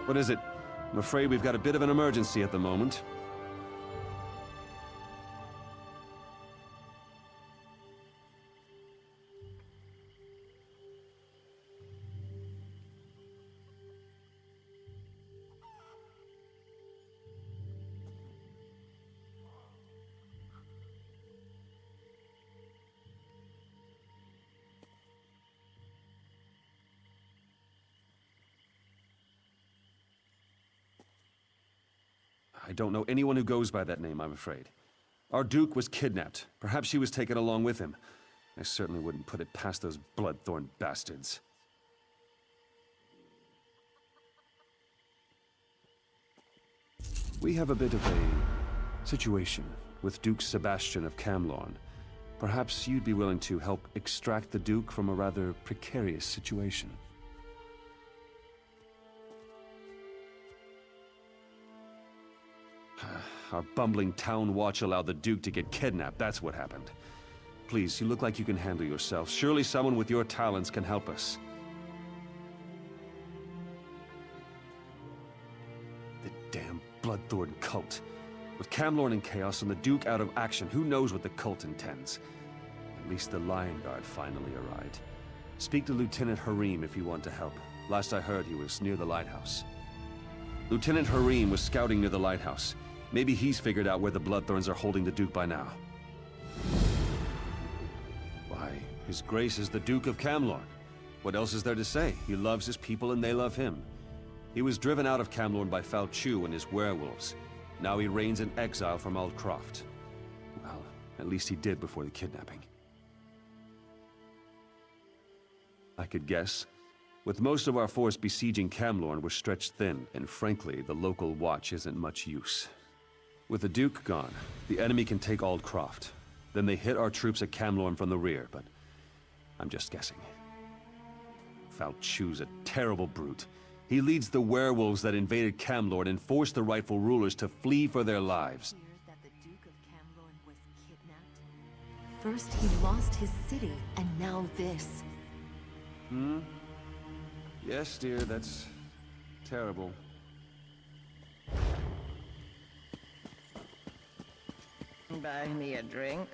What is it? I'm afraid we've got a bit of an emergency at the moment. I don't know anyone who goes by that name, I'm afraid. Our Duke was kidnapped. Perhaps she was taken along with him. I certainly wouldn't put it past those bloodthorn bastards. We have a bit of a situation with Duke Sebastian of Camlorn. Perhaps you'd be willing to help extract the Duke from a rather precarious situation. Our bumbling town watch allowed the Duke to get kidnapped, that's what happened. Please, you look like you can handle yourself. Surely someone with your talents can help us. The damn Bloodthorn cult. With Camlorn in chaos and the Duke out of action, who knows what the cult intends? At least the Lion Guard finally arrived. Speak to Lieutenant Harim if you want to help. Last I heard, he was near the lighthouse. Lieutenant Harim was scouting near the lighthouse. Maybe he's figured out where the Bloodthorns are holding the Duke by now. Why, His Grace is the Duke of Camlorn. What else is there to say? He loves his people and they love him. He was driven out of Camlorn by Falchu and his werewolves. Now he reigns in exile from Aldcroft. Well, at least he did before the kidnapping. I could guess. With most of our force besieging Camlorn, we're stretched thin, and frankly, the local watch isn't much use. With the Duke gone, the enemy can take Aldcroft. Then they hit our troops at Camlorn from the rear, but I'm just guessing. Falchu's a terrible brute. He leads the werewolves that invaded Camlorn and forced the rightful rulers to flee for their lives. That the Duke of Camlorn was kidnapped? First he lost his city, and now this. Yes, dear, that's terrible. Buy me a drink.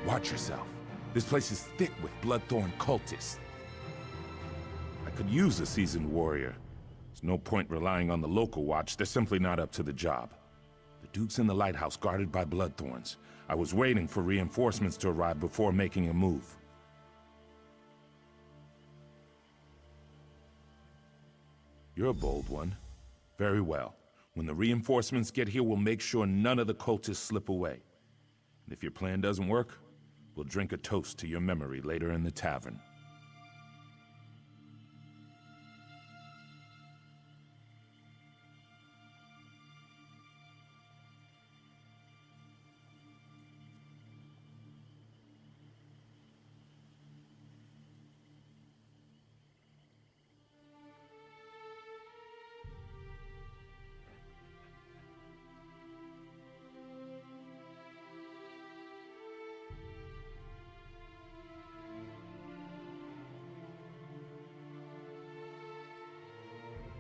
Watch yourself. This place is thick with Bloodthorn cultists. I could use a seasoned warrior. There's no point relying on the local watch. They're simply not up to the job. The Duke's in the lighthouse guarded by Bloodthorns. I was waiting for reinforcements to arrive before making a move. You're a bold one. Very well. When the reinforcements get here, we'll make sure none of the cultists slip away. And if your plan doesn't work, we'll drink a toast to your memory later in the tavern.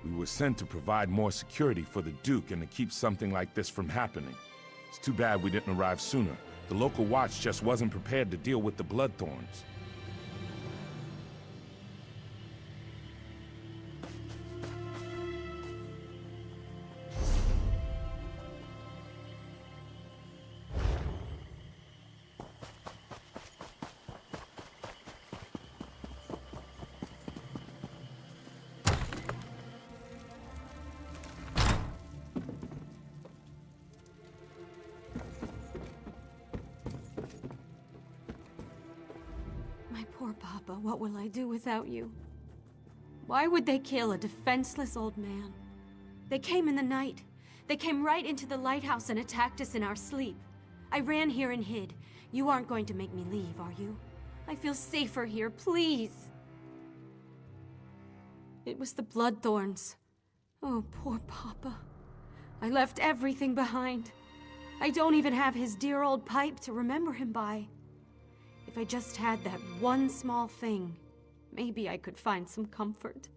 We were sent to provide more security for the Duke and to keep something like this from happening. It's too bad we didn't arrive sooner. The local watch just wasn't prepared to deal with the Bloodthorns. Poor Papa, what will I do without you? Why would they kill a defenseless old man? They came in the night. They came right into the lighthouse and attacked us in our sleep. I ran here and hid. You aren't going to make me leave, are you? I feel safer here, please. It was the Bloodthorns. Oh, poor Papa. I left everything behind. I don't even have his dear old pipe to remember him by. If I just had that one small thing, maybe I could find some comfort.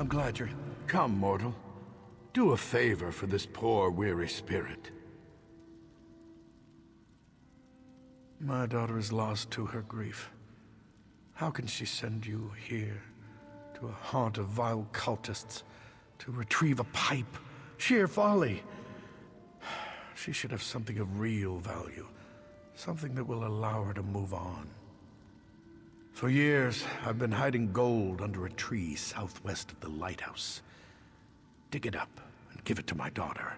I'm glad you're... Come, mortal. Do a favor for this poor, weary spirit. My daughter is lost to her grief. How can she send you here, to a haunt of vile cultists, to retrieve a pipe? Sheer folly! She should have something of real value, something that will allow her to move on. For years, I've been hiding gold under a tree southwest of the lighthouse. Dig it up and give it to my daughter.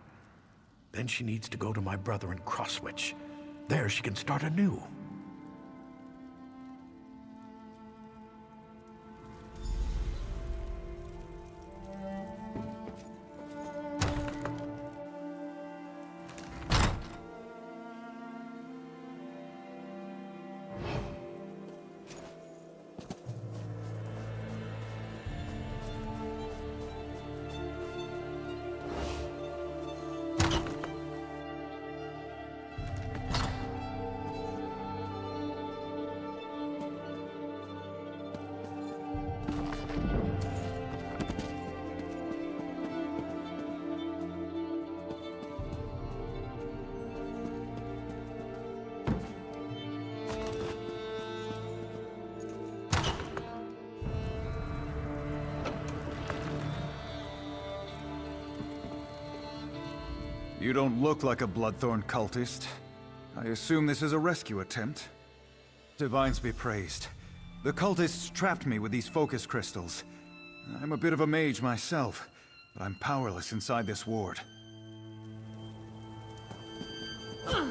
Then she needs to go to my brother in Crosswitch. There she can start anew. You don't look like a Bloodthorn cultist. I assume this is a rescue attempt. Divines be praised. The cultists trapped me with these focus crystals. I'm a bit of a mage myself, but I'm powerless inside this ward. I'm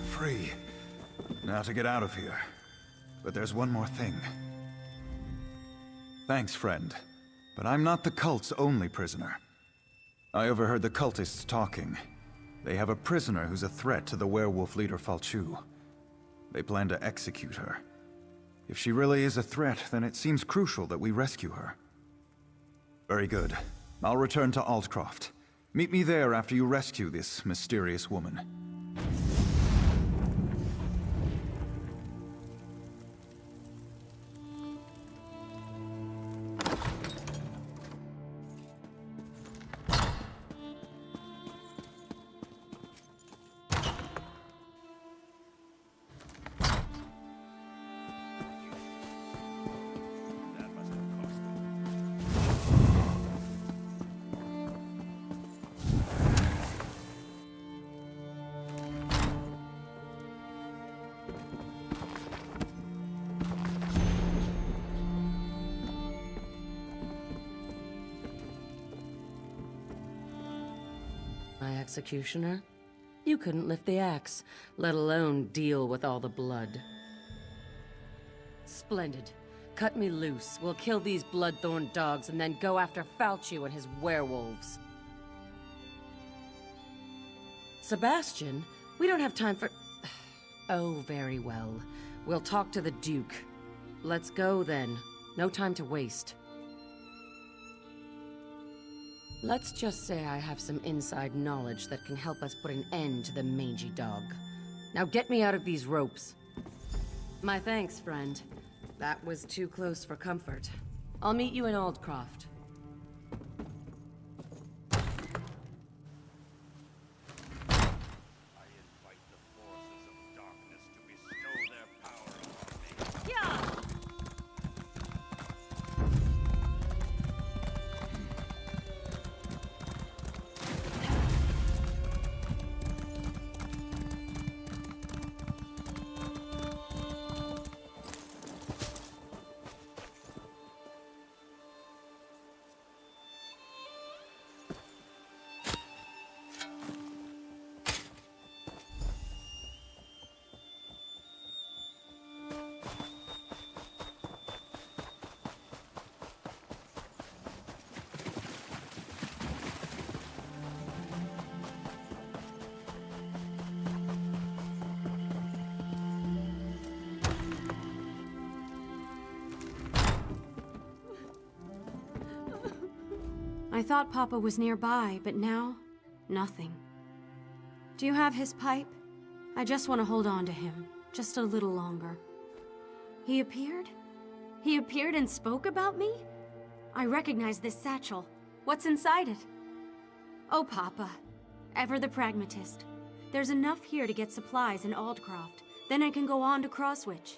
free. Now to get out of here. But there's one more thing. Thanks, friend. But I'm not the cult's only prisoner. I overheard the cultists talking. They have a prisoner who's a threat to the werewolf leader Falchu. They plan to execute her. If she really is a threat, then it seems crucial that we rescue her. Very good. I'll return to Altcroft. Meet me there after you rescue this mysterious woman. My executioner? You couldn't lift the axe, let alone deal with all the blood. Splendid. Cut me loose. We'll kill these Bloodthorn dogs and then go after Falchu and his werewolves. Sebastian? We don't have time for... Oh, very well. We'll talk to the Duke. Let's go, then. No time to waste. Let's just say I have some inside knowledge that can help us put an end to the mangy dog. Now get me out of these ropes. My thanks, friend. That was too close for comfort. I'll meet you in Aldcroft. I thought Papa was nearby, but now, nothing. Do you have his pipe? I just want to hold on to him, just a little longer. He appeared? He appeared and spoke about me? I recognize this satchel. What's inside it? Oh, Papa. Ever the pragmatist. There's enough here to get supplies in Aldcroft. Then I can go on to Crosswitch.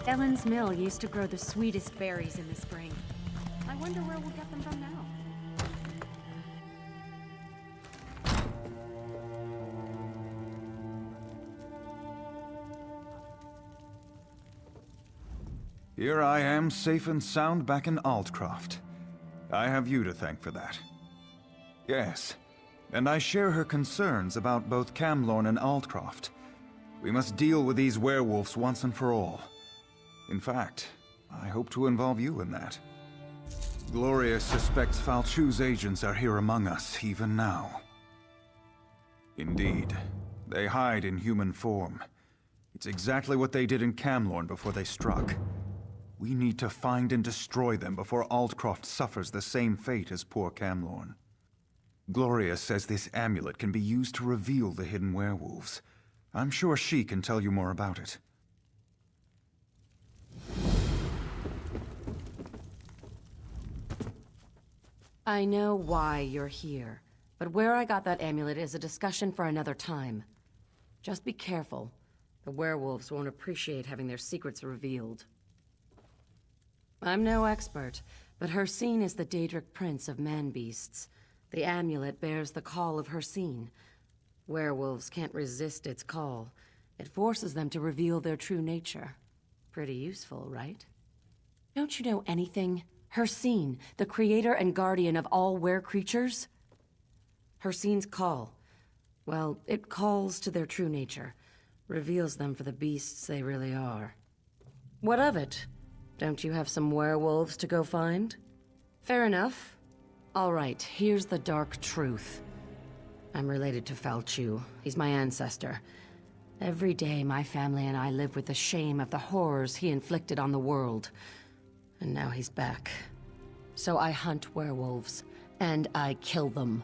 Ellen's mill used to grow the sweetest berries in the spring. I wonder where we'll get them from now. Here I am, safe and sound back in Altcroft. I have you to thank for that. Yes, and I share her concerns about both Camlorn and Altcroft. We must deal with these werewolves once and for all. In fact, I hope to involve you in that. Gloria suspects Falchu's agents are here among us, even now. Indeed, they hide in human form. It's exactly what they did in Camlorn before they struck. We need to find and destroy them before Aldcroft suffers the same fate as poor Camlorn. Gloria says this amulet can be used to reveal the hidden werewolves. I'm sure she can tell you more about it. I know why you're here, but where I got that amulet is a discussion for another time. Just be careful. The werewolves won't appreciate having their secrets revealed. I'm no expert, but Hircine is the Daedric prince of man-beasts. The amulet bears the call of Hircine. Werewolves can't resist its call. It forces them to reveal their true nature. Pretty useful, right? Don't you know anything? Hircine, the creator and guardian of all were-creatures? Hircine's call. Well, it calls to their true nature. Reveals them for the beasts they really are. What of it? Don't you have some werewolves to go find? Fair enough. All right, here's the dark truth. I'm related to Falchu. He's my ancestor. Every day, my family and I live with the shame of the horrors he inflicted on the world. And now he's back. So I hunt werewolves, and I kill them.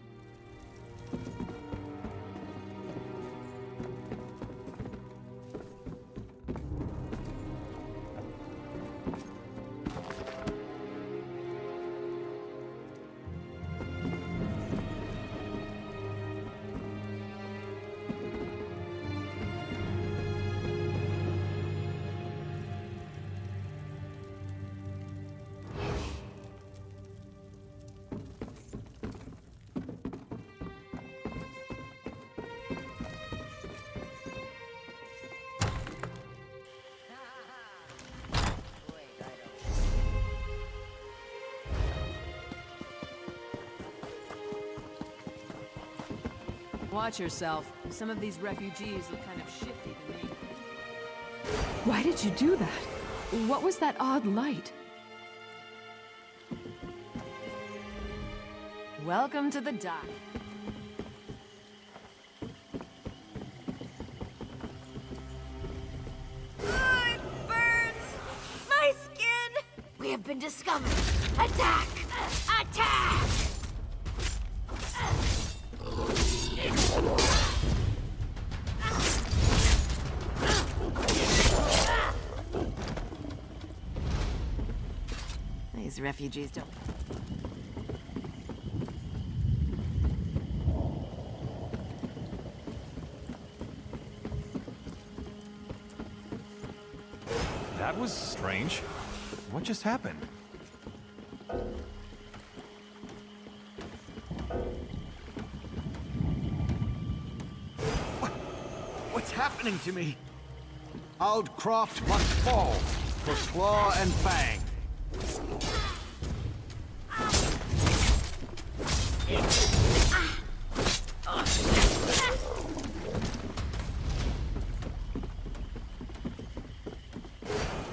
Watch yourself. Some of these refugees look kind of shifty to me. Why did you do that? What was that odd light? Welcome to the dock. It burns! My skin! We have been discovered! Attack! Attack! These refugees don't... That was strange. What just happened? What's happening to me? Aldcroft must fall for Claw and Fang.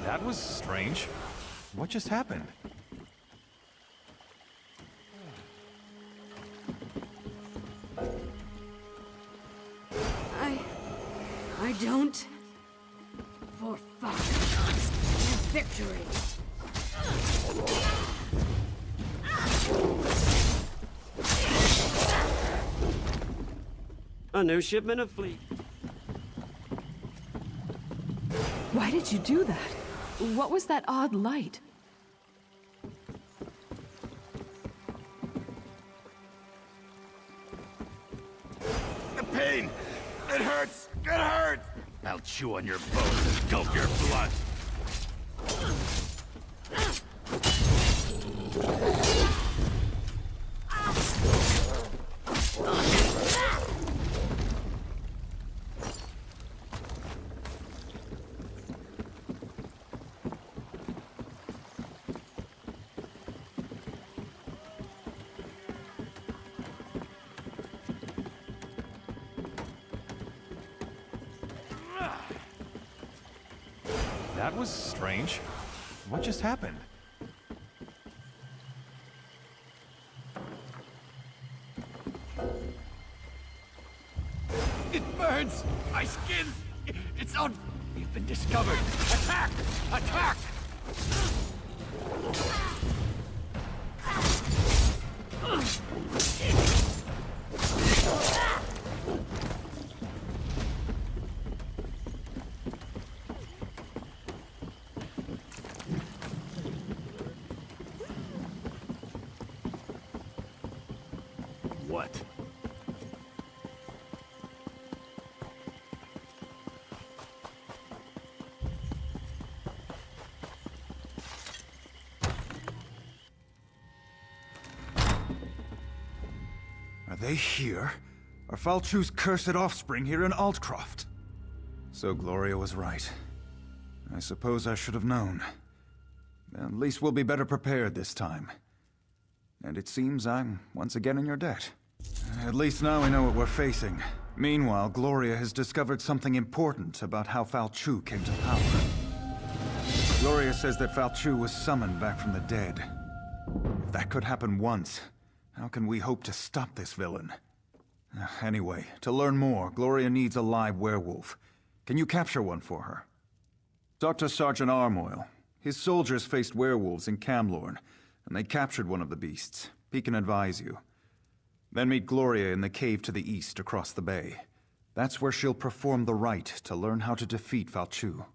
That was strange. What just happened? I don't... For fun and victory. A new shipment of fleet. Why did you do that? What was that odd light? The pain! It hurts! It hurts! I'll chew on your bones and gulp your blood. That was strange. What just happened? It burns! My skin! It's on... We've been discovered! Attack! Attack! What? Are they here? Are Falchu's cursed offspring here in Altcroft? So Gloria was right. I suppose I should have known. At least we'll be better prepared this time. And it seems I'm once again in your debt. At least now we know what we're facing. Meanwhile, Gloria has discovered something important about how Falchu came to power. Gloria says that Falchu was summoned back from the dead. If that could happen once, how can we hope to stop this villain? Anyway, to learn more, Gloria needs a live werewolf. Can you capture one for her? Talk to Sergeant Armoyle. His soldiers faced werewolves in Camlorn, and they captured one of the beasts. He can advise you. Then meet Gloria in the cave to the east across the bay. That's where she'll perform the rite to learn how to defeat Falchu.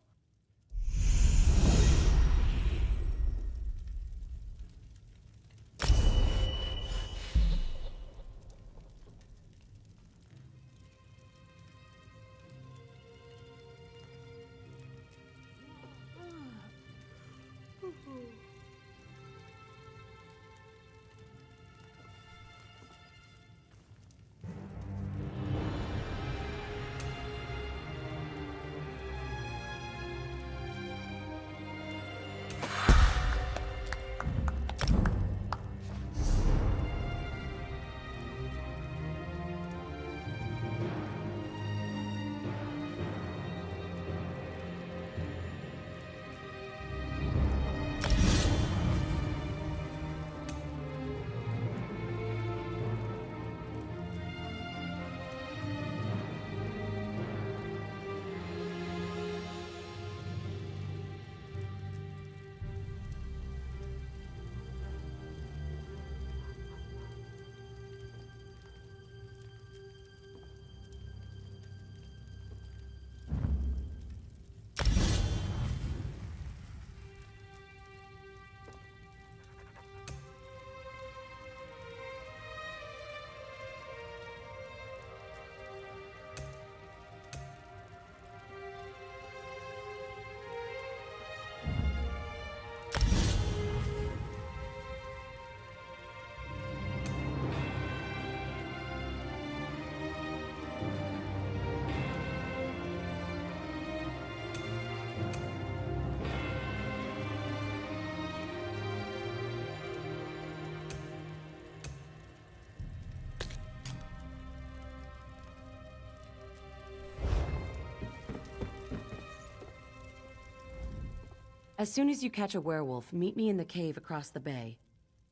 As soon as you catch a werewolf, meet me in the cave across the bay.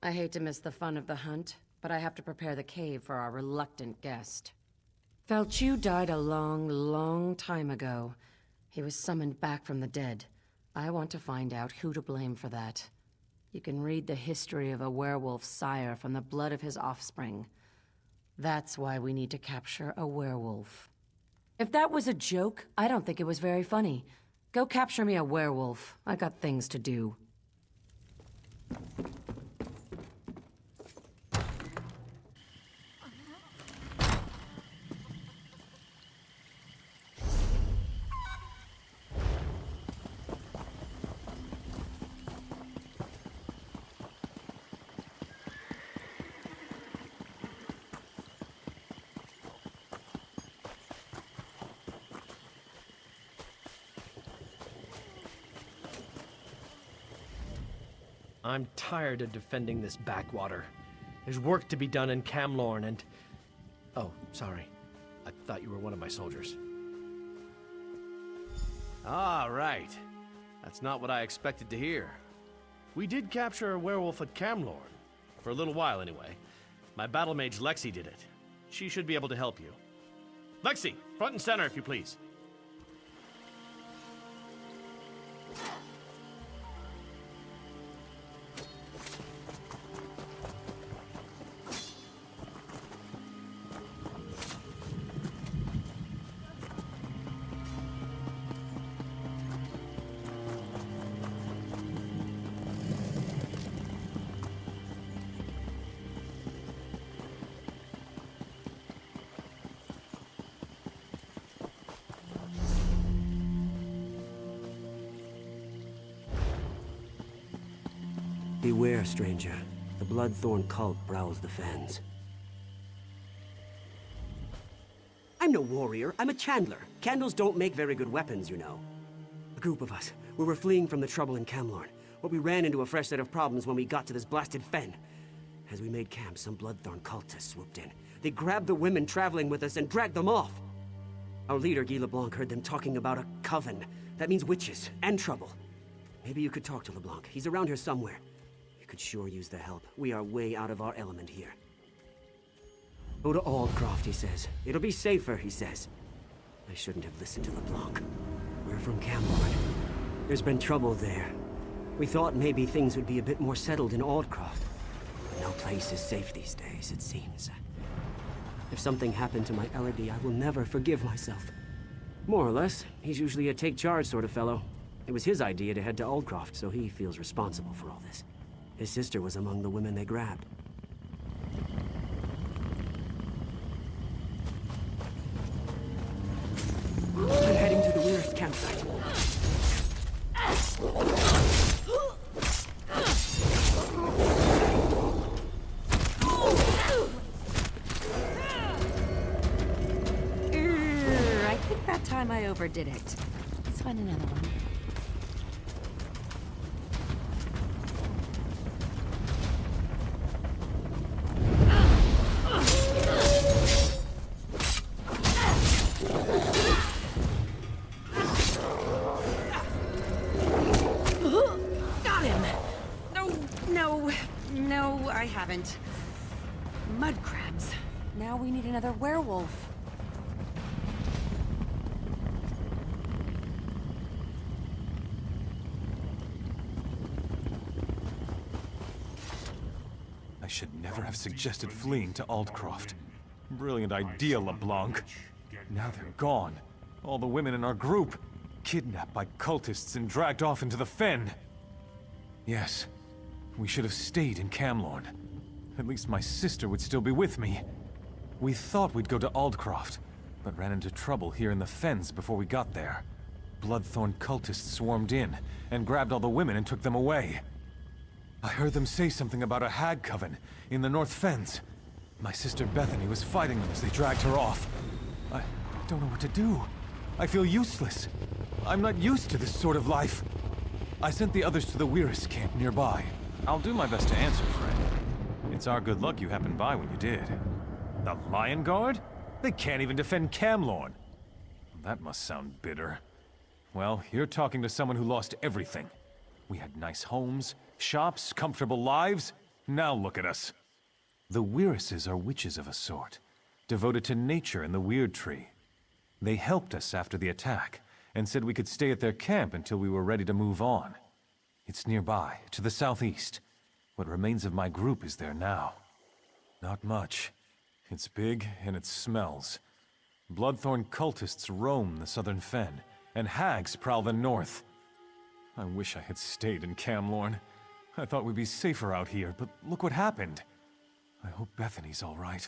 I hate to miss the fun of the hunt, but I have to prepare the cave for our reluctant guest. Falchu died a long, long time ago. He was summoned back from the dead. I want to find out who to blame for that. You can read the history of a werewolf's sire from the blood of his offspring. That's why we need to capture a werewolf. If that was a joke, I don't think it was very funny. Go capture me a werewolf. I got things to do. I'm tired of defending this backwater. There's work to be done in Camlorn and... Oh, sorry. I thought you were one of my soldiers. Ah, right. That's not what I expected to hear. We did capture a werewolf at Camlorn. For a little while, anyway. My battle mage Lexi did it. She should be able to help you. Lexi, front and center, if you please. Beware, stranger. The Bloodthorn cult prowls the fens. I'm no warrior, I'm a chandler. Candles don't make very good weapons, you know. A group of us, we were fleeing from the trouble in Camlorn, but we ran into a fresh set of problems when we got to this blasted fen. As we made camp, some Bloodthorn cultists swooped in. They grabbed the women traveling with us and dragged them off. Our leader, Guy LeBlanc, heard them talking about a coven. That means witches and trouble. Maybe you could talk to LeBlanc. He's around here somewhere. You could sure use the help. We are way out of our element here. Go to Aldcroft, he says. It'll be safer, he says. I shouldn't have listened to LeBlanc. We're from Camlorn. There's been trouble there. We thought maybe things would be a bit more settled in Aldcroft. But no place is safe these days, it seems. If something happened to my Elodie, I will never forgive myself. More or less, he's usually a take-charge sort of fellow. It was his idea to head to Aldcroft, so he feels responsible for all this. His sister was among the women they grabbed. I'm heading to the nearest campsite. I think that time I overdid it. Let's find another one. Got him! No, I haven't. Mud crabs. Now we need another werewolf. I should never have suggested fleeing to Aldcroft. Brilliant idea, LeBlanc. Now they're gone. All the women in our group, kidnapped by cultists and dragged off into the fen. Yes, we should have stayed in Camlorn. At least my sister would still be with me. We thought we'd go to Aldcroft, but ran into trouble here in the fens before we got there. Bloodthorn cultists swarmed in and grabbed all the women and took them away. I heard them say something about a hag coven in the North Fens. My sister Bethany was fighting them as they dragged her off. I don't know what to do. I feel useless. I'm not used to this sort of life. I sent the others to the Weiris camp nearby. I'll do my best to answer, friend. It's our good luck you happened by when you did. The Lion Guard? They can't even defend Camlorn. That must sound bitter. Well, you're talking to someone who lost everything. We had nice homes, shops, comfortable lives. Now look at us. The Weirises are witches of a sort, devoted to nature and the Weird Tree. They helped us after the attack, and said we could stay at their camp until we were ready to move on. It's nearby, to the southeast. What remains of my group is there now. Not much. It's big, and it smells. Bloodthorn cultists roam the southern fen, and hags prowl the north. I wish I had stayed in Camlorn. I thought we'd be safer out here, but look what happened. I hope Bethany's all right.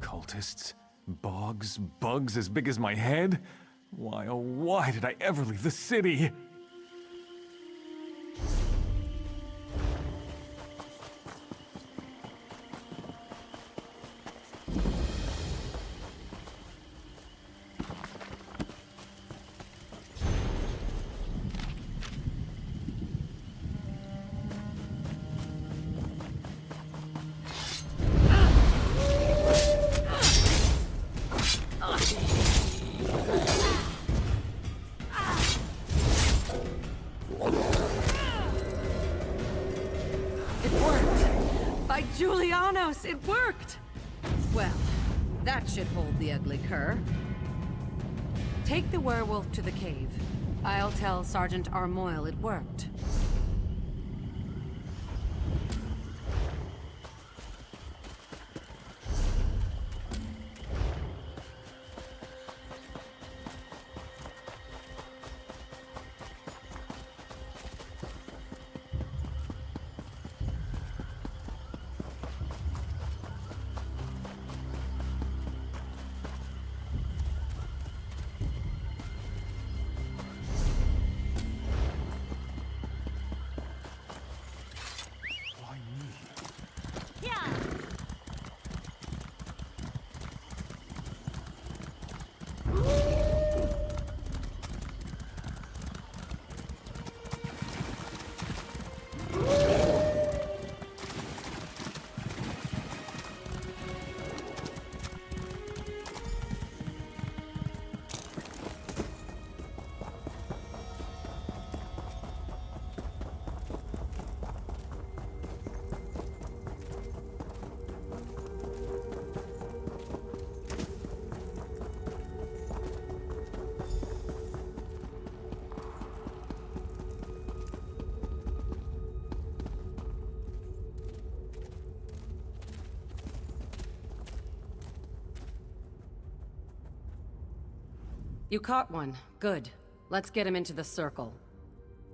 Cultists? Bogs? Bugs as big as my head? Why, oh why did I ever leave the city? Julianos, it worked! Well, that should hold the ugly cur. Take the werewolf to the cave. I'll tell Sergeant Armoyle it worked. You caught one. Good. Let's get him into the circle.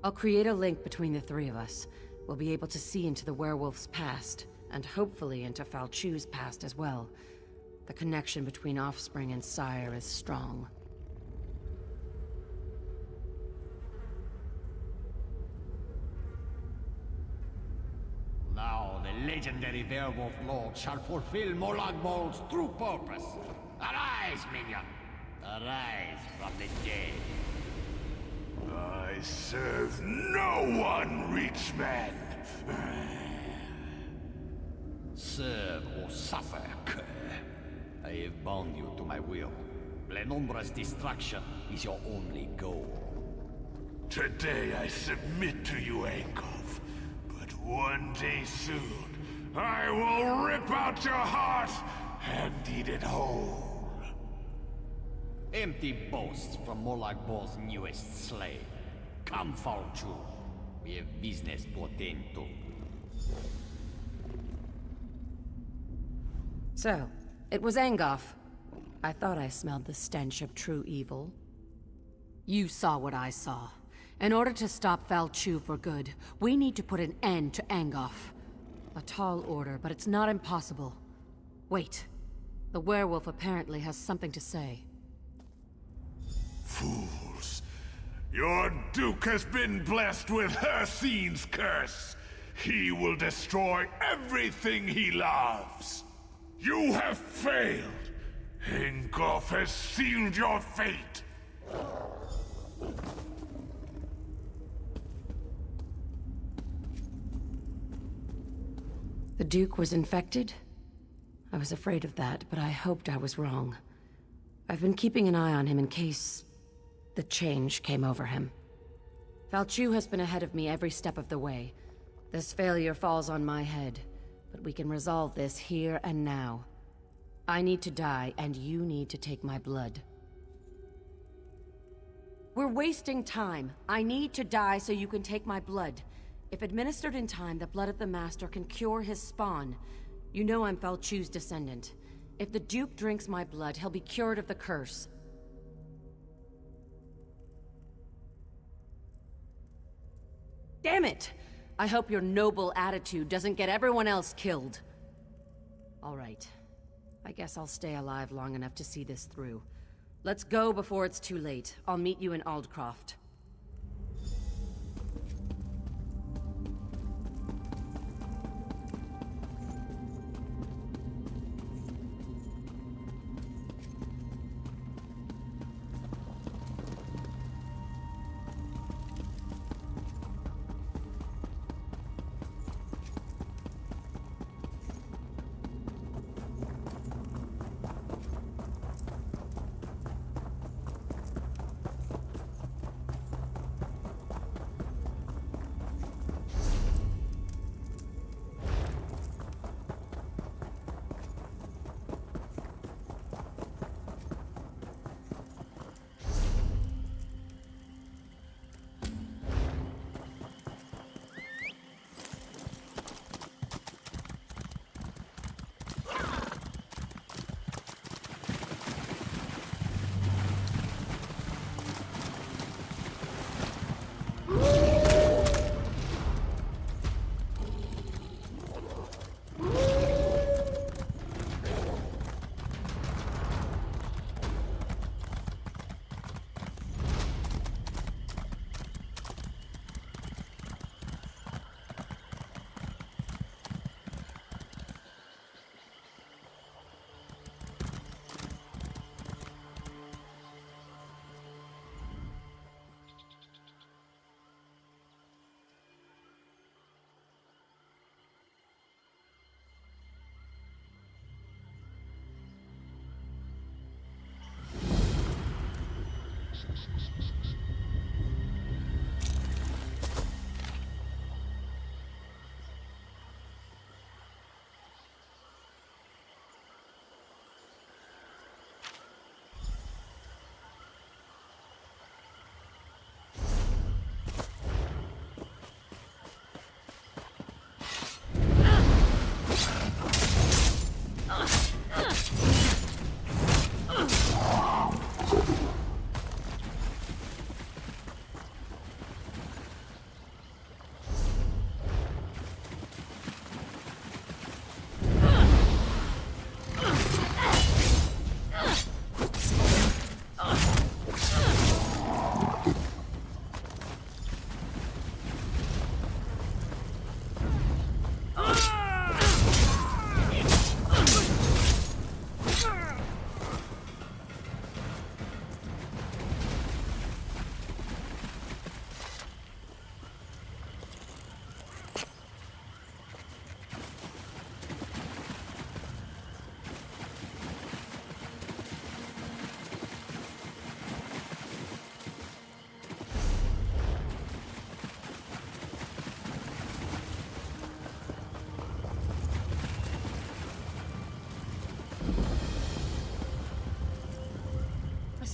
I'll create a link between the three of us. We'll be able to see into the werewolf's past, and hopefully into Falchu's past as well. The connection between offspring and sire is strong. Now the legendary werewolf lord shall fulfill Molag Bol's true purpose. Arise, minion! Arise from the dead. I serve no one, rich man. Serve or suffer, cur. I have bound you to my will. Lenumbra's destruction is your only goal. Today I submit to you, Ankov. But one day soon, I will rip out your heart and eat it whole. Empty boasts from Molag Bol's newest slave. Come, Falchu. We have business to attend to. So, it was Angoff. I thought I smelled the stench of true evil. You saw what I saw. In order to stop Falchu for good, we need to put an end to Angoff. A tall order, but it's not impossible. Wait. The werewolf apparently has something to say. Fools. Your Duke has been blessed with Hircine's curse. He will destroy everything he loves. You have failed. Angoff has sealed your fate. The Duke was infected? I was afraid of that, but I hoped I was wrong. I've been keeping an eye on him in case the change came over him. Falchu has been ahead of me every step of the way. This failure falls on my head, but we can resolve this here and now. I need to die, and you need to take my blood. We're wasting time. I need to die so you can take my blood. If administered in time, the blood of the Master can cure his spawn. You know I'm Falchu's descendant. If the Duke drinks my blood, he'll be cured of the curse. Damn it! I hope your noble attitude doesn't get everyone else killed. All right. I guess I'll stay alive long enough to see this through. Let's go before it's too late. I'll meet you in Aldcroft.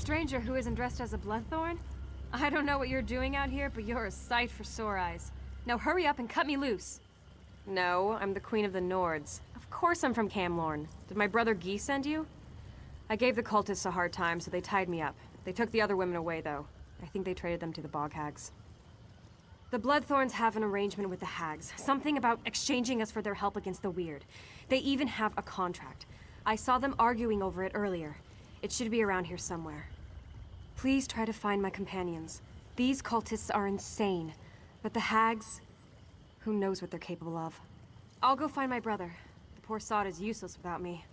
stranger who isn't dressed as a bloodthorn? I don't know what you're doing out here, but you're a sight for sore eyes. Now hurry up and cut me loose. No, I'm the Queen of the Nords. Of course I'm from Camlorn. Did my brother Guy send you? I gave the cultists a hard time, so they tied me up. They took the other women away, though. I think they traded them to the Bog Hags. The Bloodthorns have an arrangement with the Hags. Something about exchanging us for their help against the Weird. They even have a contract. I saw them arguing over it earlier. It should be around here somewhere. Please try to find my companions. These cultists are insane. But the Hags... who knows what they're capable of. I'll go find my brother. The poor sod is useless without me.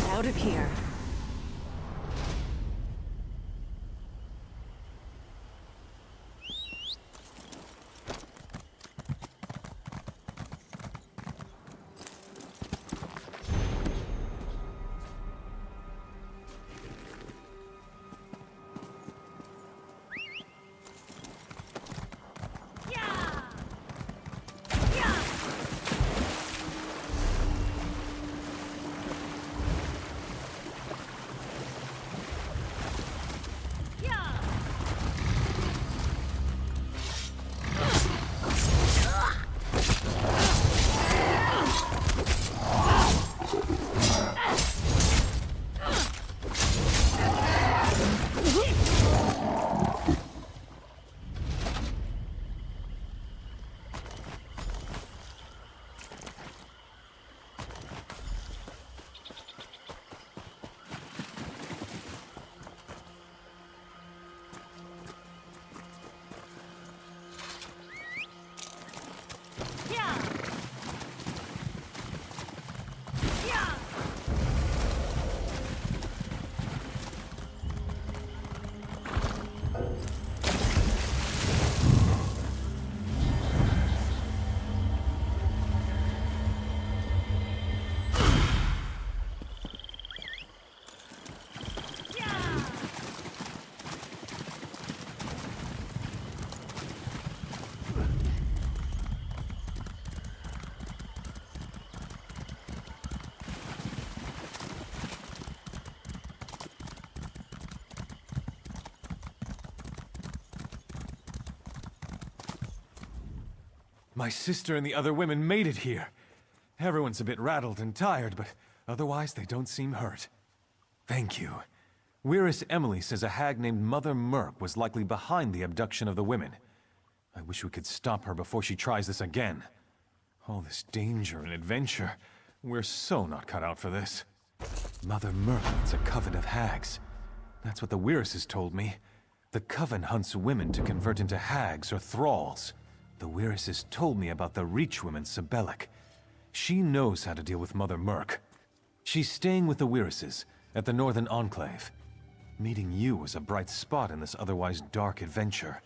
Out of here. My sister and the other women made it here. Everyone's a bit rattled and tired, but otherwise they don't seem hurt. Thank you. Weirus Emily says a hag named Mother Merc was likely behind the abduction of the women. I wish we could stop her before she tries this again. All this danger and adventure. We're so not cut out for this. Mother Merc needs a coven of hags. That's what the Weirus told me. The coven hunts women to convert into hags or thralls. The Weirus told me about the Reach woman Sibelic. She knows how to deal with Mother Merc. She's staying with the Weirus at the Northern Enclave. Meeting you was a bright spot in this otherwise dark adventure.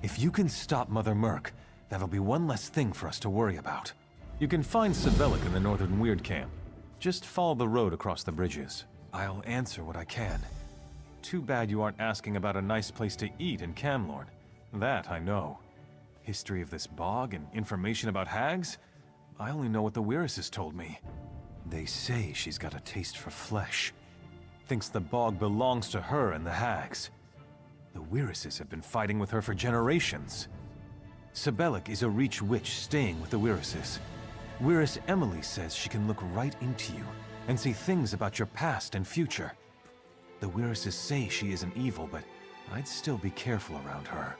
If you can stop Mother Merc, that'll be one less thing for us to worry about. You can find Sibelic in the Northern Weird Camp. Just follow the road across the bridges. I'll answer what I can. Too bad you aren't asking about a nice place to eat in Camlorn. That I know. History of this bog and information about hags? I only know what the Weirus told me. They say she's got a taste for flesh. Thinks the bog belongs to her and the hags. The Weirus have been fighting with her for generations. Sabelik is a Reach witch staying with the Wirises. Wiris Emily says she can look right into you and say things about your past and future. The Wirises say she isn't evil, but I'd still be careful around her.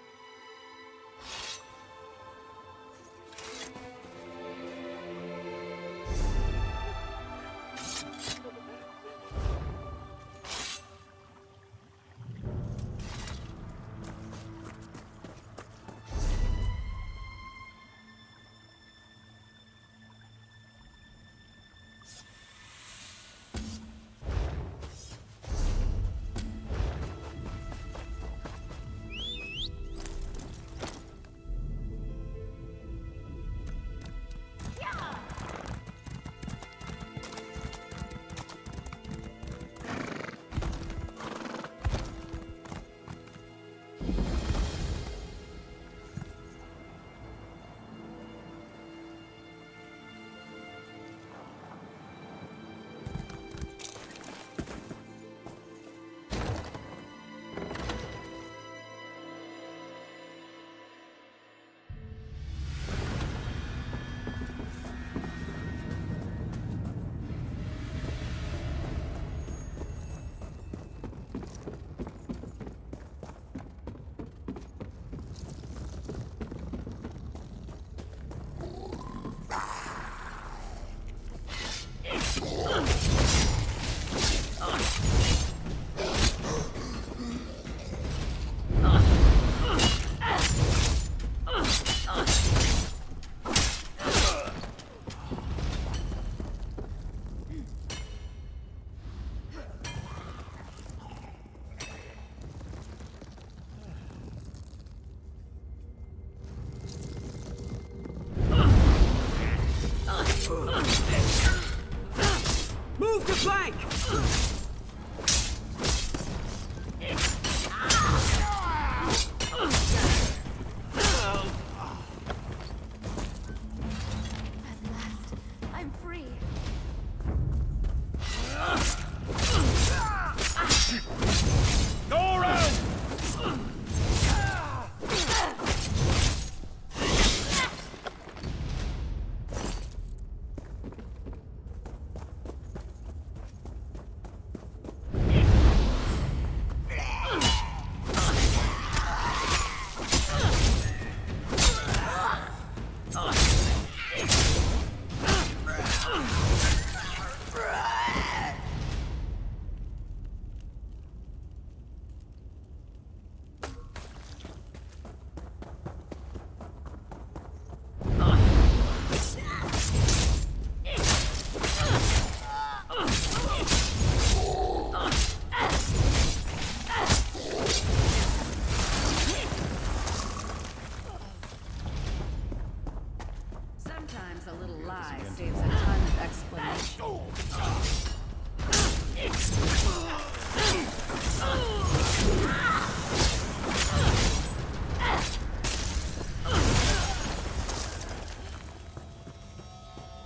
Move to flank! At last, I'm free. Go around! Sometimes a little lie saves a ton of explanation.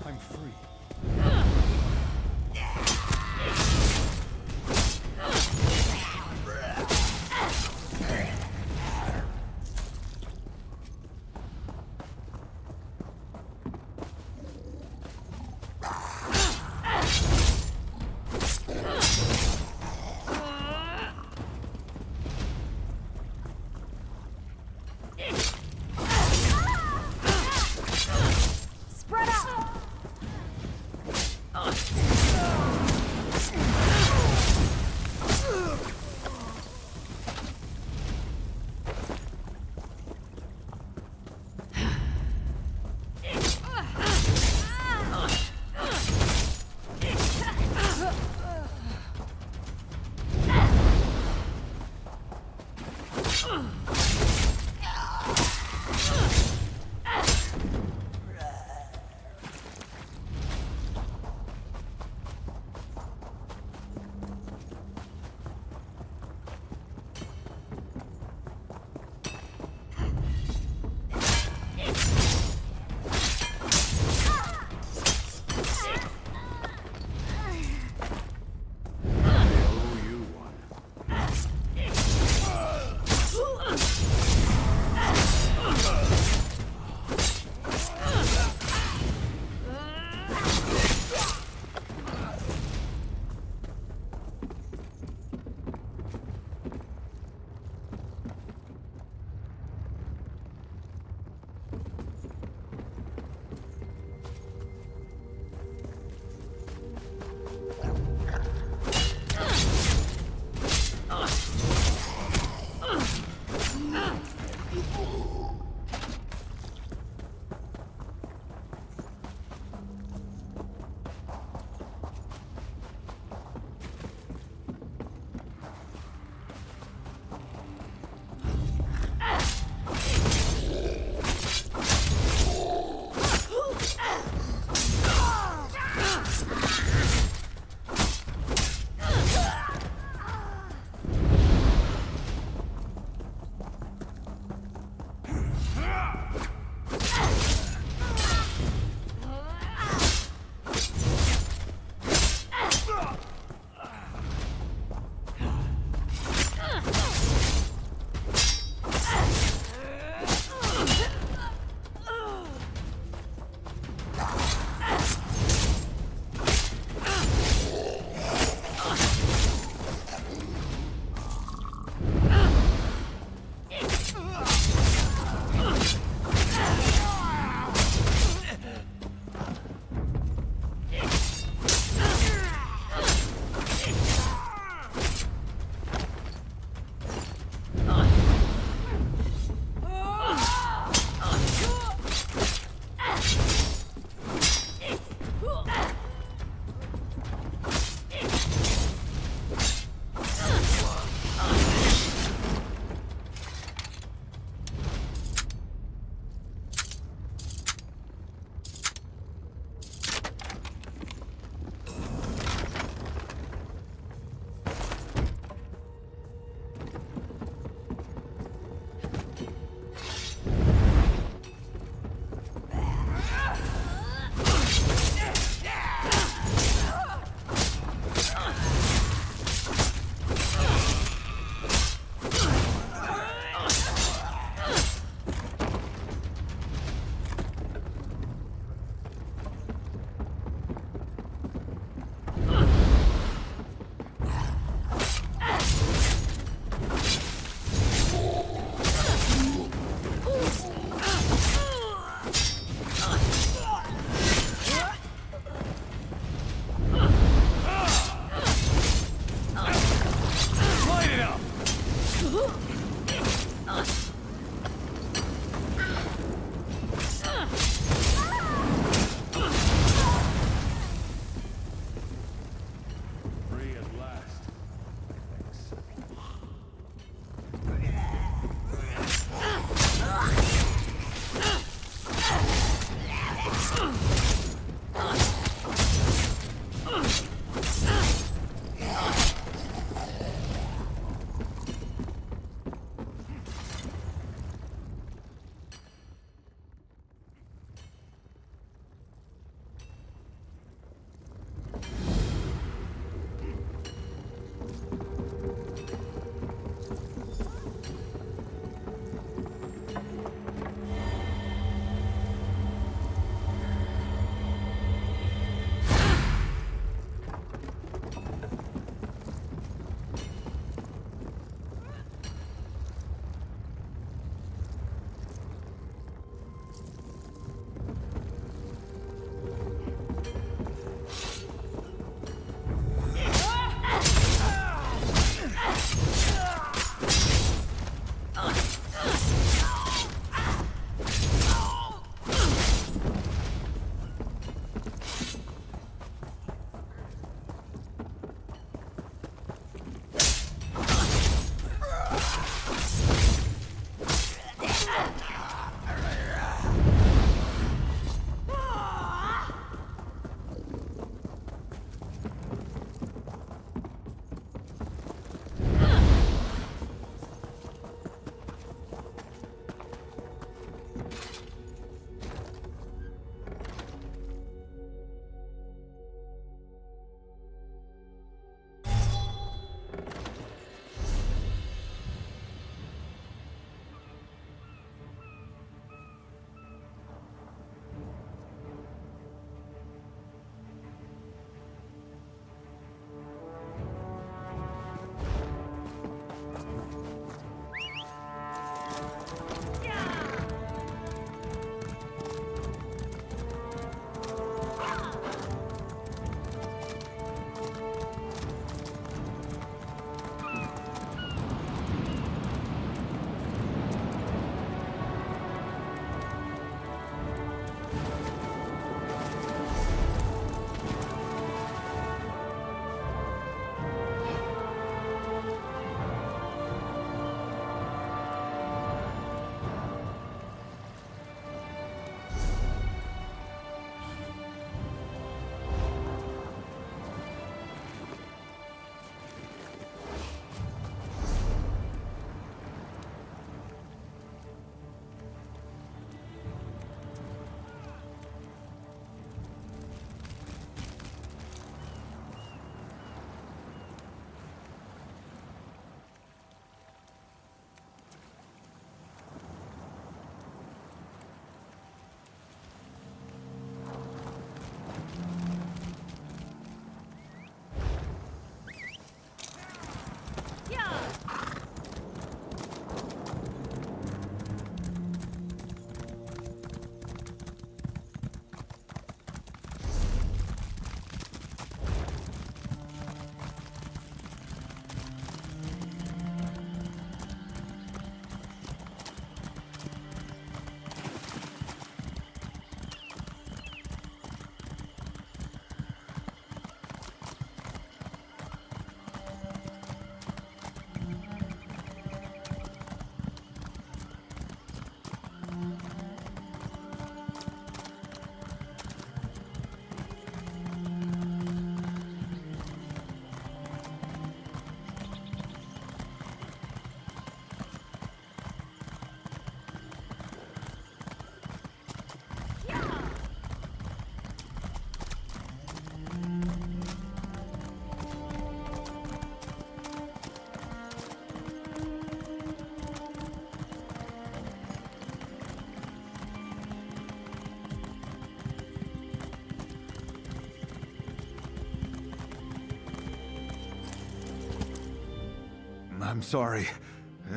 I'm free. Spread out! I'm sorry.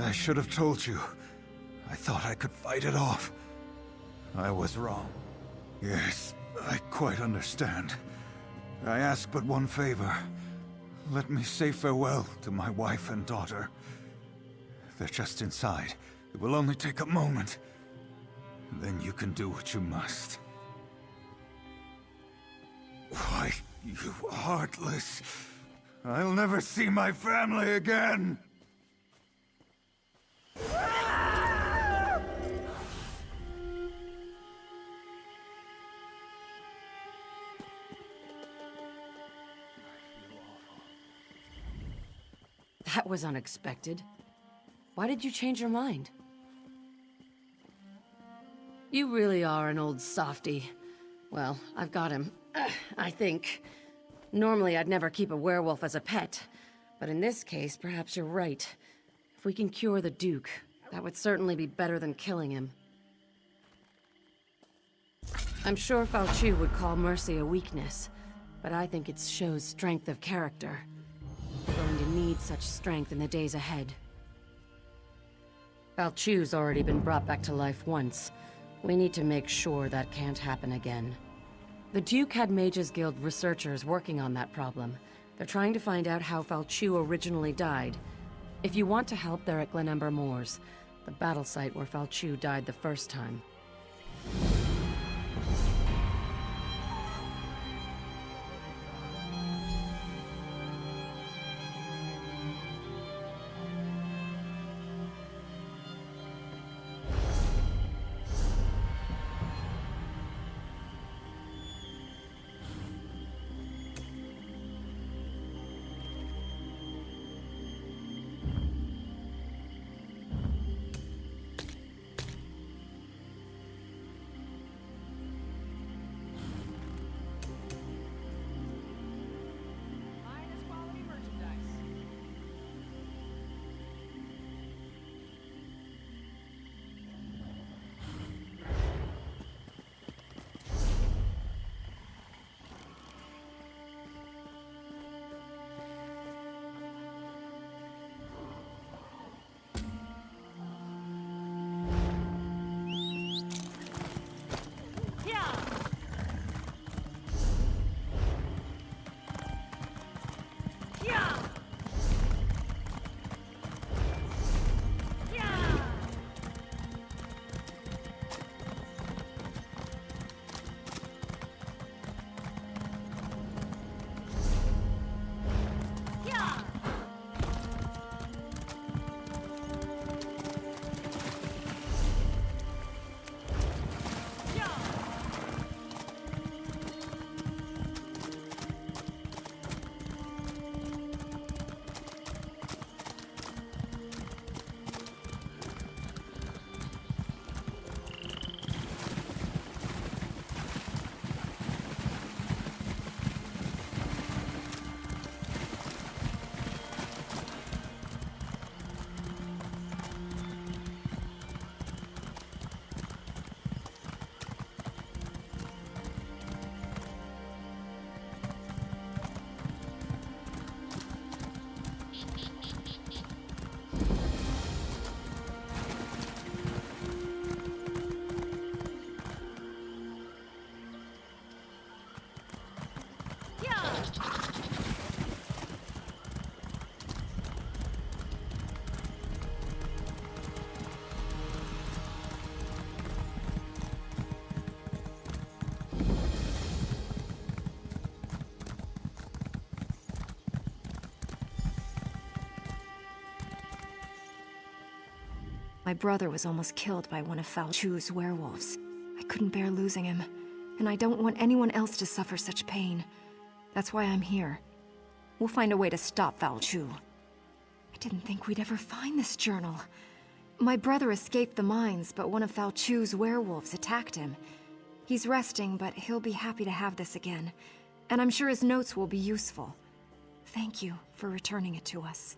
I should have told you. I thought I could fight it off. I was wrong. Yes, I quite understand. I ask but one favor. Let me say farewell to my wife and daughter. They're just inside. It will only take a moment. Then you can do what you must. Why, you heartless... I'll never see my family again! That was unexpected. Why did you change your mind? You really are an old softy. Well, I've got him, I think. Normally, I'd never keep a werewolf as a pet, but in this case, perhaps you're right. If we can cure the Duke, that would certainly be better than killing him. I'm sure Falchu would call mercy a weakness, but I think it shows strength of character. We're going to need such strength in the days ahead. Falchu's already been brought back to life once. We need to make sure that can't happen again. The Duke had Mages Guild researchers working on that problem. They're trying to find out how Falchu originally died. If you want to help, they're at Glenember Moors, the battle site where Falchu died the first time. My brother was almost killed by one of Falchu's werewolves. I couldn't bear losing him, and I don't want anyone else to suffer such pain. That's why I'm here. We'll find a way to stop Falchu. I didn't think we'd ever find this journal. My brother escaped the mines, but one of Falchu's werewolves attacked him. He's resting, but he'll be happy to have this again. And I'm sure his notes will be useful. Thank you for returning it to us.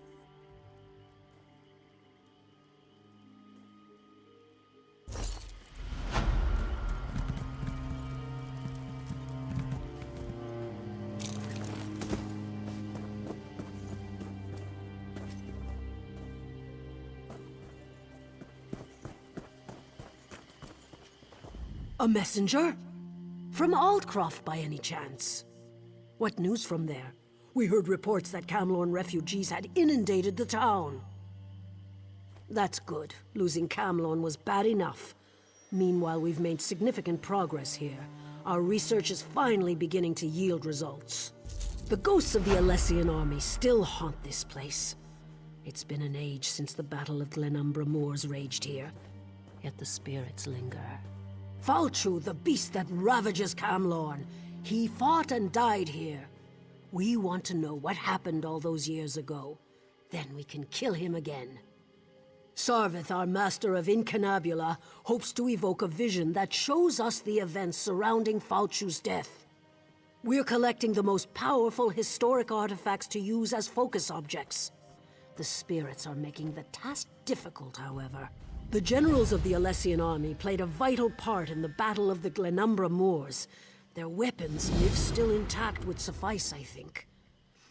A messenger? From Aldcroft, by any chance? What news from there? We heard reports that Camlorn refugees had inundated the town. That's good. Losing Camlorn was bad enough. Meanwhile, we've made significant progress here. Our research is finally beginning to yield results. The ghosts of the Alessian army still haunt this place. It's been an age since the Battle of Glenember Moors raged here, yet the spirits linger. Falchu, the beast that ravages Camlorn, he fought and died here. We want to know what happened all those years ago. Then we can kill him again. Sarvith, our master of Incunabula, hopes to evoke a vision that shows us the events surrounding Falchu's death. We're collecting the most powerful historic artifacts to use as focus objects. The spirits are making the task difficult, however. The generals of the Alessian army played a vital part in the Battle of the Glenumbra Moors. Their weapons, if still intact, would suffice, I think.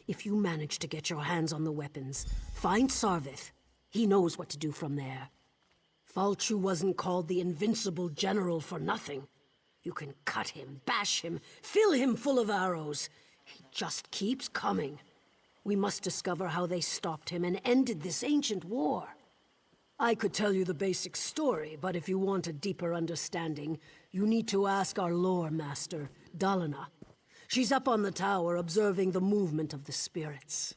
If you manage to get your hands on the weapons, find Sarvith. He knows what to do from there. Falchu wasn't called the Invincible General for nothing. You can cut him, bash him, fill him full of arrows. He just keeps coming. We must discover how they stopped him and ended this ancient war. I could tell you the basic story, but if you want a deeper understanding, you need to ask our lore master, Dalina. She's up on the tower observing the movement of the spirits.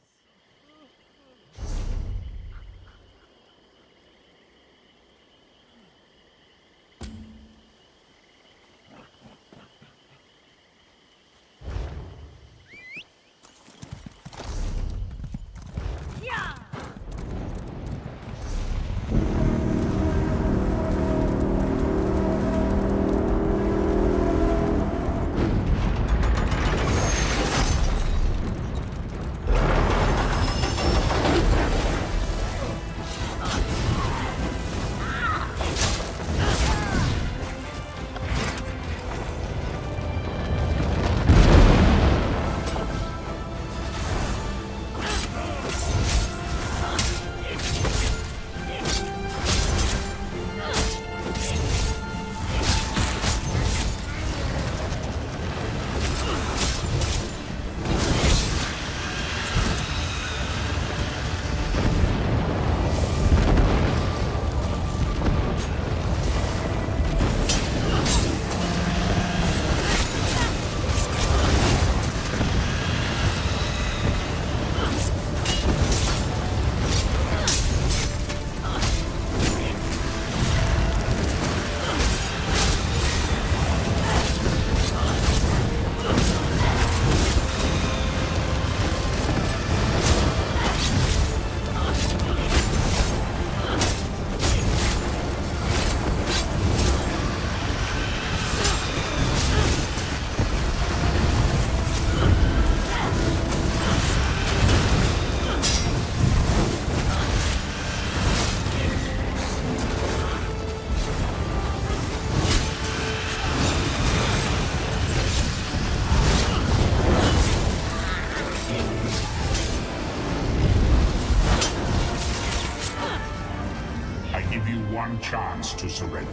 One chance to surrender.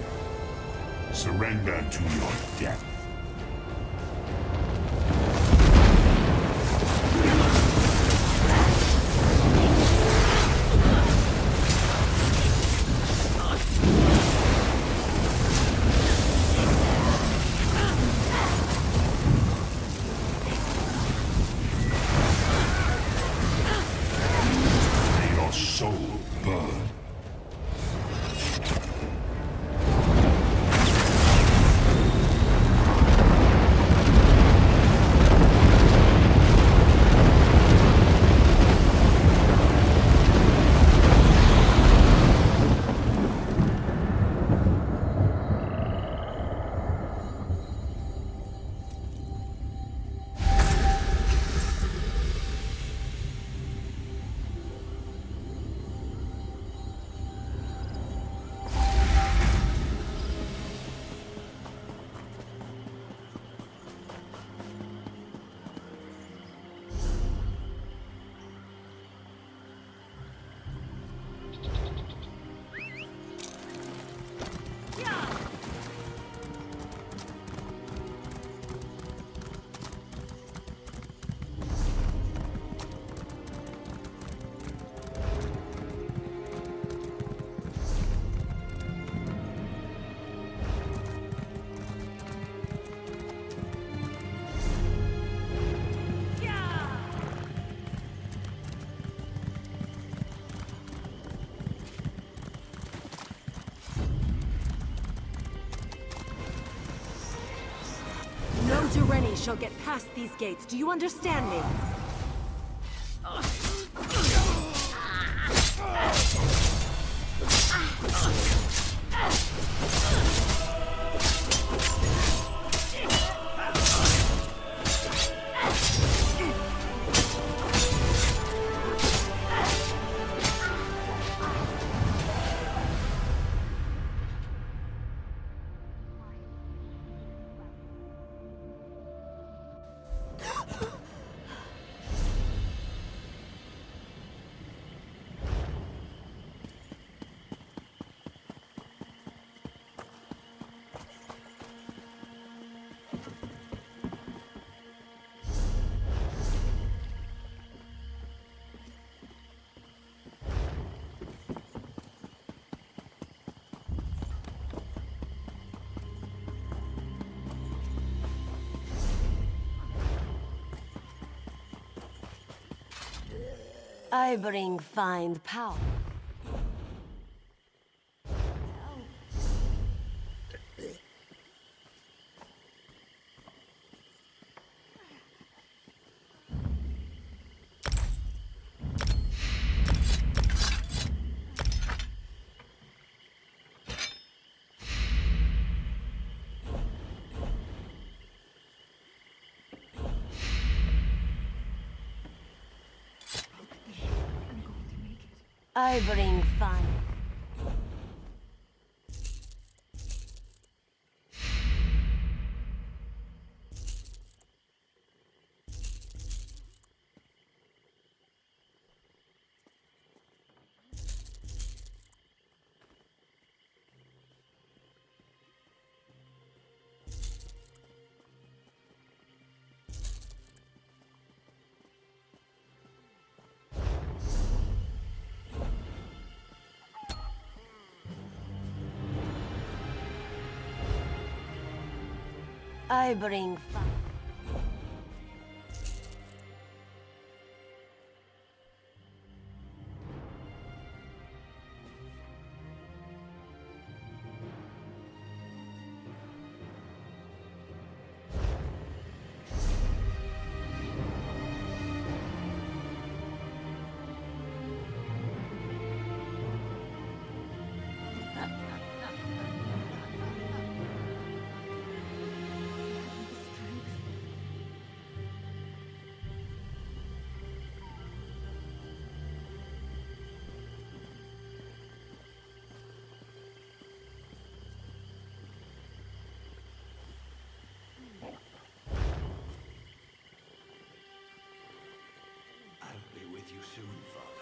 Surrender to your death. May your soul burn. Dureni shall get past these gates. Do you understand me? I bring find power. I bring fun. I bring fun. With you soon, Father.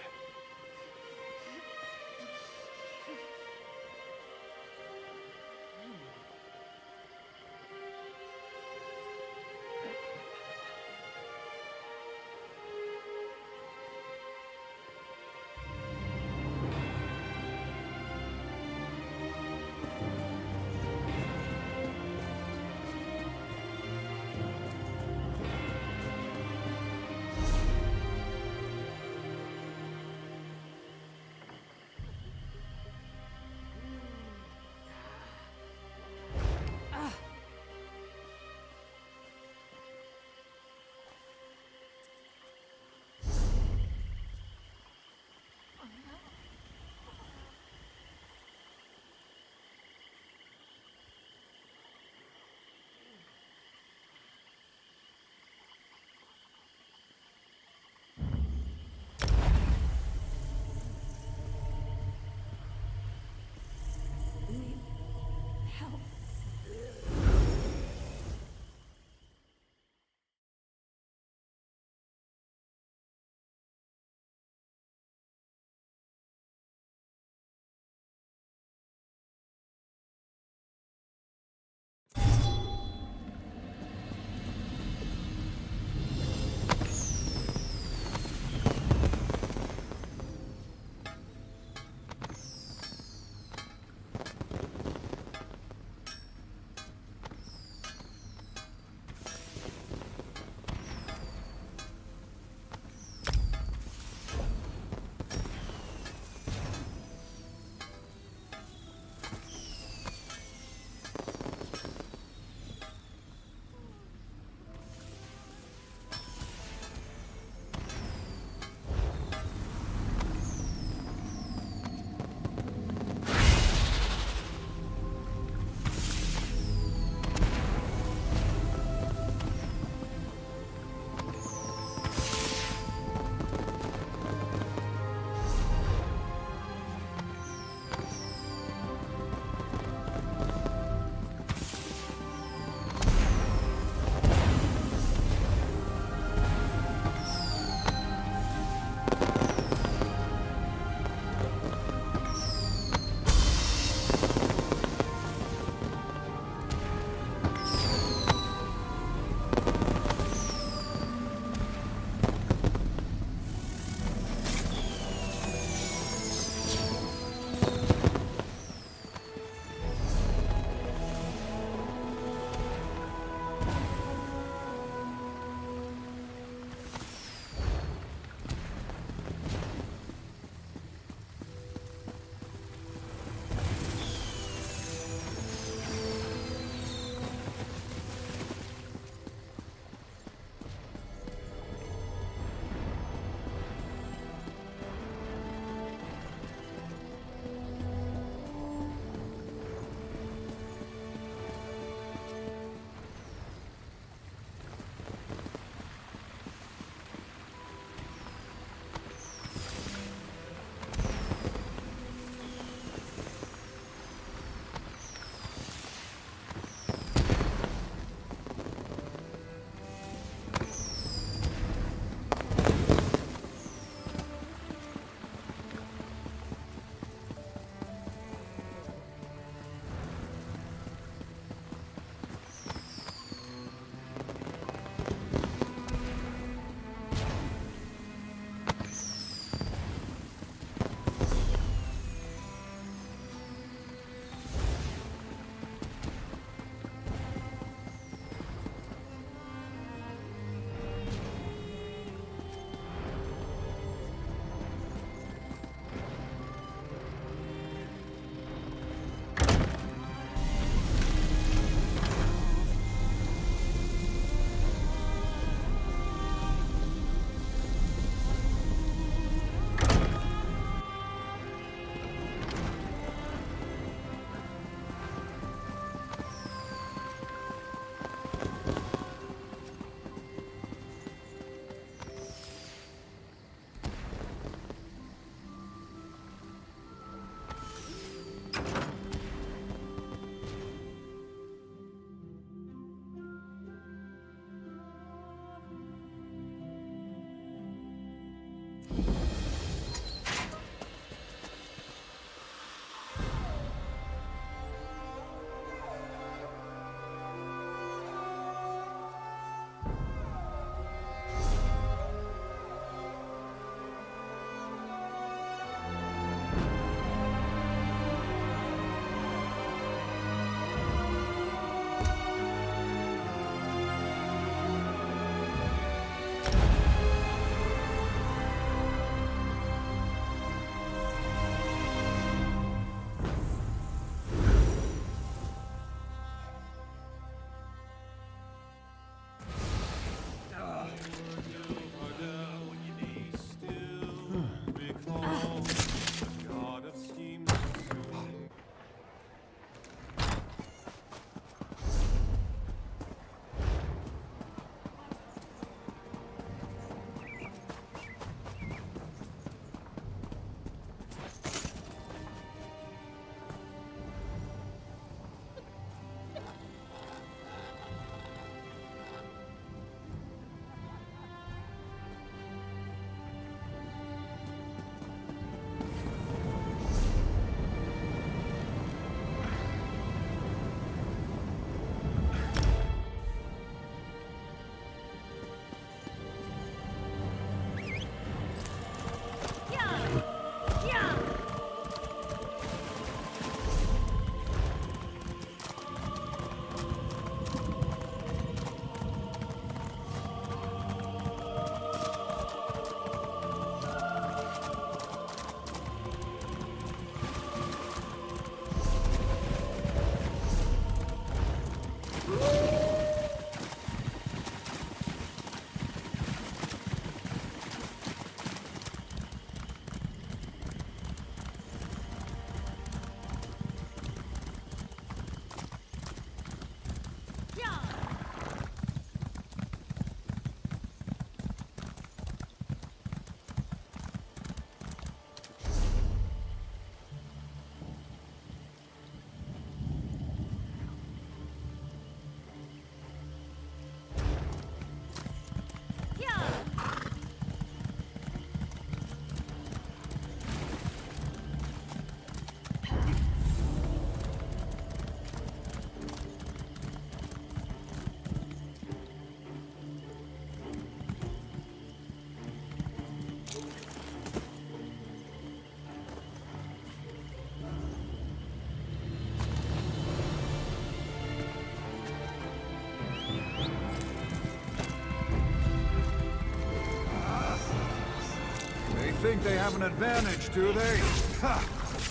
think they have an advantage, do they? Ha!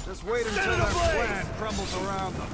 Just wait until their plan crumbles around them.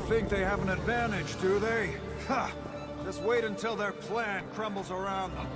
Think they have an advantage, do they? Ha! Just wait until their plan crumbles around them.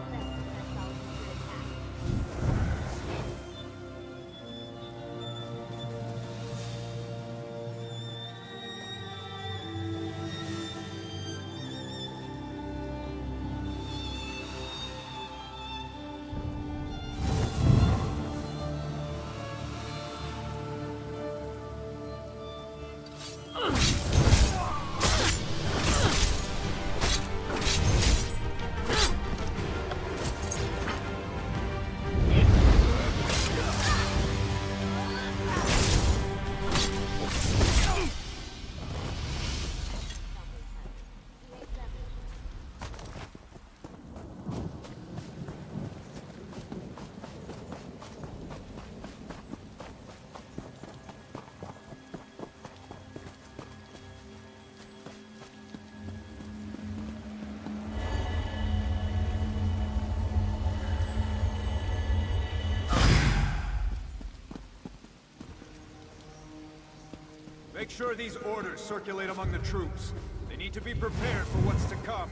Make sure these orders circulate among the troops. They need to be prepared for what's to come.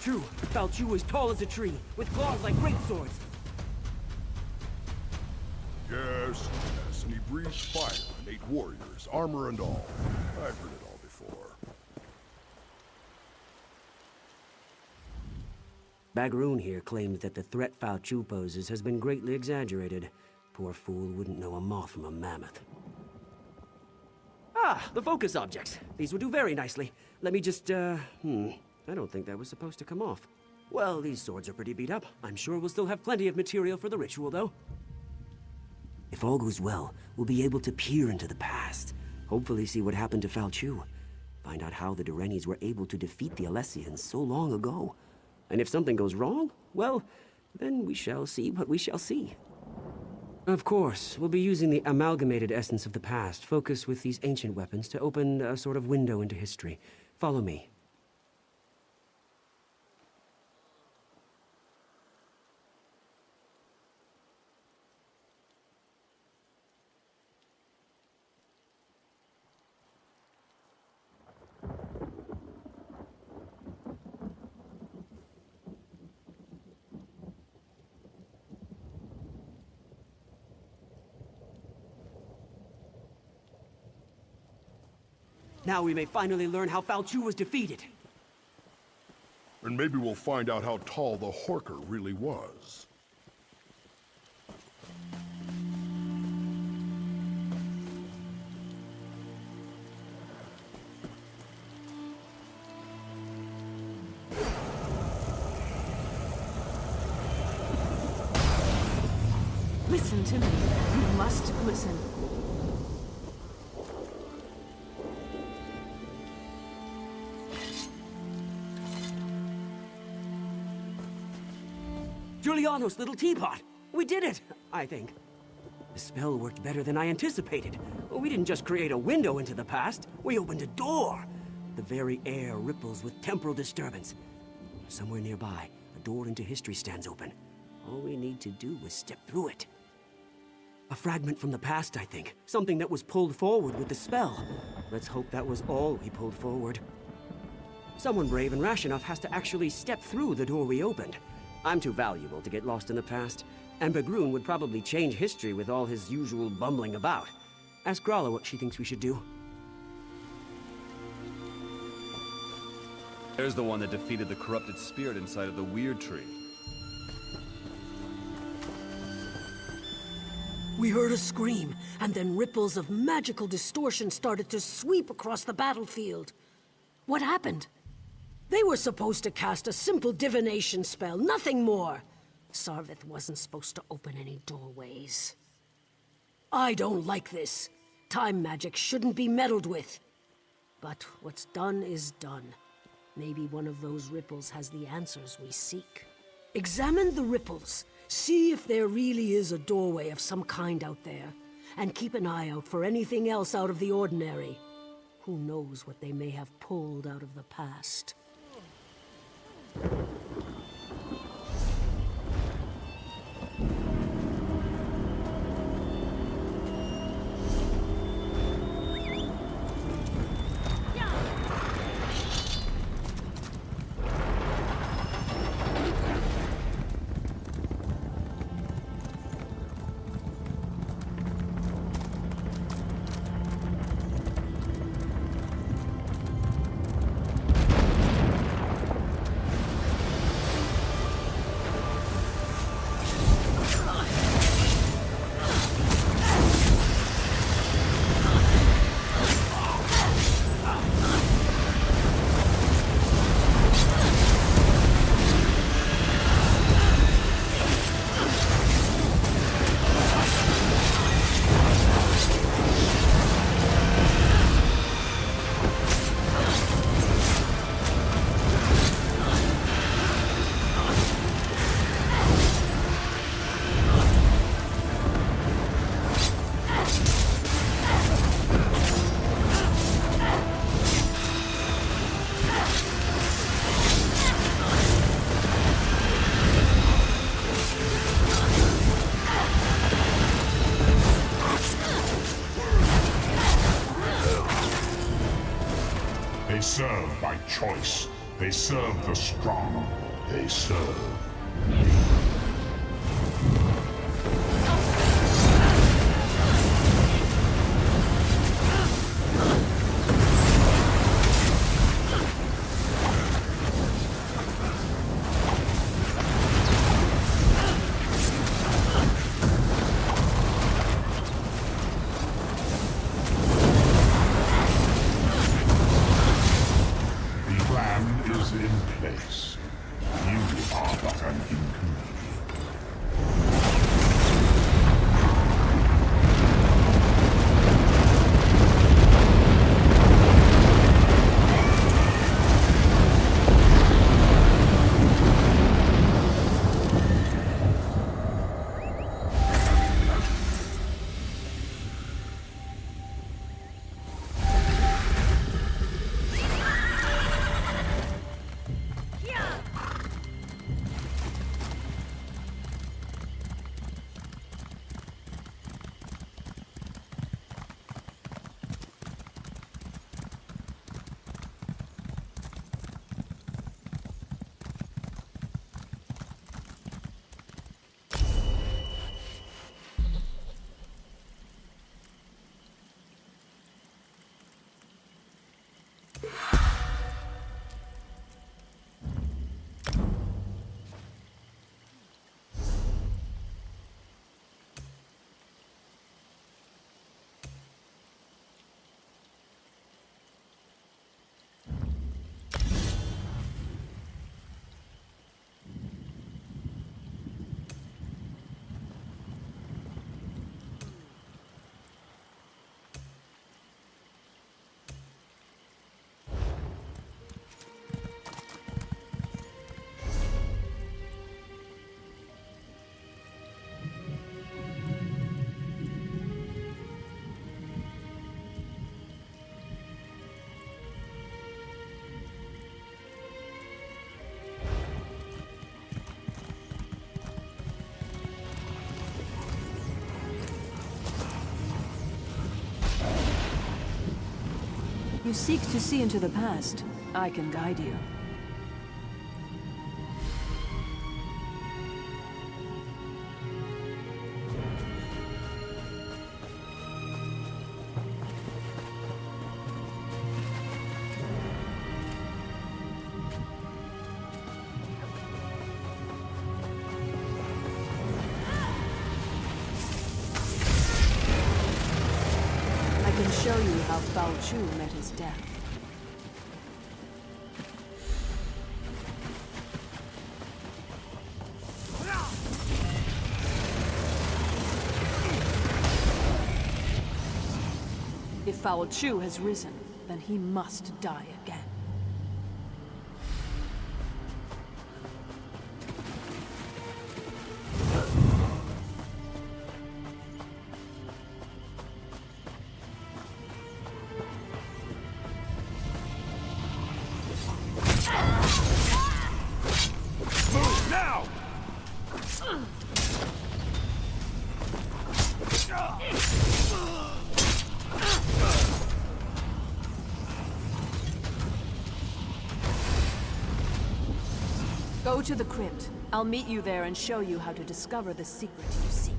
True. Falchu is tall as a tree, with claws like great swords. Yes, yes, and he breathes fire and ate warriors, armor and all. I've heard it all before. Bagroon here claims that the threat Falchu poses has been greatly exaggerated. Poor fool wouldn't know a moth from a mammoth. Ah, the focus objects. These would do very nicely. Let me just, I don't think that was supposed to come off. Well, these swords are pretty beat up. I'm sure we'll still have plenty of material for the ritual, though. If all goes well, we'll be able to peer into the past. Hopefully see what happened to Falchu. Find out how the Durenis were able to defeat the Alessians so long ago. And if something goes wrong, well, then we shall see what we shall see. Of course, we'll be using the amalgamated essence of the past, focused with these ancient weapons, to open a sort of window into history. Follow me. Now we may finally learn how Falchu was defeated. And maybe we'll find out how tall the Horker really was. Listen to me. You must listen. Giuliano's little teapot! We did it, I think. The spell worked better than I anticipated. We didn't just create a window into the past, we opened a door. The very air ripples with temporal disturbance. Somewhere nearby, a door into history stands open. All we need to do is step through it. A fragment from the past, I think. Something that was pulled forward with the spell. Let's hope that was all we pulled forward. Someone brave and rash enough has to actually step through the door we opened. I'm too valuable to get lost in the past, and Begroon would probably change history with all his usual bumbling about. Ask Grala what she thinks we should do. There's the one that defeated the corrupted spirit inside of the Weird Tree. We heard a scream, and then ripples of magical distortion started to sweep across the battlefield. What happened? They were supposed to cast a simple divination spell, nothing more. Sarvith wasn't supposed to open any doorways. I don't like this. Time magic shouldn't be meddled with. But what's done is done. Maybe one of those ripples has the answers we seek. Examine the ripples. See if there really is a doorway of some kind out there. And keep an eye out for anything else out of the ordinary. Who knows what they may have pulled out of the past. They serve by choice. They serve the strong. They serve me. The plan is in place. You are but an inconvenience. You seek to see into the past. I can guide you. I can show you how Bao Chu met his death. If Bao Chu has risen, then he must die again. Go to the crypt. I'll meet you there and show you how to discover the secret you seek.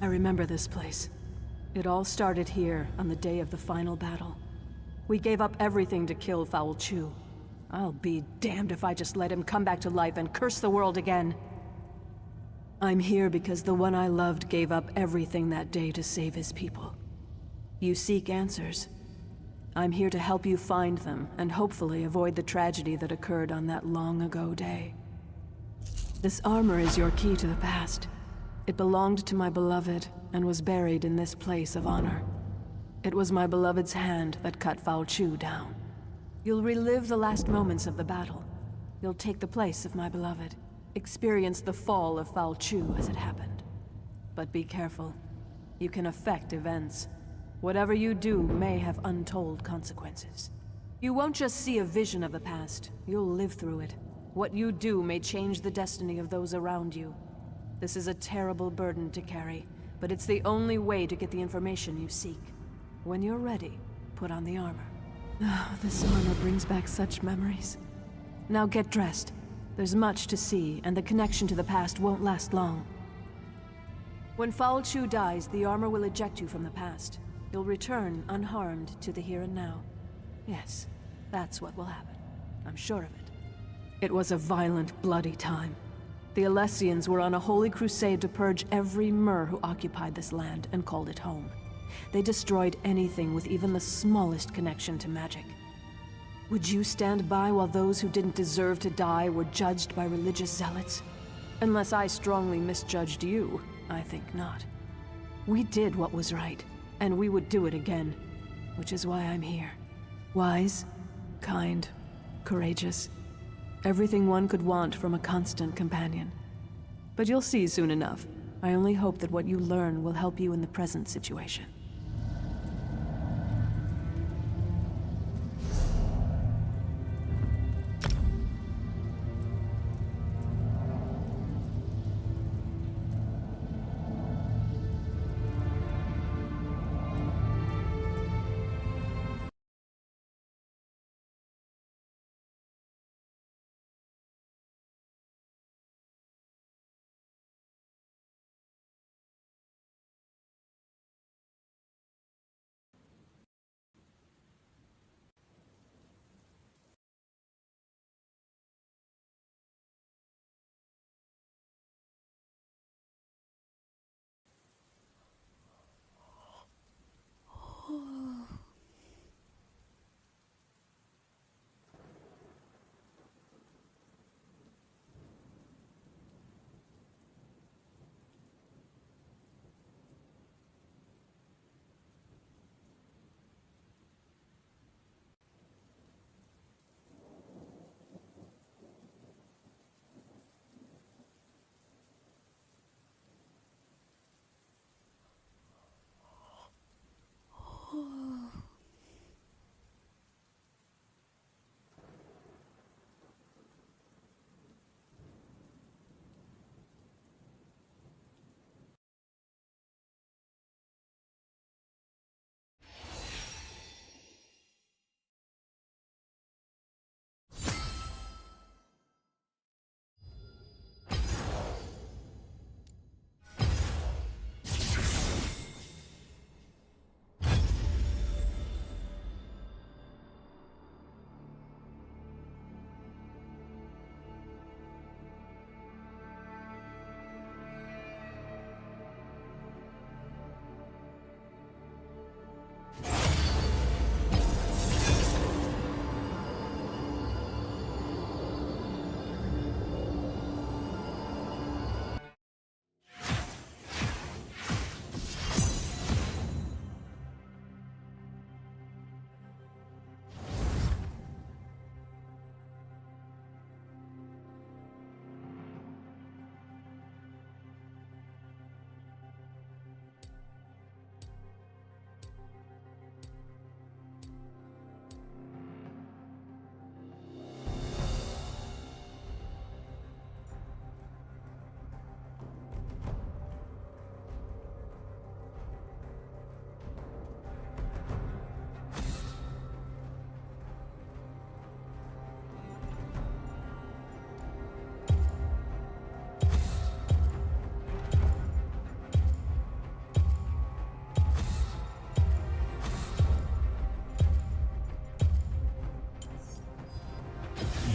I remember this place. It all started here on the day of the final battle. We gave up everything to kill Bao Chu. I'll be damned if I just let him come back to life and curse the world again. I'm here because the one I loved gave up everything that day to save his people. You seek answers. I'm here to help you find them and hopefully avoid the tragedy that occurred on that long ago day. This armor is your key to the past. It belonged to my beloved and was buried in this place of honor. It was my beloved's hand that cut Bao Chu down. You'll relive the last moments of the battle. You'll take the place of my beloved. Experience the fall of Bao Chu as it happened. But be careful. You can affect events. Whatever you do may have untold consequences. You won't just see a vision of the past. You'll live through it. What you do may change the destiny of those around you. This is a terrible burden to carry, but it's the only way to get the information you seek. When you're ready, put on the armor. Oh, this armor brings back such memories. Now get dressed. There's much to see, and the connection to the past won't last long. When Bao Chu dies, the armor will eject you from the past. You'll return unharmed to the here and now. Yes, that's what will happen. I'm sure of it. It was a violent, bloody time. The Alessians were on a holy crusade to purge every Mer who occupied this land and called it home. They destroyed anything with even the smallest connection to magic. Would you stand by while those who didn't deserve to die were judged by religious zealots? Unless I strongly misjudged you, I think not. We did what was right, and we would do it again, which is why I'm here. Wise, kind, courageous. Everything one could want from a constant companion. But you'll see soon enough. I only hope that what you learn will help you in the present situation.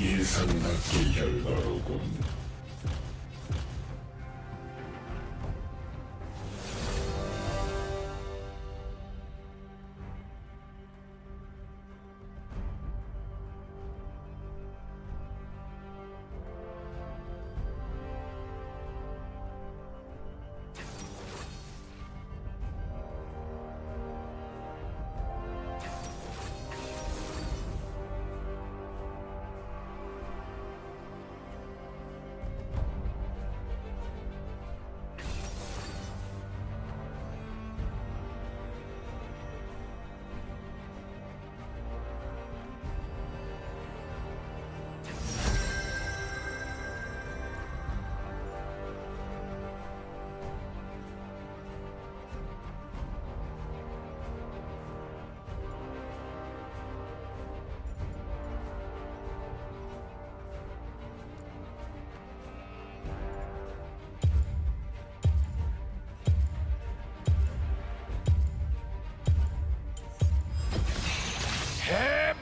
예상밖의 결과로군.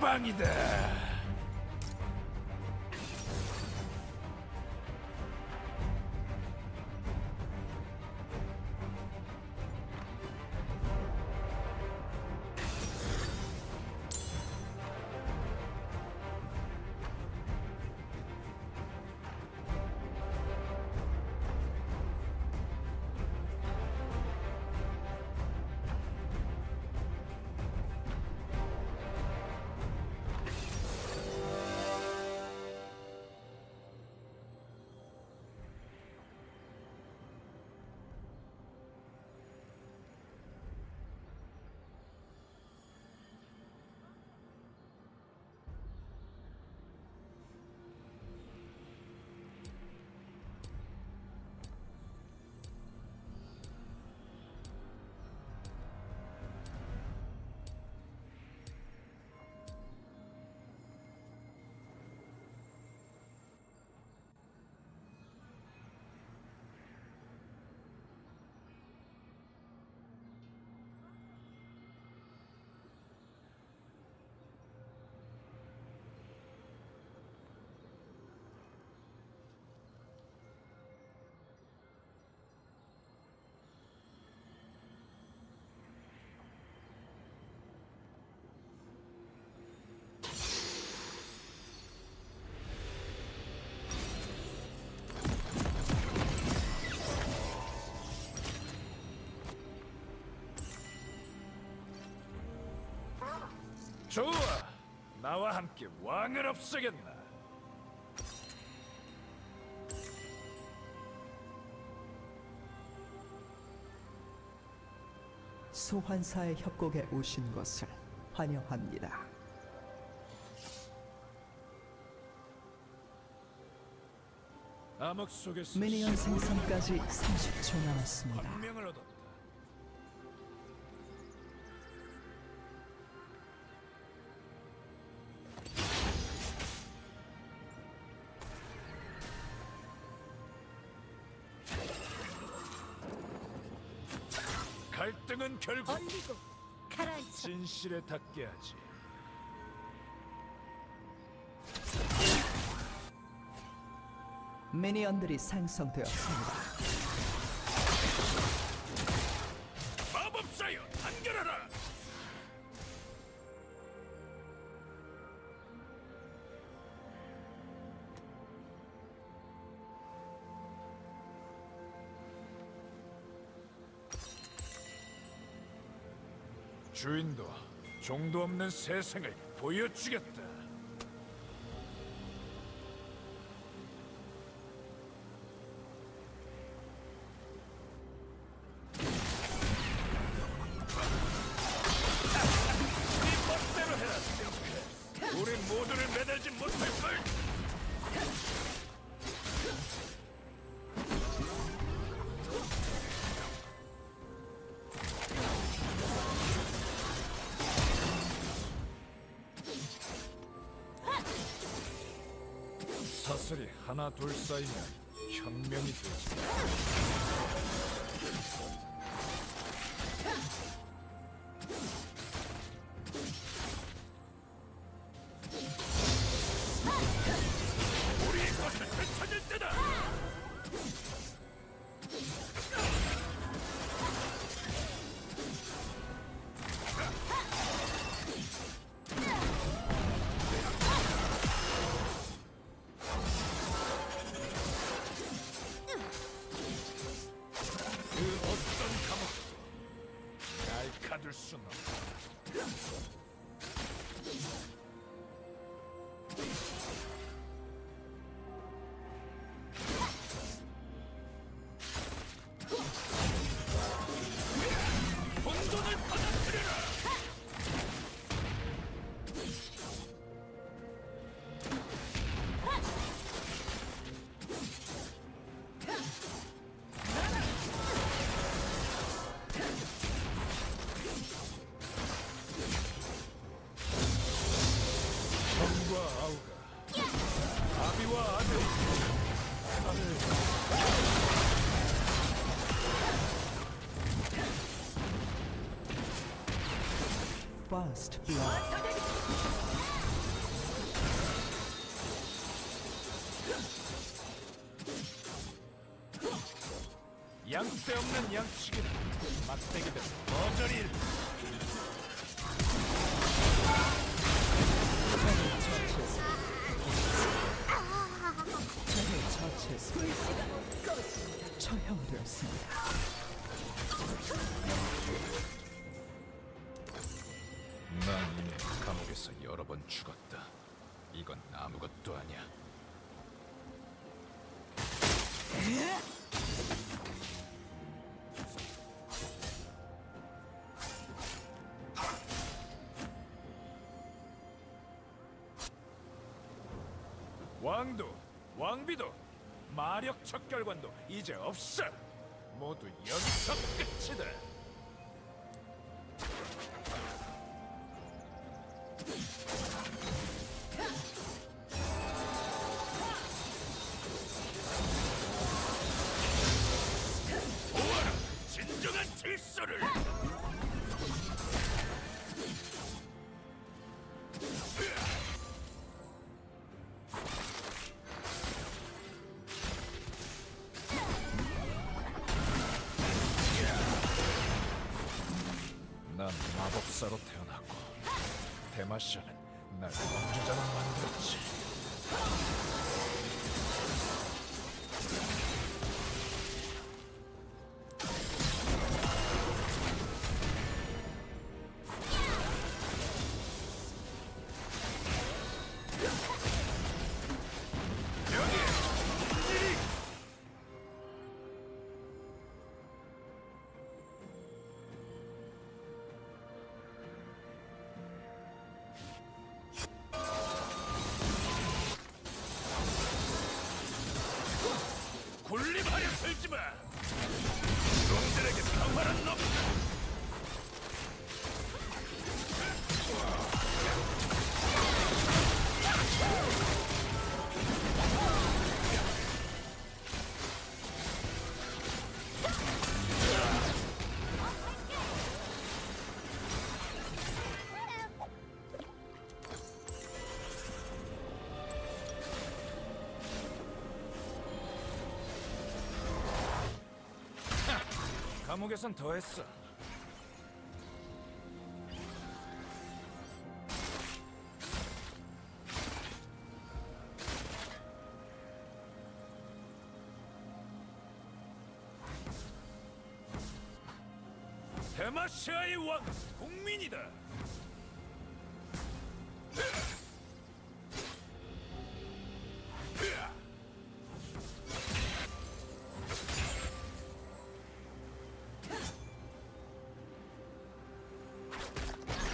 왕이다. 좋아, 나와 함께 왕을 없애겠나? 소환사의 협곡에 오신 것을 환영합니다. 암흑 속에서 미니언 생성까지 30초 남았습니다. 명을 얻었다. 갈등은 결국 진실에 닿게 하지. 미니언들이 생성되었습니다. 마법사여, 단결하라! 주인도 종도 없는 세상을 보여주겠다. 우리 모두를 매달지 못할걸! 사슬이 하나 둘 쌓이면 혁명이 되지. 우리의 것을 되찾을 때다! 그 어떤 감옥도 날 가둘 수는 없다. 혼돈을 받아들여라! 성과 아우가 아비와 아들 First blood. 양때 없는 양치기는 막대기들 어저리 적을 처치했습니다. 처형되었습니다. 난 이미 감옥에서 여러 번 죽었다. 이건 아무것도 아니야. 왕도, 왕비도, 마력 척결관도 이제 없어. 모두 여기서 끝이다. 보아라, 진정한 질서를. 난 마법사로 태어났고 데마시아는 날 범죄자로 만들었지. 군림하려 들지마. 놈들에게 평화는 없다. 감옥에선 더했어. 데마시아의 왕, 국민이다.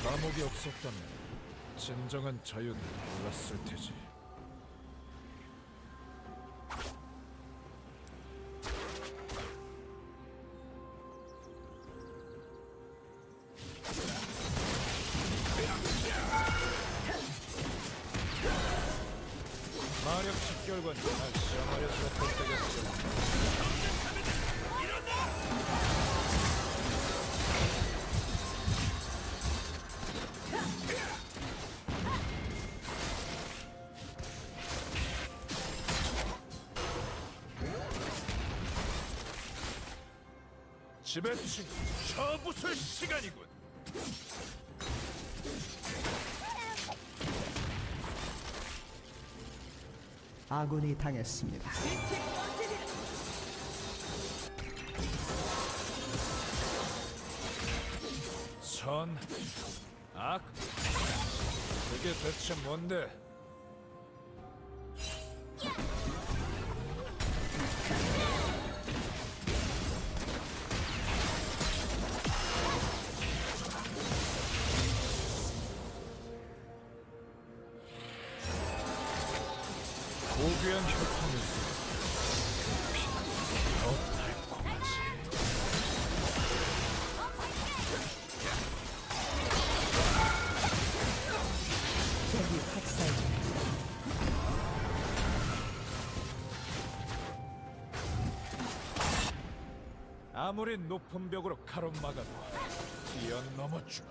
감옥이 없었다면 진정한 자유는 몰랐을 테지. 마력 식결관 날 시험하려서 볼 때겠어. 지배층 처부술 시간이군. 아군이 당했습니다. 선, 악, 그게 대체 뭔데? 고귀한 혈통에서 피는 더 달콤하지. 적이 학살. 아무리 높은 벽으로 가로막아도 뛰어넘어주마.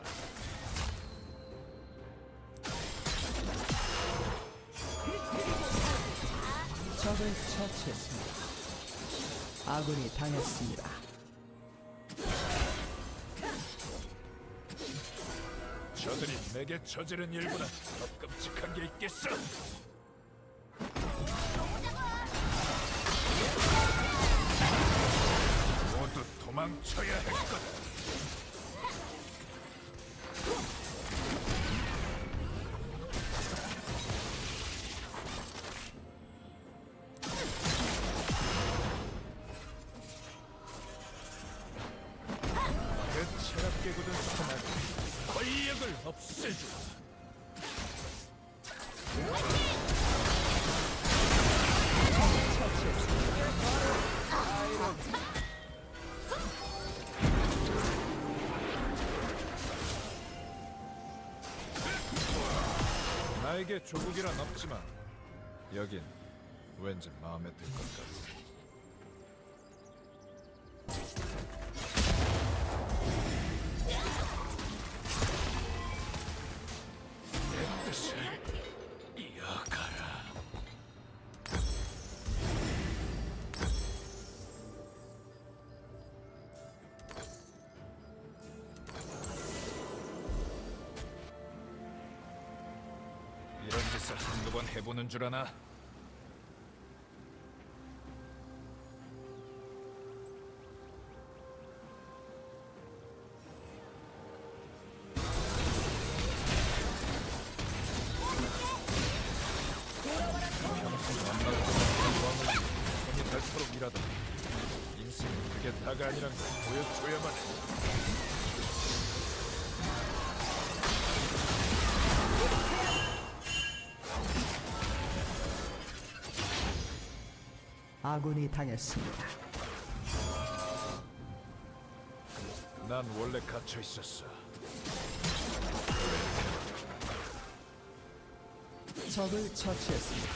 적을 처치했습니다. 아군이 당했습니다. 저들이 내게 저지른 일보다 더 끔찍한 게 있겠어. 모두 도망쳐야 할 거다. 그 차갑게 굳은 소나기 권력을 없애주마. 나에게 조국이란 없지만 여긴 왠지 마음에 들 것 같아. 내 뜻을 이어가라. 이런 짓을 한두 번 해보는 줄 아나? 평생 만나고 힘이 닳도록 일하다 인생은 그게 다가 아니란 걸 보여줘야만 해. 아군이 당했습니다. 난 원래 갇혀 있었어. 적을 처치했습니다.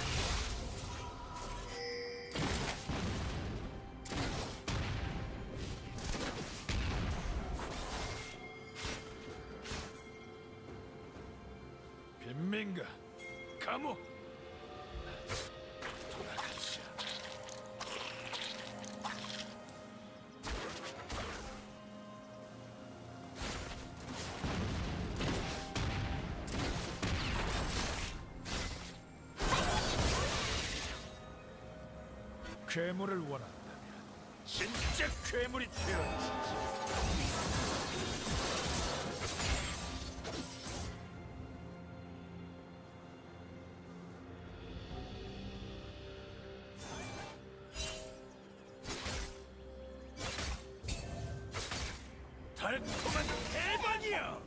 빈민가, 감옥. 돌아가자. 괴물을 원한다면 진짜 괴물이 되어야지. 달콤한 대박이야!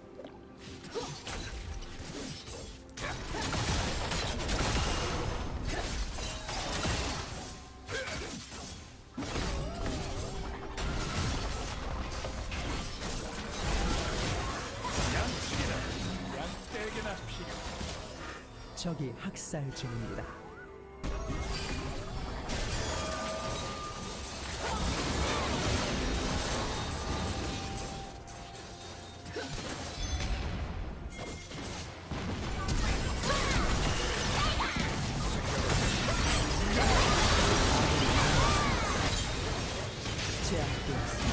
양떼에게나 필요. 적이 학살 중입니다. 제압되었습니다.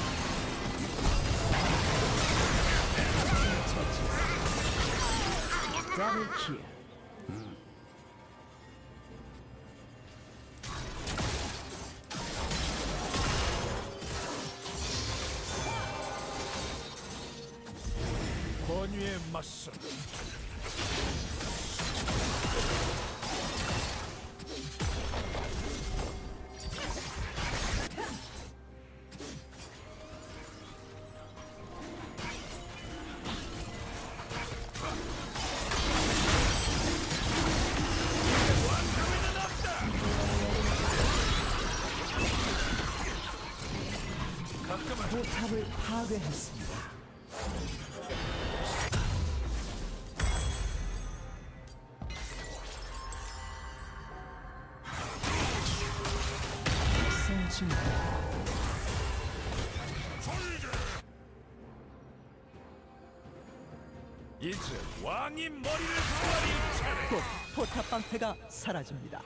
더블 킬. 권위에 맞서. 포탑을 파괴했습니다. 학살 중입니다. 이제 왕이 머리를 가리는 차례. 곧 포탑 방패가 사라집니다.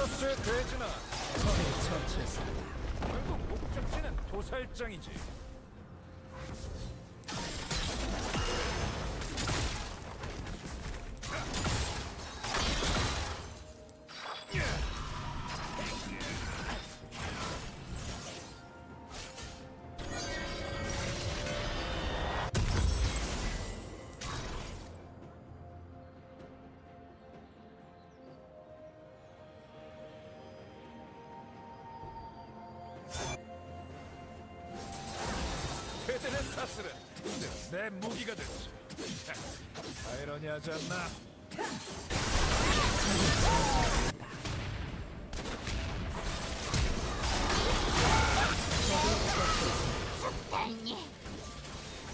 있었어야 되지나. 적을 처치했습니다. 결국 목적지는 도살장이지. 그들의 사슬은 이제 내 무기가 됐지. 아이러니하지 않나?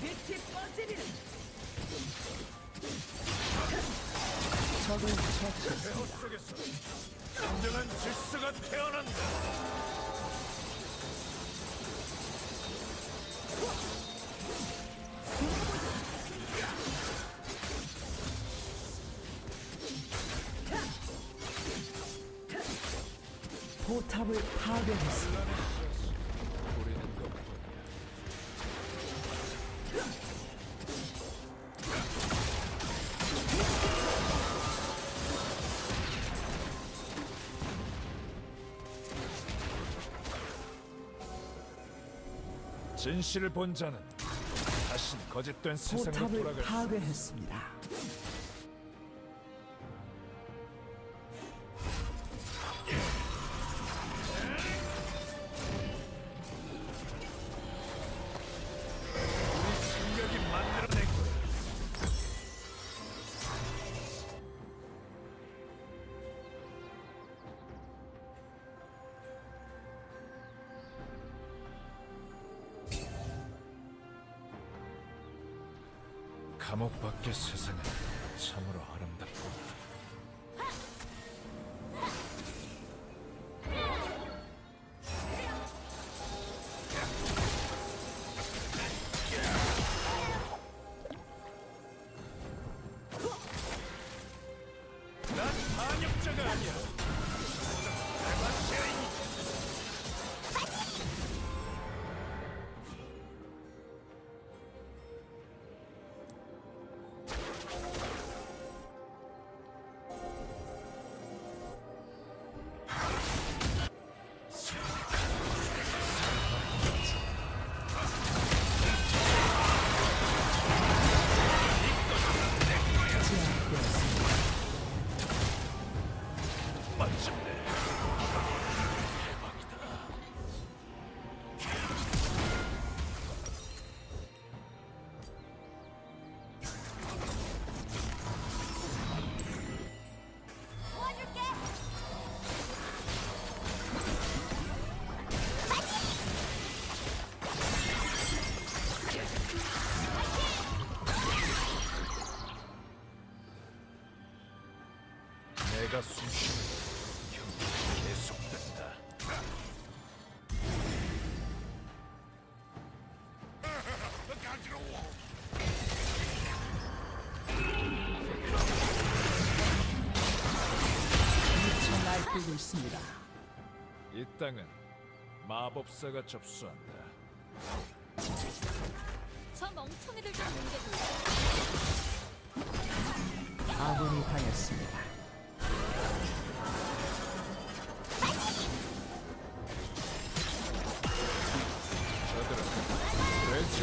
빛이 꺼지리라. 적을 처치했습니다. 배후 속에서 진정한 질서가 태어난다. 포탑을 파괴했습니다. 우리는 것뿐이야. 진실을 본 자는 다시 거짓된 세상으로 포탑을 돌아갈 수 파괴했습니다. 생각이 만들어낸 거야. 감옥 밖의 세상은 참으로 아름답구나. 난 반역자가 아니야. 내가 죄인이지. 마침내 대박이다. 내가 숨쉬는 경기가 계속된다. 미쳐 날뛰고 있습니다. 이 땅은 마법사가 접수한다. 저 멍청이들 좀 뭉개줘. 아군이 당했습니다. 저들은 돼지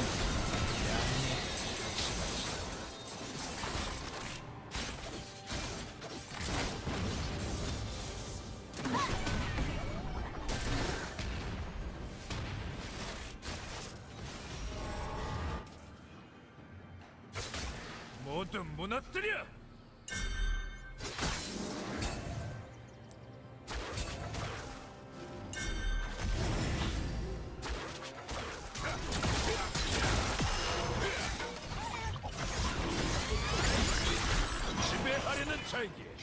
모두 무너뜨려! 지배하려는 자에게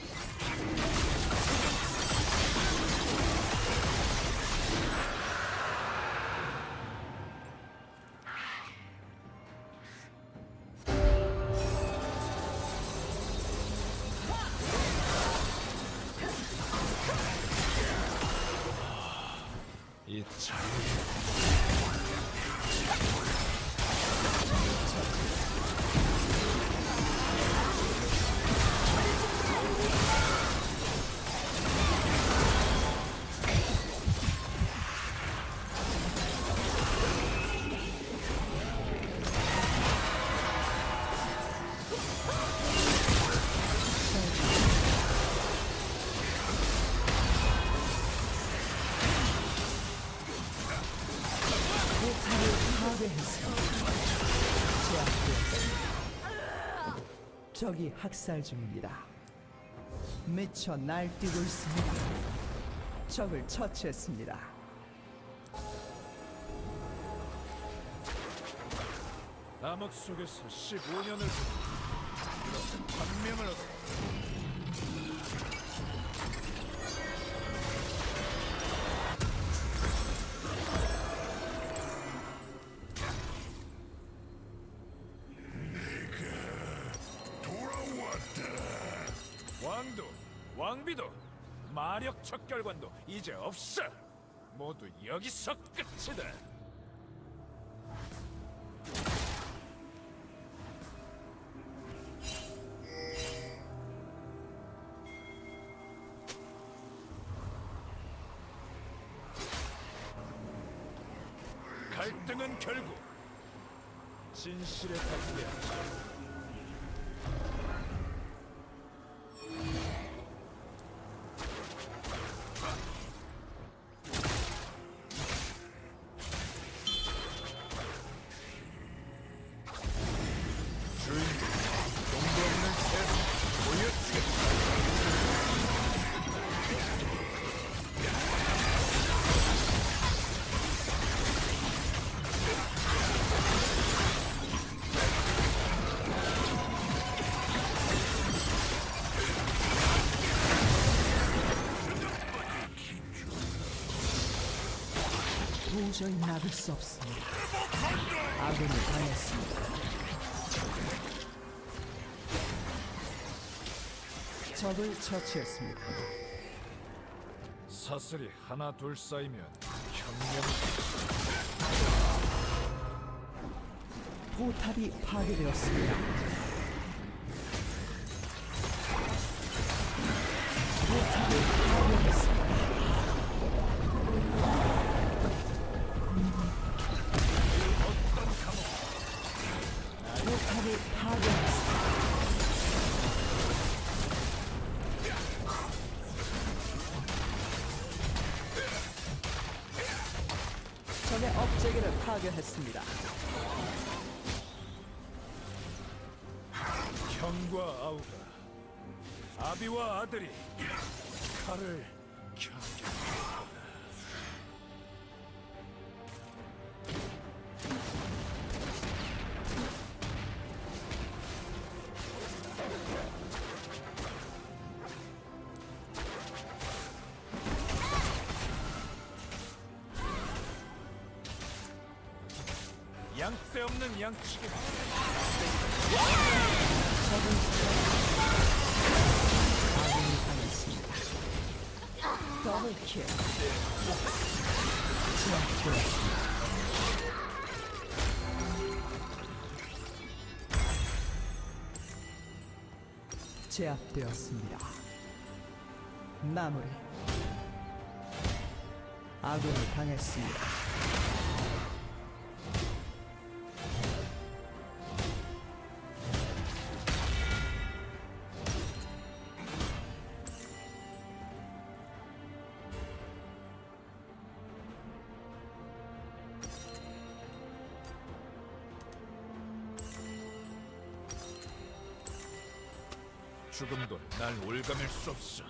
파괴했습니다. 제압되었습니다. 적이 학살 중입니다. 미쳐 날뛰고 있습니다. 적을 처치했습니다. 암흑 속에서 15년을 이렇게 반명을 얻어 왕도, 왕비도, 마력 척결관도 이제 없어. 모두 여기서 끝이다. 갈등은 결국 진실에 닿게 도저히 막을 수 없습니다. 아군이 당했습니다. 적을 처치했습니다. 사슬이 하나 둘 쌓이면 혁명이 포탑이 파괴되었습니다. 포탑이 파괴됐습니다. 포탑이 파괴됐습니다. 적의 업체계를 파괴했습니다. 형과 아우가 아비와 아들이 칼을 겨냥했다. 양때 없는 양치기. 아군이 당했습니다. 더블킬. 제압되었습니다. 제압되었습니다. 마무리. 아군이 당했습니다. 죽음도 날 올가맬 수 없어.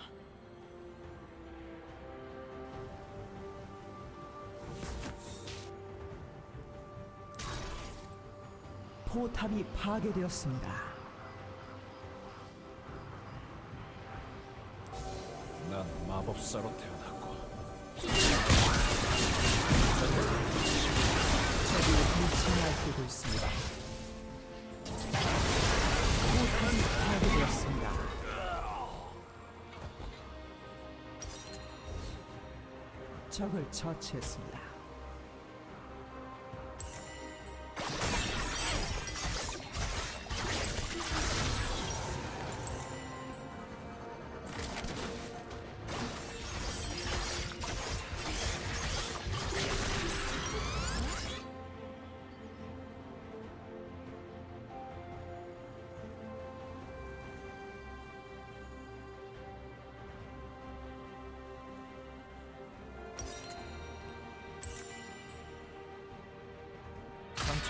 포탑이 파괴되었습니다. 난 마법사로 태어났고 적이 빛이 날뛰고 있습니다. 포탑이 파괴되었습니다. 적을 처치했습니다.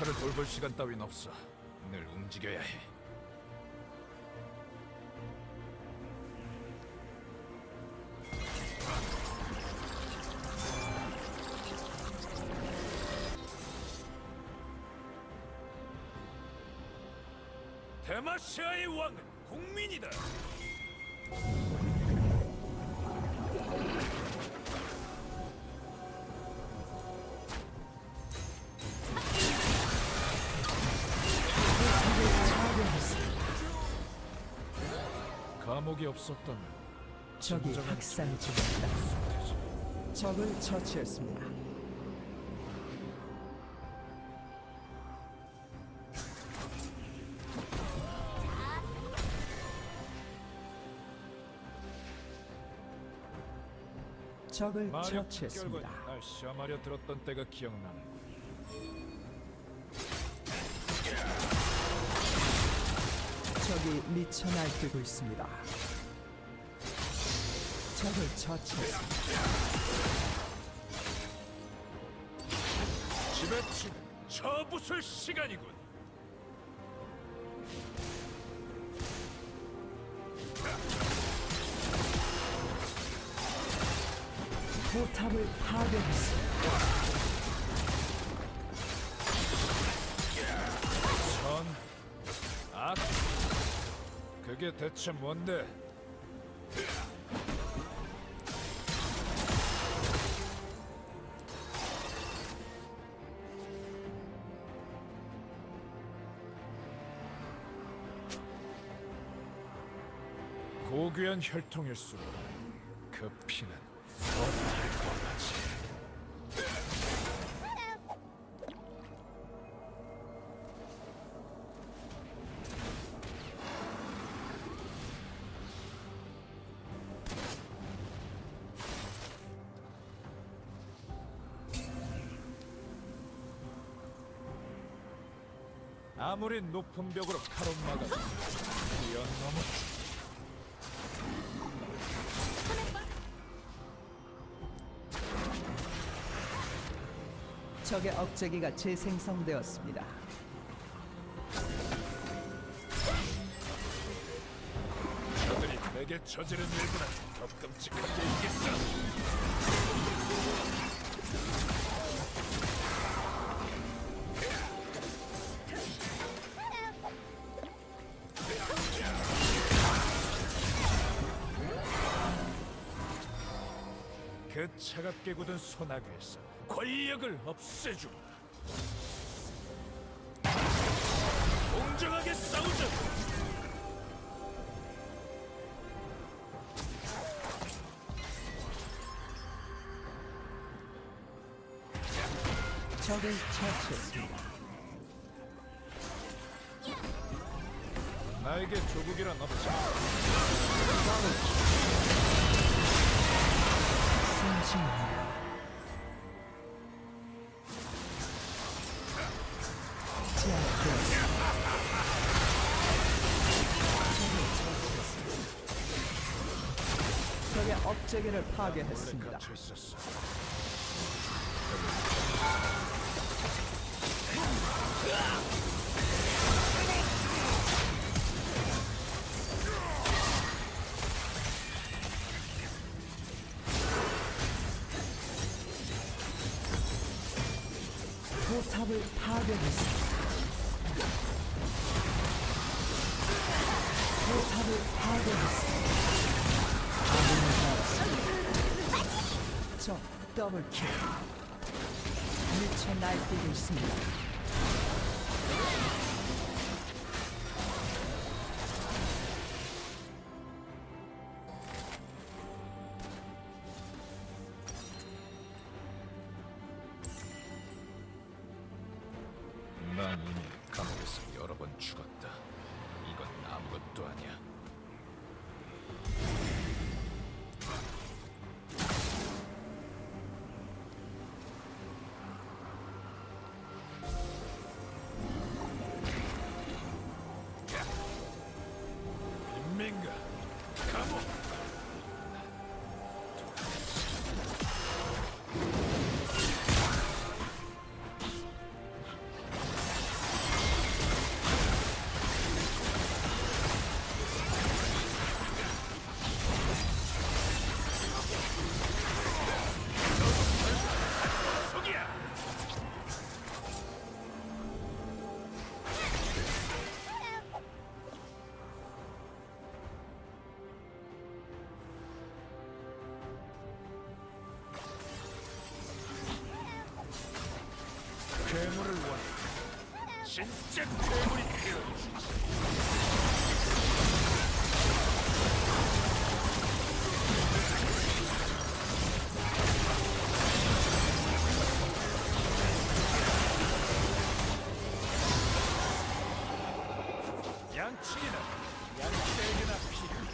차를 돌볼 시간 따윈 없어. 늘 움직여야 해. 데마시아의 왕은 국민이다. 감옥이 없었다면 적이 진정한 학살 중입니다. 적을 처치했습니다. 적을 마력 처치했습니다. 결과는 날 시험하려 들었던 때가 기억나네. 적이 미쳐 날뛰고 있습니다. 적을 처치했습니다. 집에 치는 처부술 시간이군. 포탑을 파괴했습니다. 선, 악, 그게 대체 뭔데? 고귀한 혈통일수록 그 피는 더 달콤하지. 아무리 높은 벽으로 가로막아도 뛰어넘어. 적의 억제기가 재생성되었습니다. 저들이 내게 저지른 일보다 더 끔찍한 게 있겠어. 그 차갑게 굳은 소나기에서 권력을 없애주마. 공정하게 싸우자. 적을 처치했습니다. 나에게 조국이란 없지. 승진입니다. 적의 업체계를 파괴했습니다. 포탑을 파괴했습니다. 포탑을 파괴했습니다. 아군이 잡았습니다. 적 더블킬. 미쳐 날뛰고 있습니다. 난 이미 감옥에서 여러 번 죽었다. 이건 아무것도 아니야. 인민가 감옥. 괴물을 원해. 진짜 괴물이 되어주지. 양치기는 양치에게나 필요해.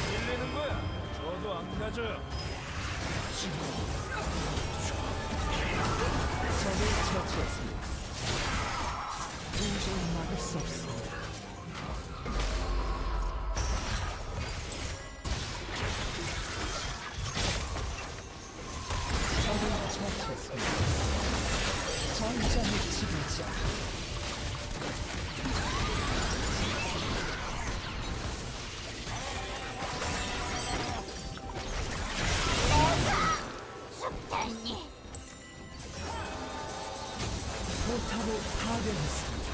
밀리는 거야. 저도 안 가져요. 적을 처치했습니다. 도저히 막을 수 없습니다. 적을 처치했습니다. 전장의 지배자. 포탑을 파괴했습니다.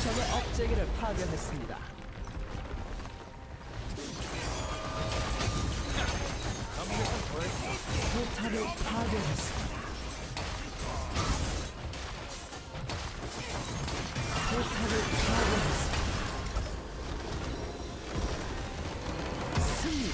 적의 업체기를 파괴했습니다. 포탑을 파괴했습니다. 포탑을 파괴했습니다. 승리.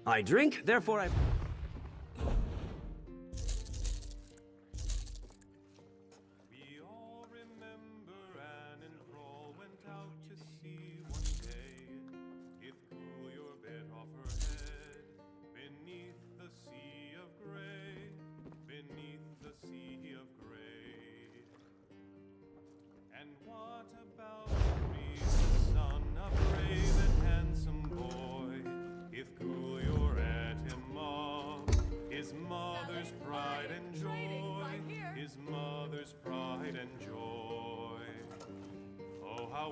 I drink, therefore I...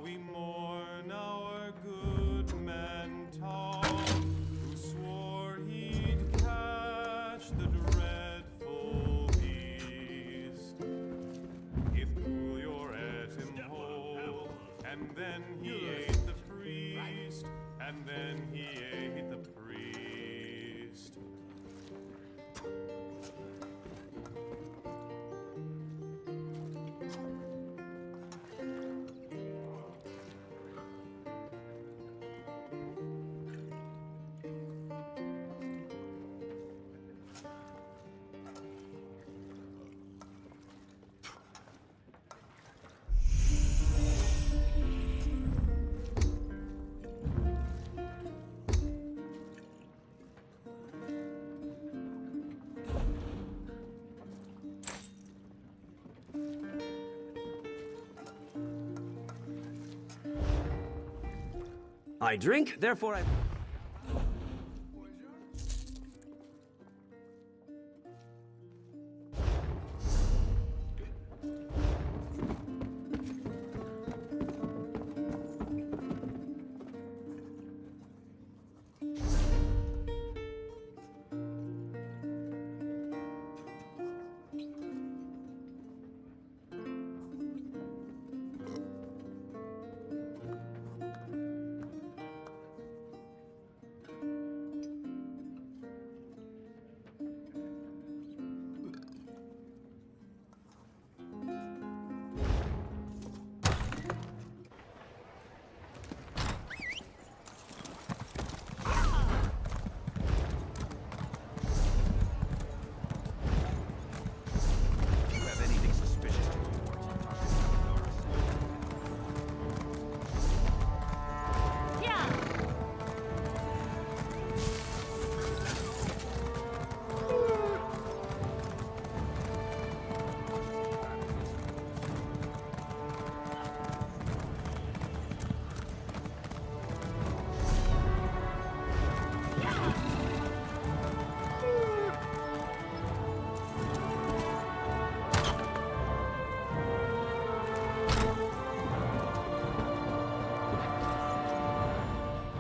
We mourn our good man Tom, who swore he'd catch the dreadful beast. If Coolior ate him whole, and then he ate the priest, and then he ate the priest. I drink, therefore I...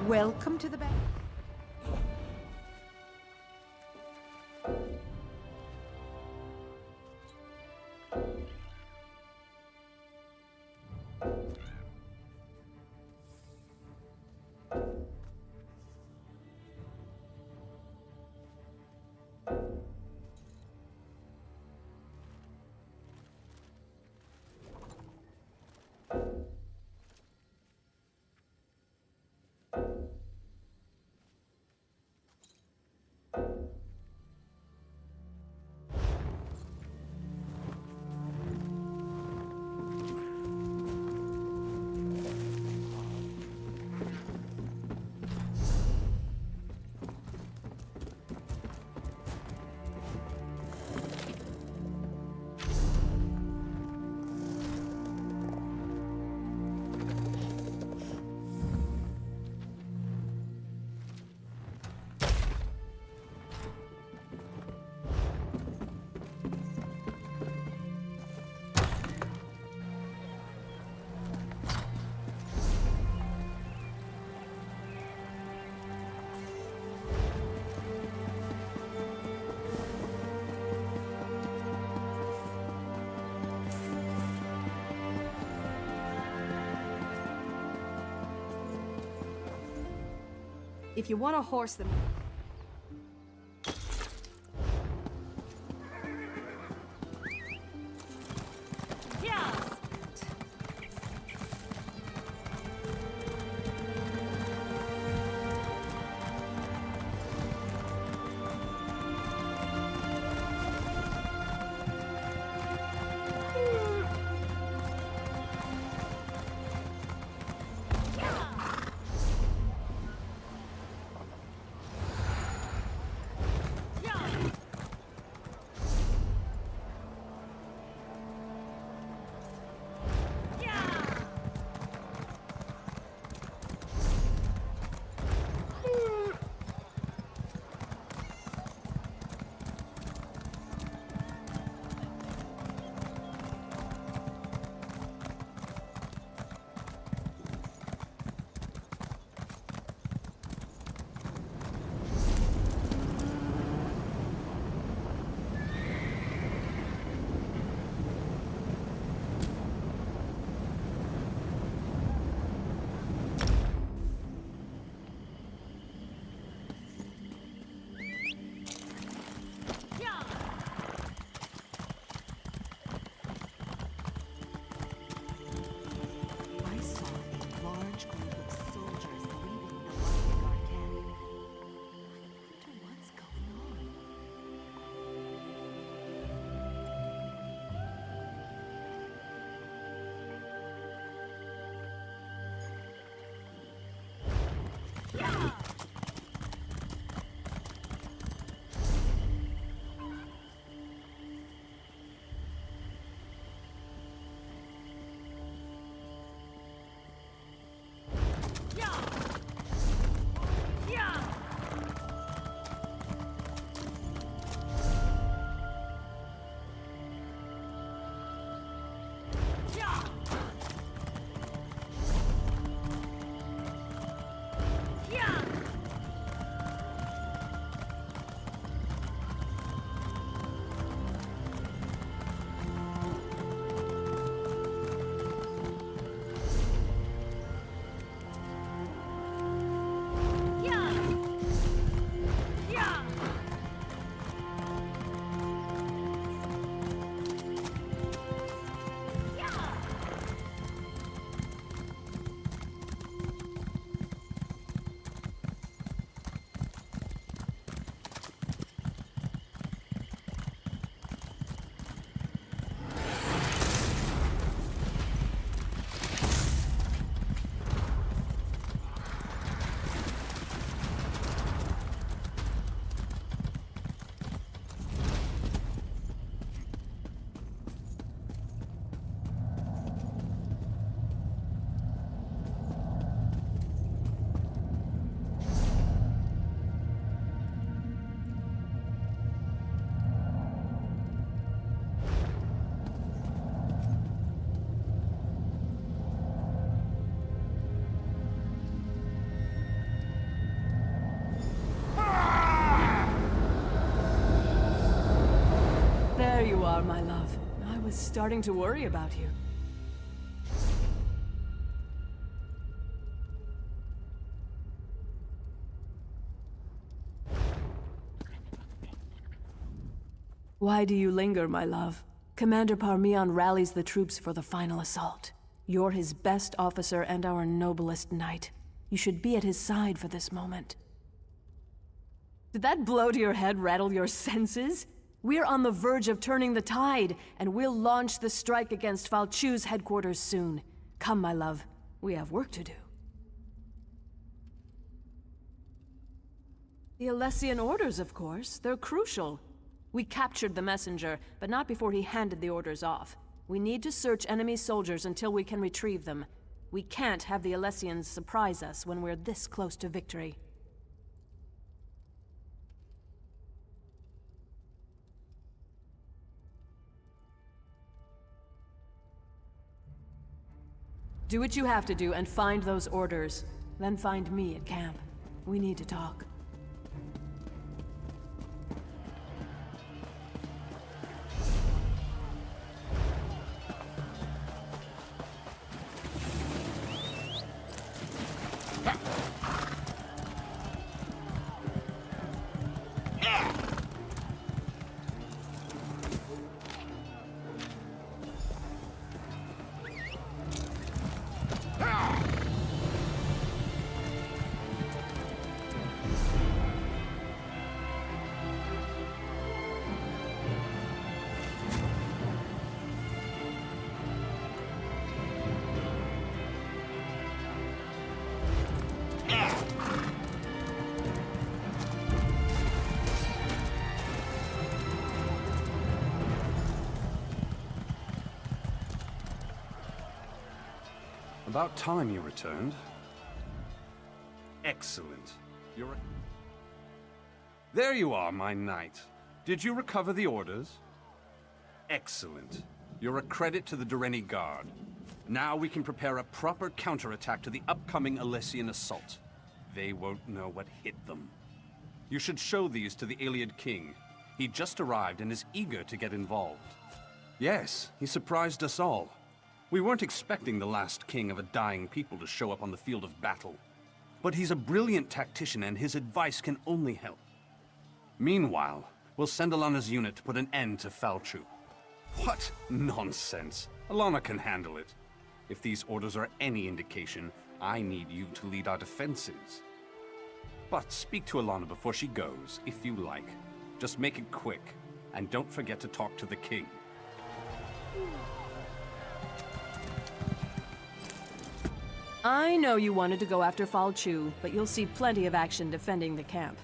Welcome to the bank. If you want to horse them... There you are, my love. I was starting to worry about you. Why do you linger, my love? Commander Parmian rallies the troops for the final assault. You're his best officer and our noblest knight. You should be at his side for this moment. Did that blow to your head rattle your senses? We're on the verge of turning the tide, and we'll launch the strike against Falchu's headquarters soon. Come, my love. We have work to do. The Alessian orders, of course. They're crucial. We captured the messenger, but not before he handed the orders off. We need to search enemy soldiers until we can retrieve them. We can't have the Alessians surprise us when we're this close to victory. Do what you have to do and find those orders. Then find me at camp. We need to talk. About time you returned. Excellent. There you are, my knight. Did you recover the orders? Excellent. You're a credit to the Durrani Guard. Now we can prepare a proper counterattack to the upcoming Alessian assault. They won't know what hit them. You should show these to the Iliad King. He just arrived and is eager to get involved. Yes, he surprised us all. We weren't expecting the last king of a dying people to show up on the field of battle. But he's a brilliant tactician and his advice can only help. Meanwhile, we'll send Alana's unit to put an end to Falchu. What nonsense! Alana can handle it. If these orders are any indication, I need you to lead our defenses. But speak to Alana before she goes, if you like. Just make it quick, and don't forget to talk to the king. I know you wanted to go after Falchu, but you'll see plenty of action defending the camp.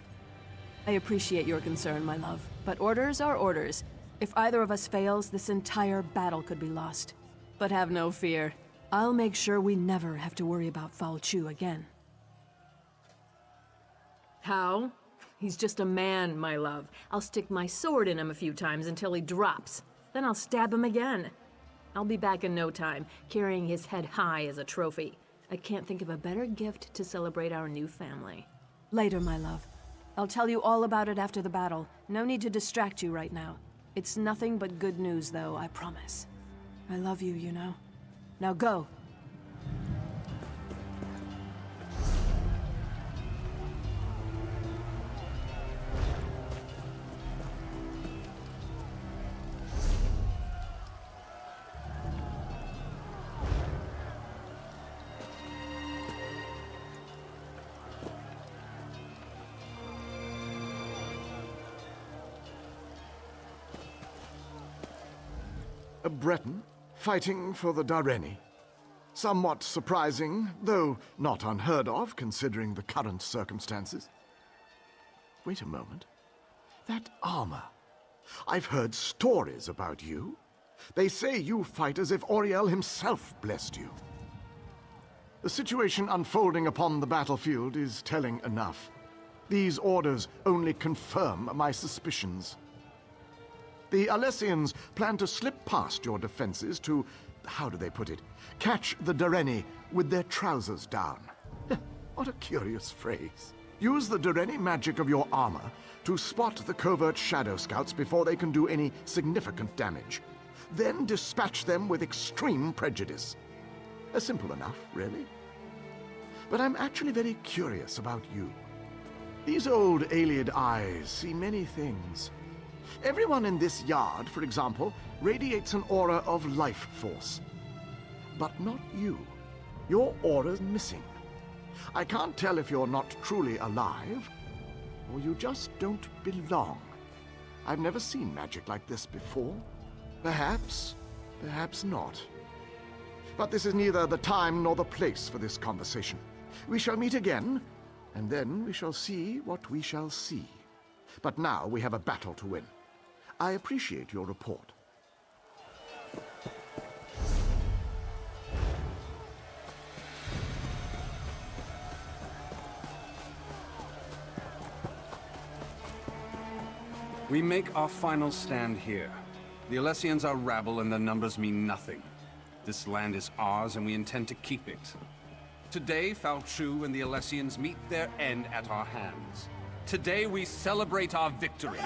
I appreciate your concern, my love, but orders are orders. If either of us fails, this entire battle could be lost. But have no fear. I'll make sure we never have to worry about Falchu again. How? He's just a man, my love. I'll stick my sword in him a few times until he drops. Then I'll stab him again. I'll be back in no time, carrying his head high as a trophy. I can't think of a better gift to celebrate our new family. Later, my love. I'll tell you all about it after the battle. No need to distract you right now. It's nothing but good news, though, I promise. I love you, you know. Now go. A Breton fighting for the Durrani. Somewhat surprising, though not unheard of considering the current circumstances. Wait a moment. That armor. I've heard stories about you. They say you fight as if Auriel himself blessed you. The situation unfolding upon the battlefield is telling enough. These orders only confirm my suspicions. The Alessians plan to slip past your defenses to, how do they put it, catch the Durrani with their trousers down. What a curious phrase. Use the Durrani magic of your armor to spot the covert shadow scouts before they can do any significant damage. Then dispatch them with extreme prejudice. Simple enough, really. But I'm actually very curious about you. These old Iliad eyes see many things. Everyone in this yard, for example, radiates an aura of life force. But not you. Your aura's missing. I can't tell if you're not truly alive, or you just don't belong. I've never seen magic like this before. Perhaps, perhaps not. But this is neither the time nor the place for this conversation. We shall meet again, and then we shall see what we shall see. But now we have a battle to win. I appreciate your report. We make our final stand here. The Alessians are rabble and their numbers mean nothing. This land is ours and we intend to keep it. Today, Falchu and the Alessians meet their end at our hands. Today we celebrate our victory.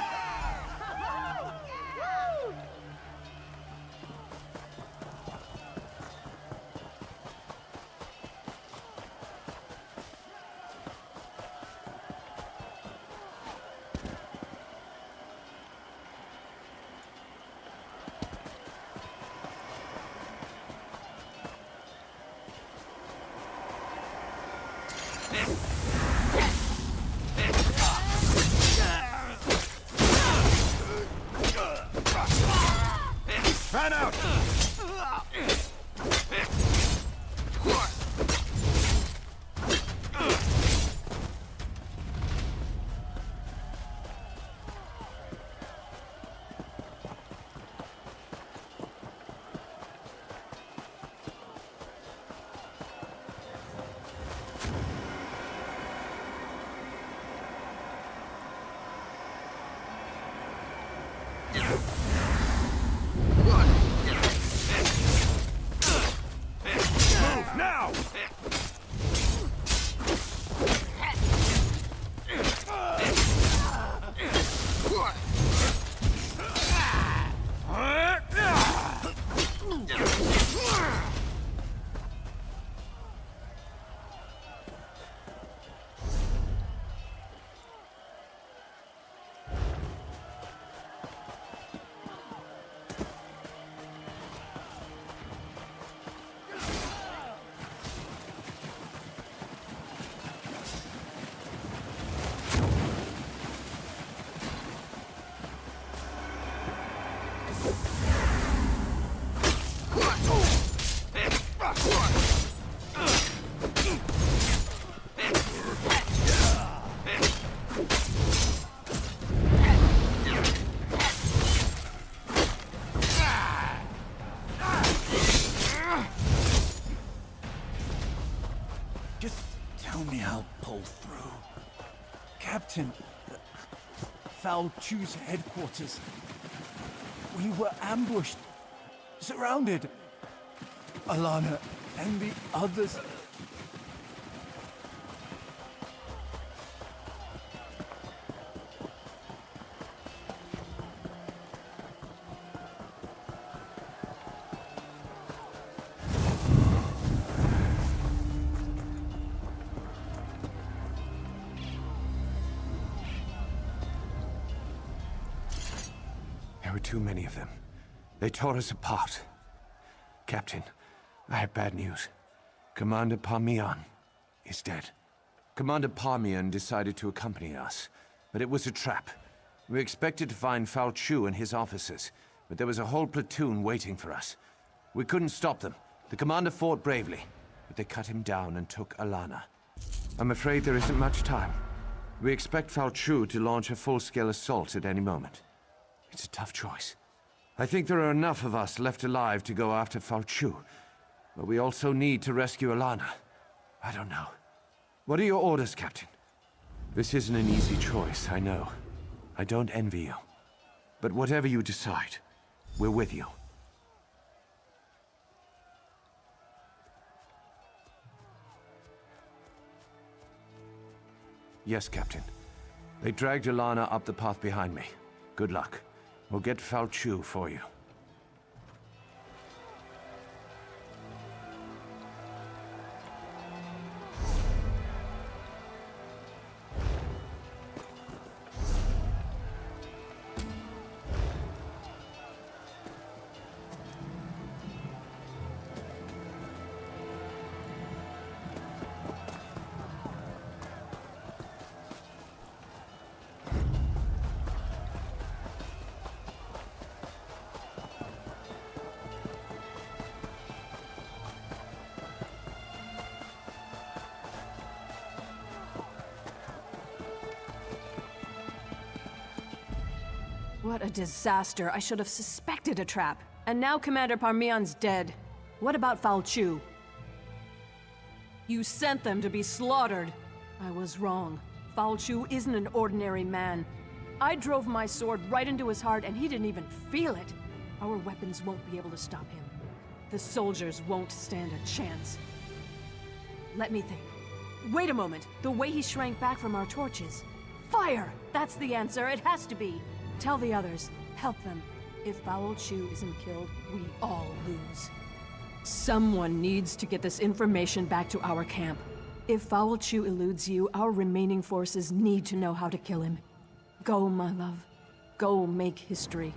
Fan out! Just tell me I'll pull through. Captain, Foul Chew's headquarters. We were ambushed, surrounded. Alana and the others. There were too many of them. They tore us apart. Captain, I have bad news. Commander Parmian is dead. Commander Parmian decided to accompany us, but it was a trap. We expected to find Foul Chew and his officers, but there was a whole platoon waiting for us. We couldn't stop them. The commander fought bravely, but they cut him down and took Alana. I'm afraid there isn't much time. We expect Foul Chew to launch a full-scale assault at any moment. It's a tough choice. I think there are enough of us left alive to go after Foul Chew, but we also need to rescue Alana. I don't know. What are your orders, Captain? This isn't an easy choice, I know. I don't envy you. But whatever you decide, we're with you. Yes, Captain. They dragged Alana up the path behind me. Good luck. We'll get Foul Chew for you. What a disaster. I should have suspected a trap. And now Commander Parmian's dead. What about Foul Chew? You sent them to be slaughtered. I was wrong. Foul Chew isn't an ordinary man. I drove my sword right into his heart and he didn't even feel it. Our weapons won't be able to stop him. The soldiers won't stand a chance. Let me think. Wait a moment. The way he shrank back from our torches. Fire! That's the answer. It has to be. Tell the others. Help them. If Foul Chew isn't killed, we all lose. Someone needs to get this information back to our camp. If Foul Chew eludes you, our remaining forces need to know how to kill him. Go, my love. Go make history.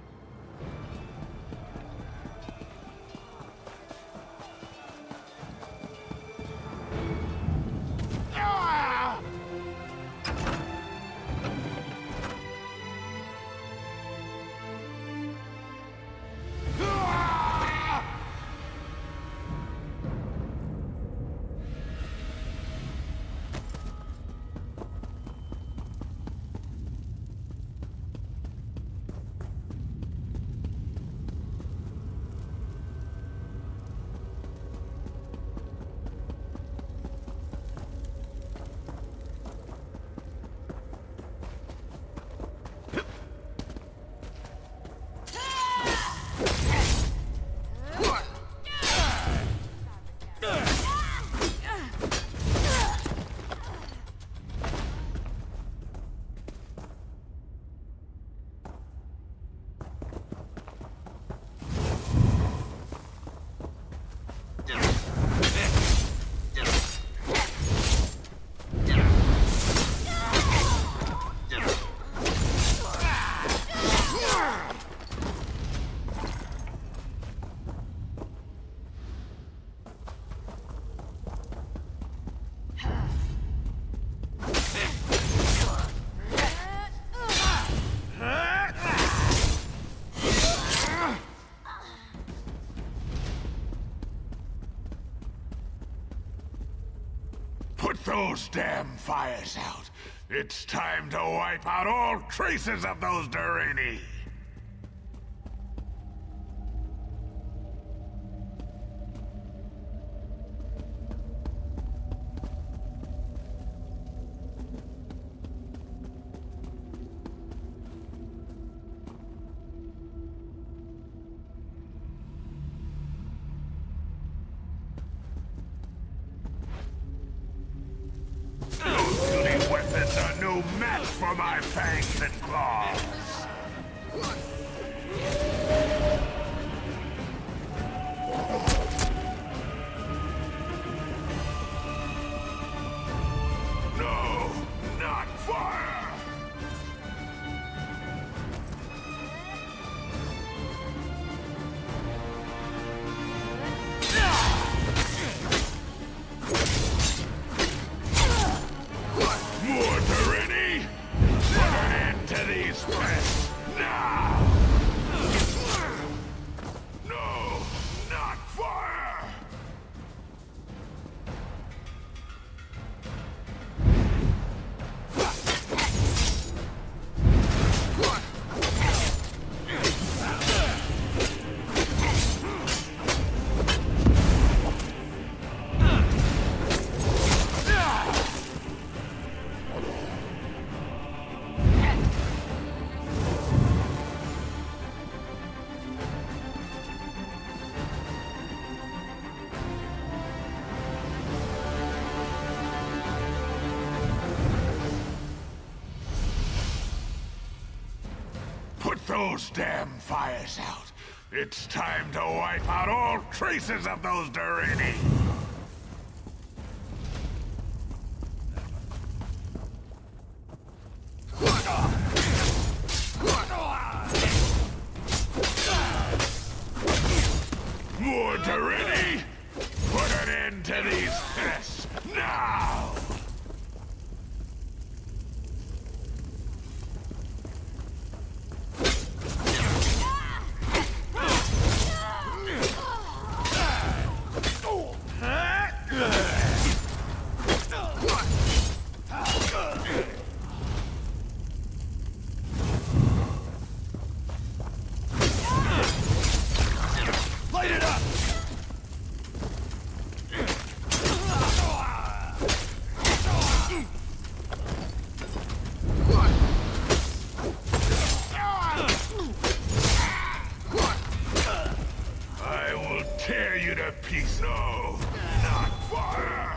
Put those damn fires out. It's time to wipe out all traces of those Durrani. no match for my fangs and claws! No, not fire! More Tyranny! Put an end to these pests now! No, not fire! Put those damn fires out. It's time to wipe out all traces of those Durini. More Durini! Put an end to these pests now! Light it up! I will tear you to pieces. No, not fire!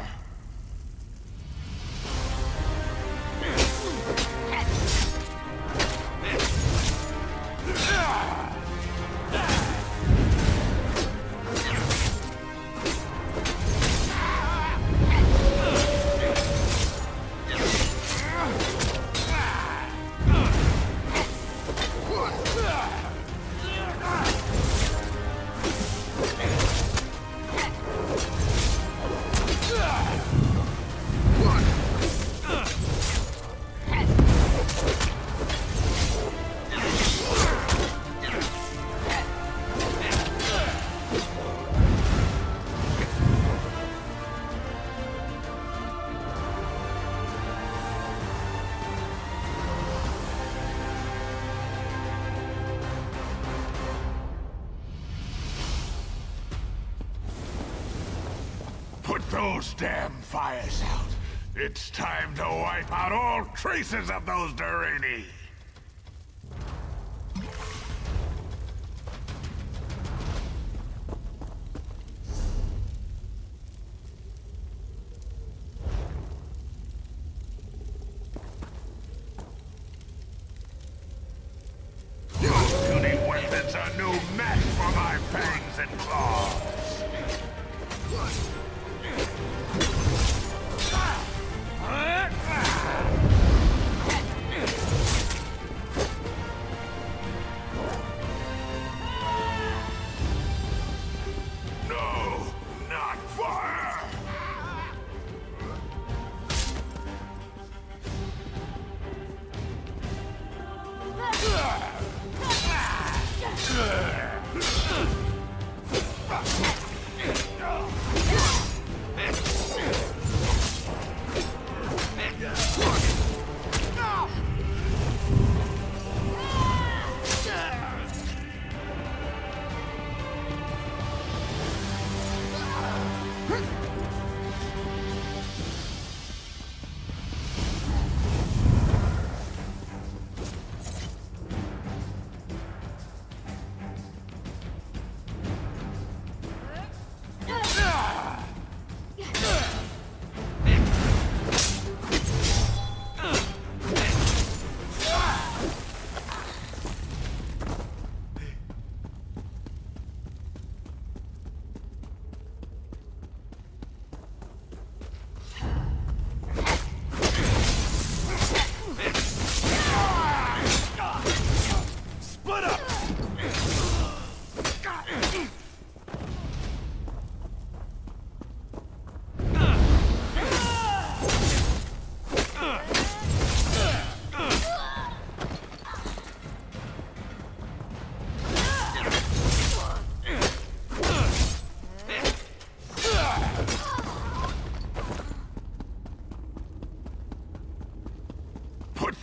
Put those damn fires out. It's time to wipe out all traces of those Durini. Your puny weapons are no match for my fangs and claws. No, not fire!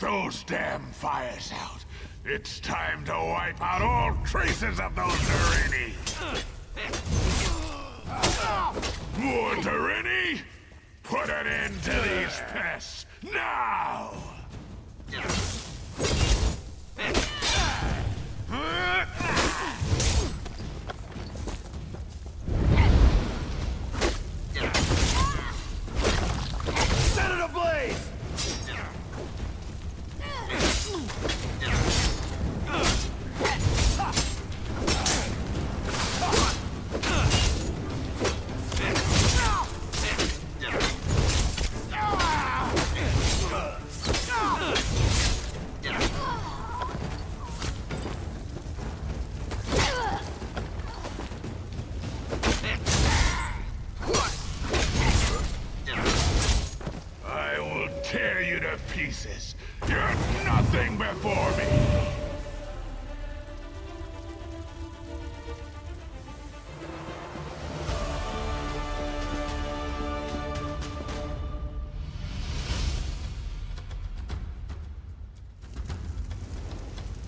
Put those damn fires out. It's time to wipe out all traces of those Durini! More Durini? Put an end to these pests, now! Set it ablaze! I will tear you to pieces. You're nothing before me!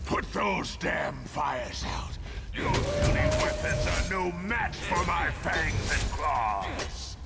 Put those damn fires out. Your silly weapons are no match for my fangs and claws.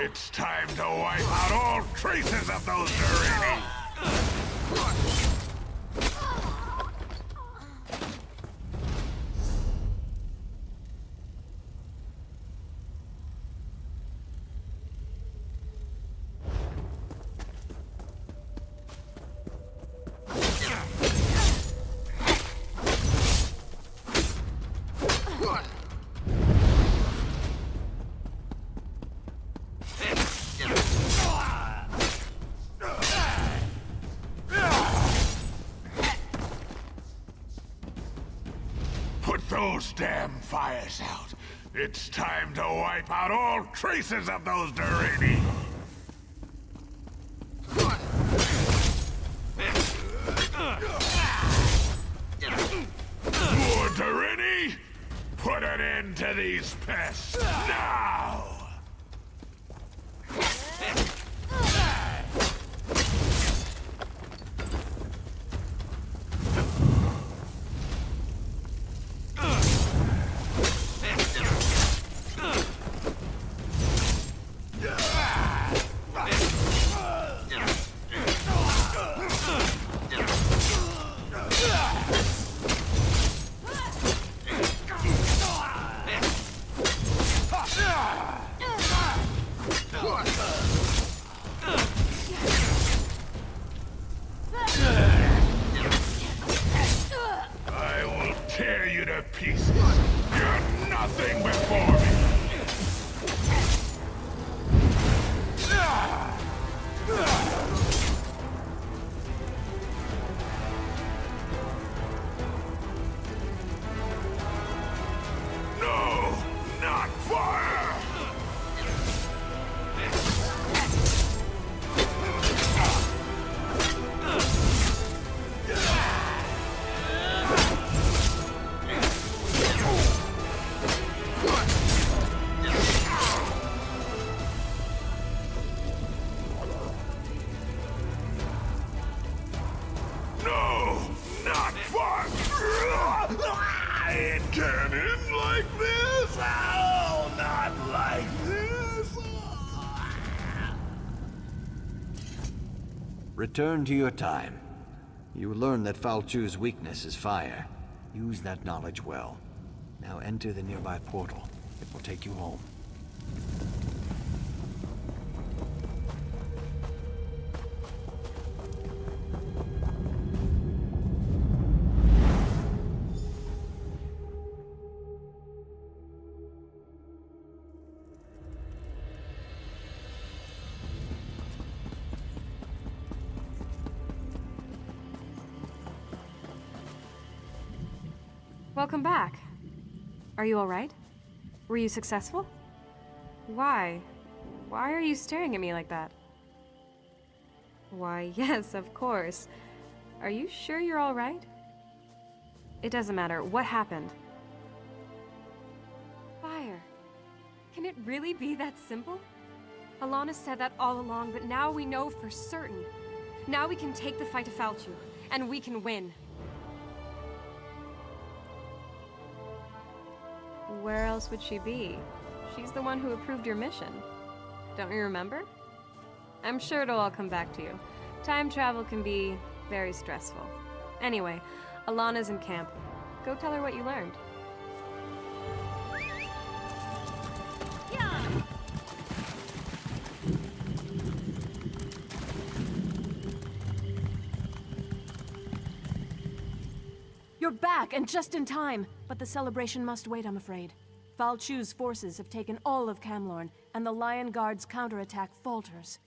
It's time to wipe out all traces of those Durini! Put those damn fires out. It's time to wipe out all traces of those Durini! More Durini? Put an end to these pests, now! I will tear you to pieces. You're nothing before me. cannon like this? Oh, not like this! Return to your time. You learn that Falchu's weakness is fire. Use that knowledge well. Now enter the nearby portal. It will take you home. Welcome back. Are you all right? Were you successful? Why? Why are you staring at me like that? Why, yes, of course. Are you sure you're all right? It doesn't matter. What happened? Fire. Can it really be that simple? Alana said that all along, but now we know for certain. Now we can take the fight to Falchu, and we can win. Where else would she be? She's the one who approved your mission. Don't you remember? I'm sure it'll all come back to you. Time travel can be very stressful. Anyway, Alana's in camp. Go tell her what you learned. You're back, and just in time. But the celebration must wait, I'm afraid. Falchu's forces have taken all of Camlorn, and the Lion Guard's counterattack falters.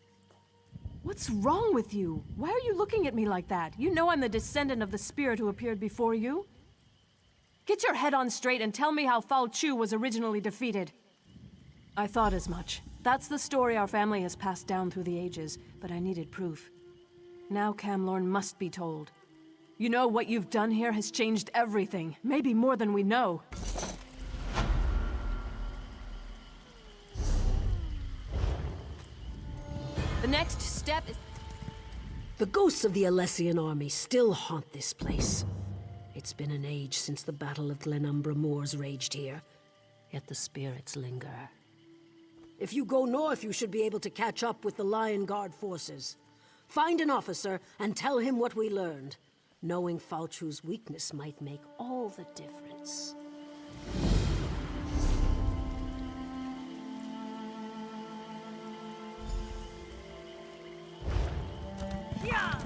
What's wrong with you? Why are you looking at me like that? You know I'm the descendant of the spirit who appeared before you. Get your head on straight and tell me how Falchu was originally defeated. I thought as much. That's the story our family has passed down through the ages, but I needed proof. Now Camlorn must be told. You know, what you've done here has changed everything, maybe more than we know. The next step is... The ghosts of the Alessian army still haunt this place. It's been an age since the Battle of Glenumbra Moors raged here, yet the spirits linger. If you go north, you should be able to catch up with the Lion Guard forces. Find an officer and tell him what we learned. Knowing Falchu's weakness might make all the difference. Yeah!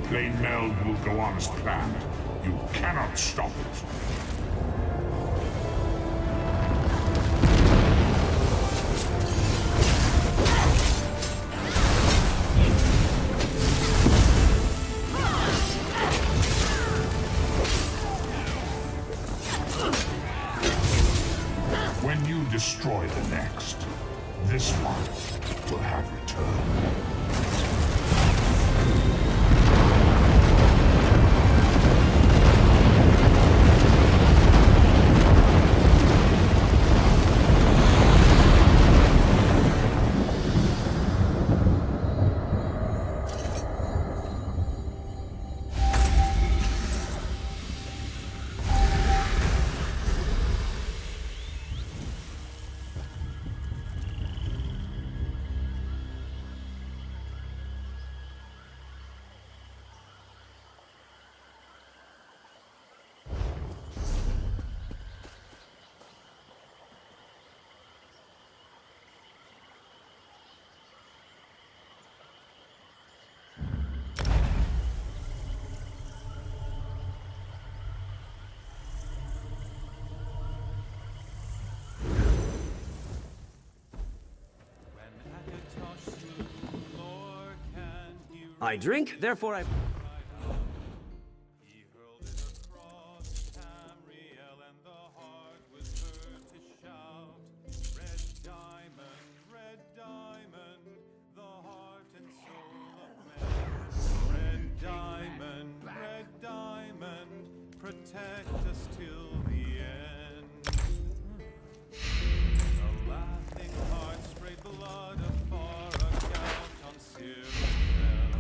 Plane meld will go on as planned. You cannot stop it. When you destroy the next, this one will have returned. I drink, therefore I... He hurled it across Tamriel, and the heart was heard to shout, red diamond, the heart and soul of man. Red diamond, protect us till the end. The laughing heart sprayed blood afar, a gout on Cyril fell,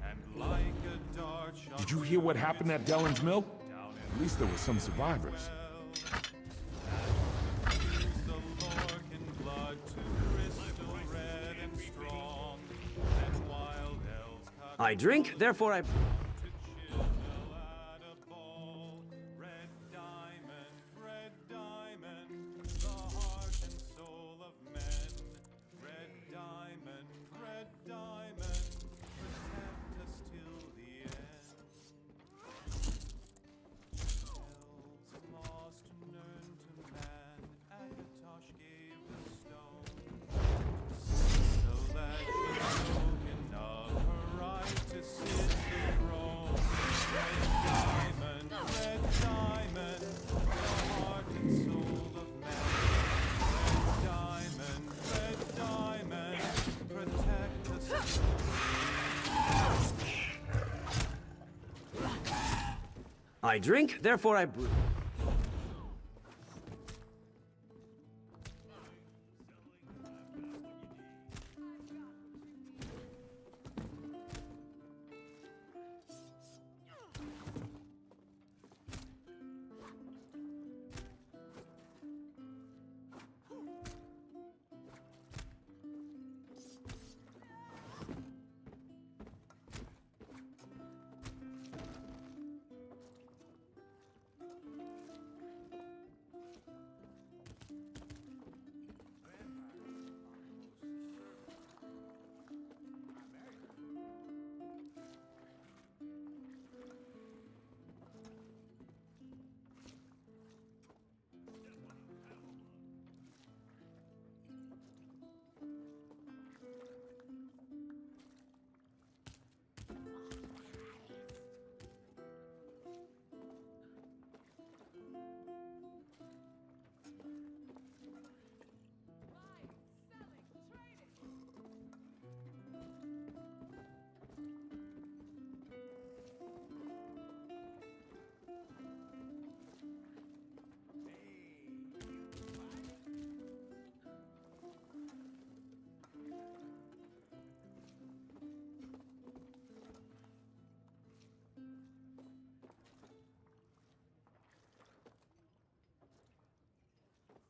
and like a dart shot. Did you hear what happened at Dellen's Mill? At least there were some survivors. The Lorcan blood to crystal red and strong, and wild elves cut I drink, therefore I... to chisel at a ball. Red diamond, the heart and soul of men. Red diamond, protect us till the end. Elves lost Nern to man, Akatosh gave the stone. So that she's spoken of her right to sit the throne. Red diamond, the heart and soul of man. Red diamond, protect us. I drink, therefore I brew.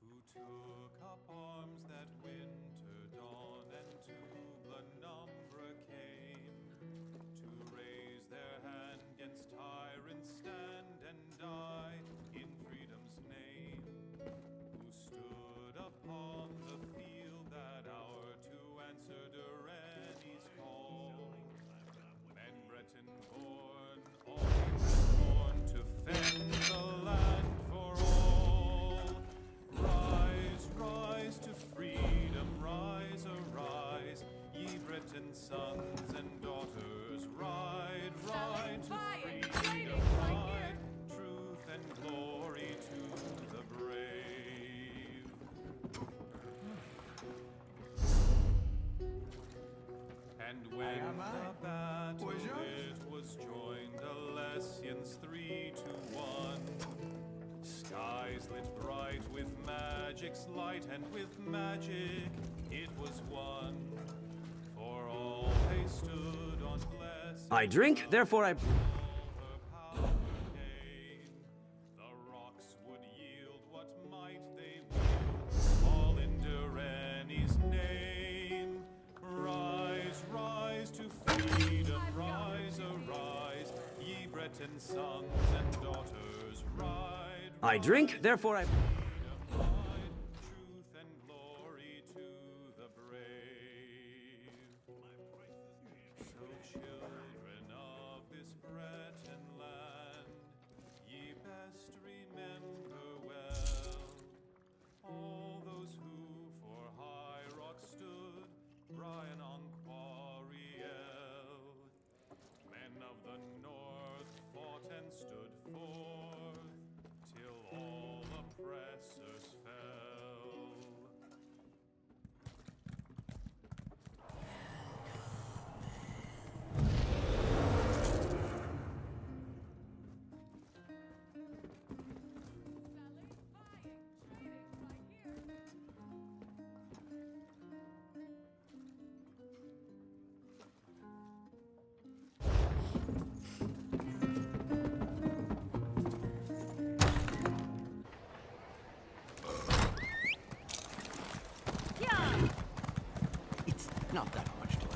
Who took up arms that winter dawn, and to Blenumbra came, to raise their hand against tyrants, stand and die in freedom's name. Who stood upon the field that hour to answer Durrani's call. Men Breton born, all born to fend the land for all. Rise to freedom, rise, arise, ye Breton sons and daughters, ride to freedom, ride, truth and glory to the brave. And when the battle it was joined, Alessians 3-1. Skies lit bright with magic's light, and with magic it was won. For all they stood on blessed. I drink, therefore I... The rocks would yield what might they wield, all in Durrani's name. Rise to freedom, rise, arise, ye Breton sons and daughters, ride. I drink, therefore I... Truth and glory to the brave. So children of this Breton land, ye best remember well all those who for High Rock stood, Brian on Quarriel. Not that much to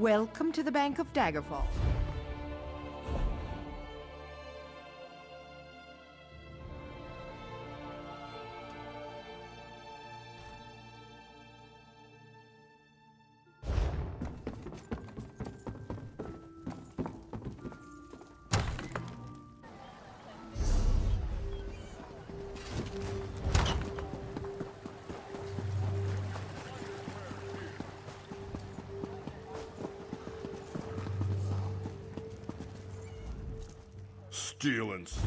Welcome to the Bank of Daggerfall. Stealings.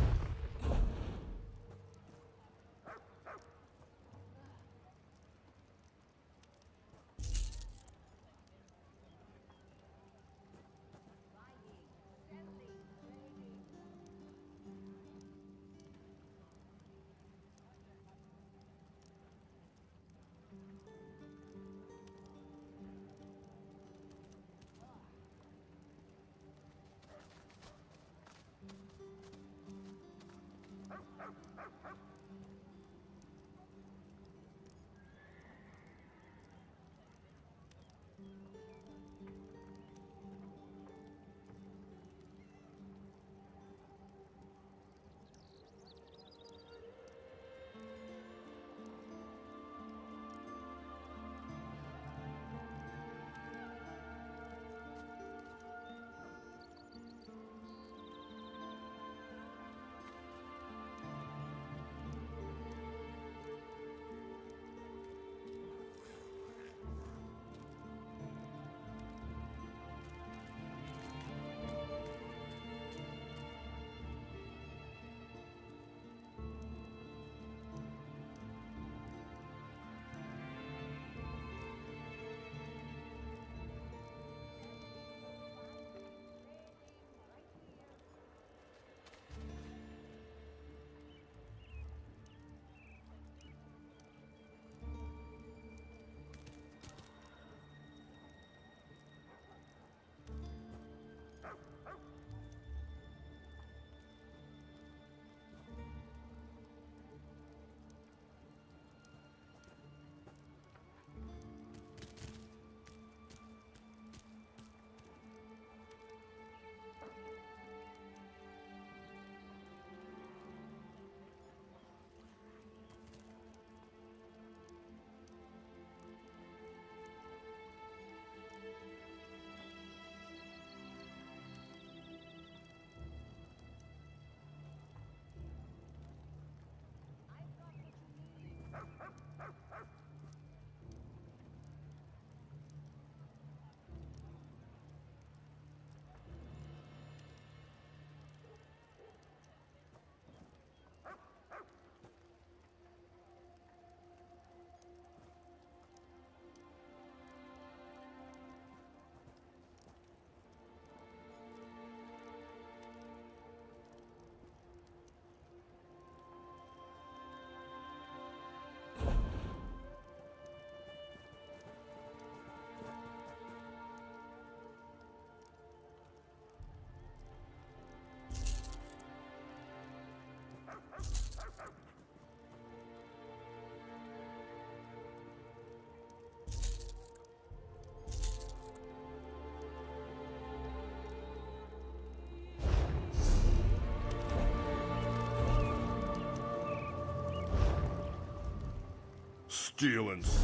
Stealings.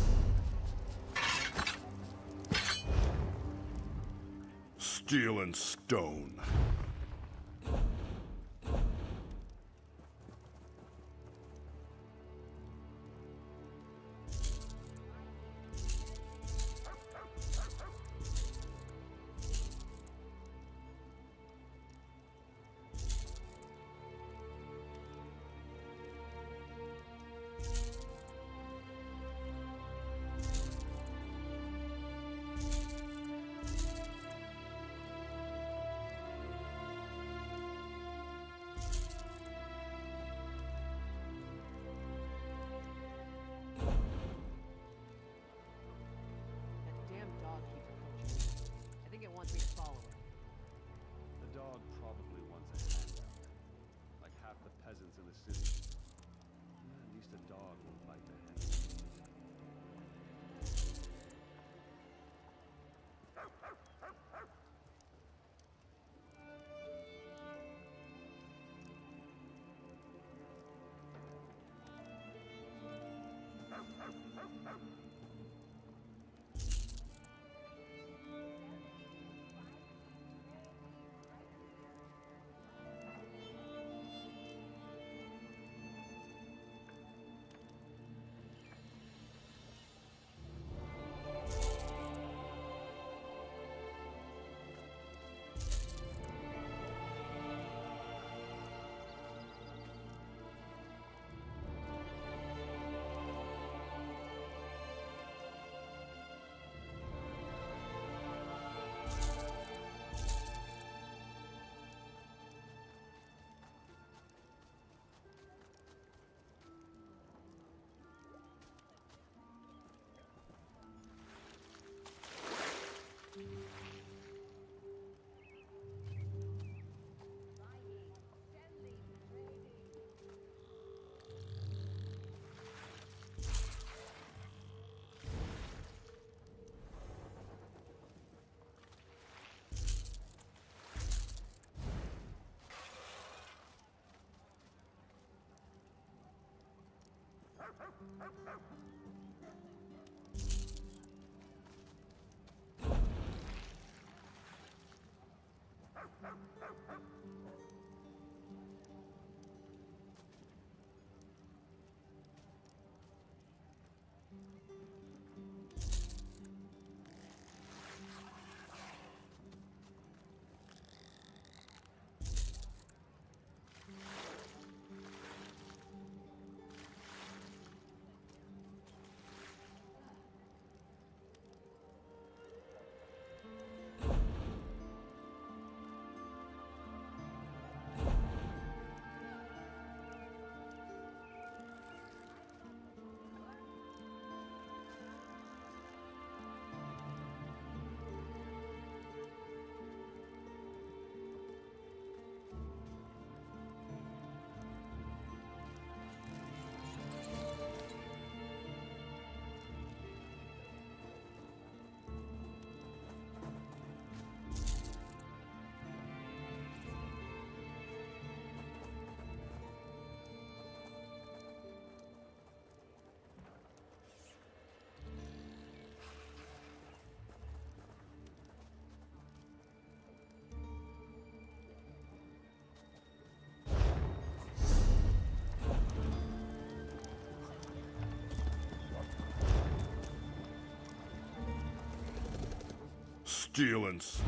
Steel and stone. Stealings.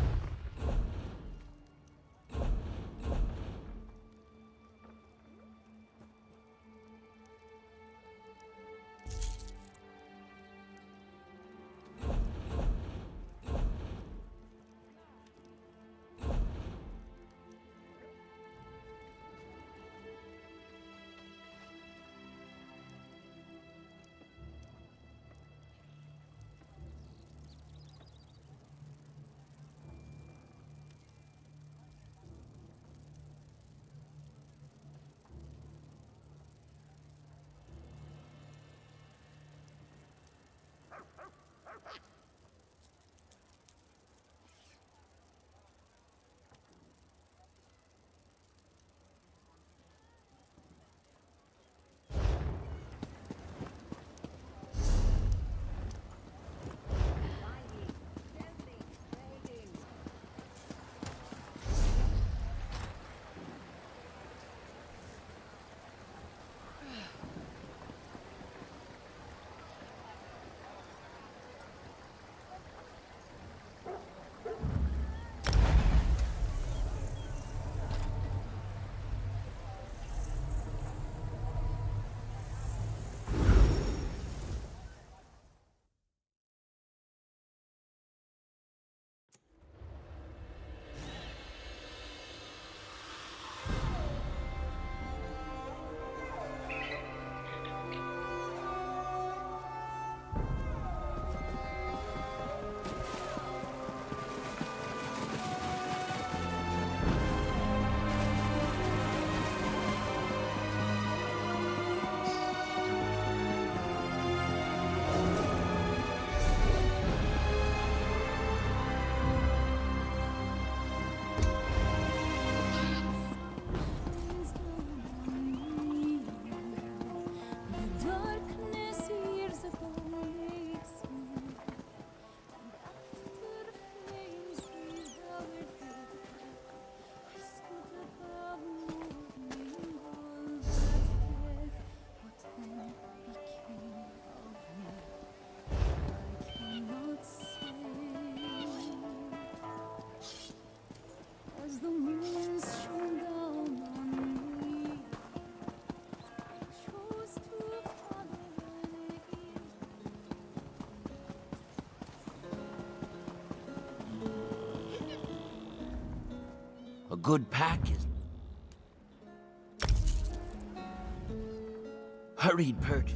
good pack is... Hurried purge.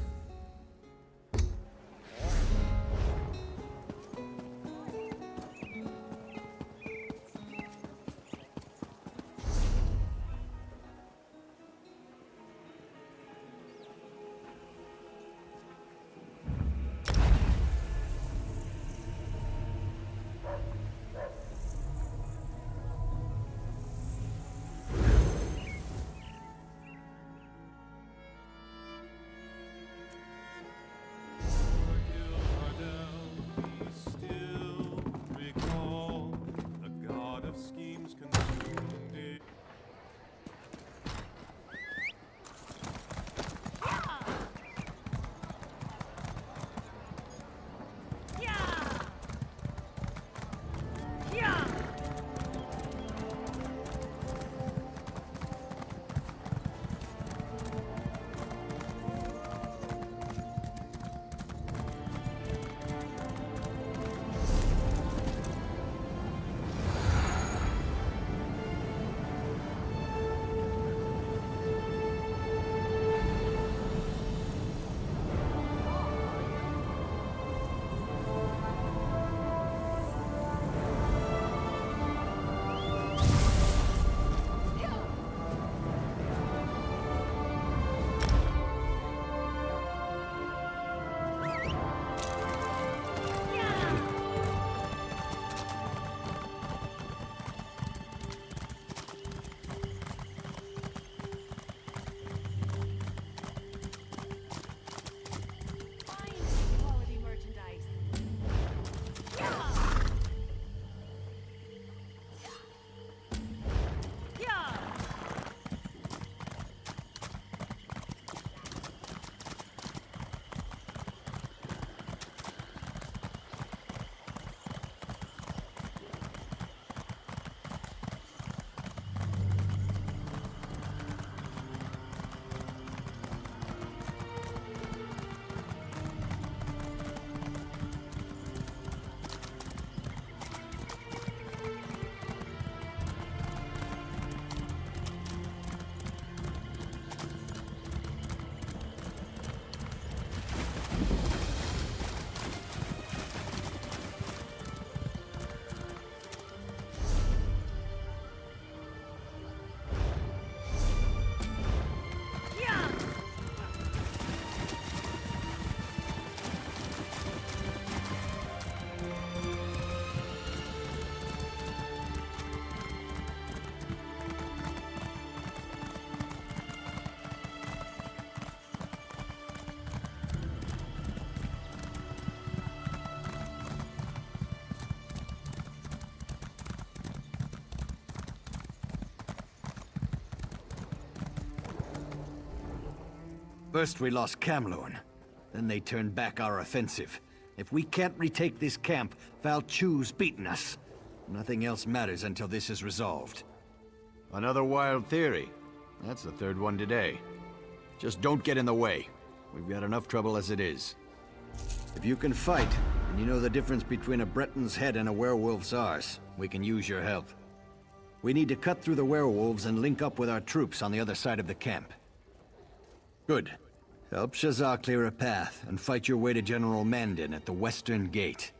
First we lost Kamlorn, then they turned back our offensive. If we can't retake this camp, Val Chu's beaten us. Nothing else matters until this is resolved. Another wild theory. That's the third one today. Just don't get in the way. We've got enough trouble as it is. If you can fight, and you know the difference between a Breton's head and a werewolf's arse, we can use your help. We need to cut through the werewolves and link up with our troops on the other side of the camp. Good. Help Shazar clear a path, and fight your way to General Mandin at the Western Gate.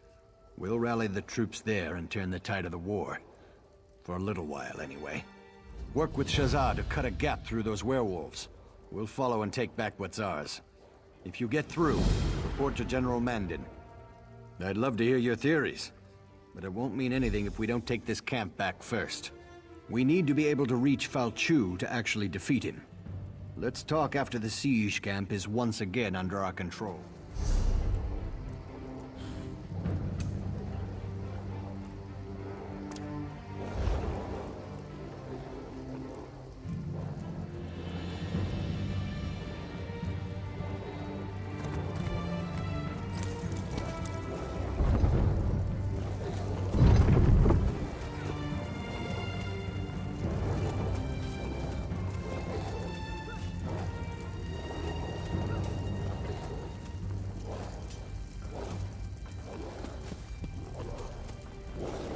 We'll rally the troops there and turn the tide of the war. For a little while, anyway. Work with Shazar to cut a gap through those werewolves. We'll follow and take back what's ours. If you get through, report to General Mandin. I'd love to hear your theories, but it won't mean anything if we don't take this camp back first. We need to be able to reach Val Chu to actually defeat him. Let's talk after the siege camp is once again under our control.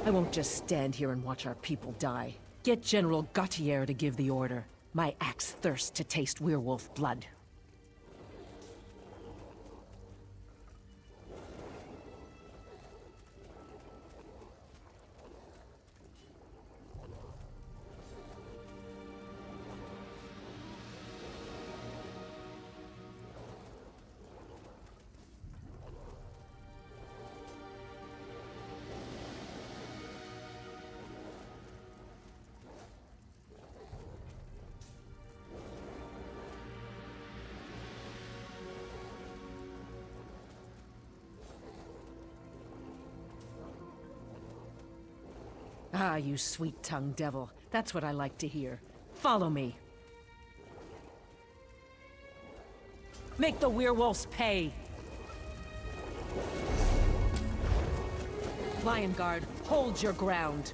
I won't just stand here and watch our people die. Get General Gautier to give the order. My axe thirsts to taste werewolf blood. Ah, you sweet-tongued devil. That's what I like to hear. Follow me. Make the werewolves pay! Lion Guard, hold your ground.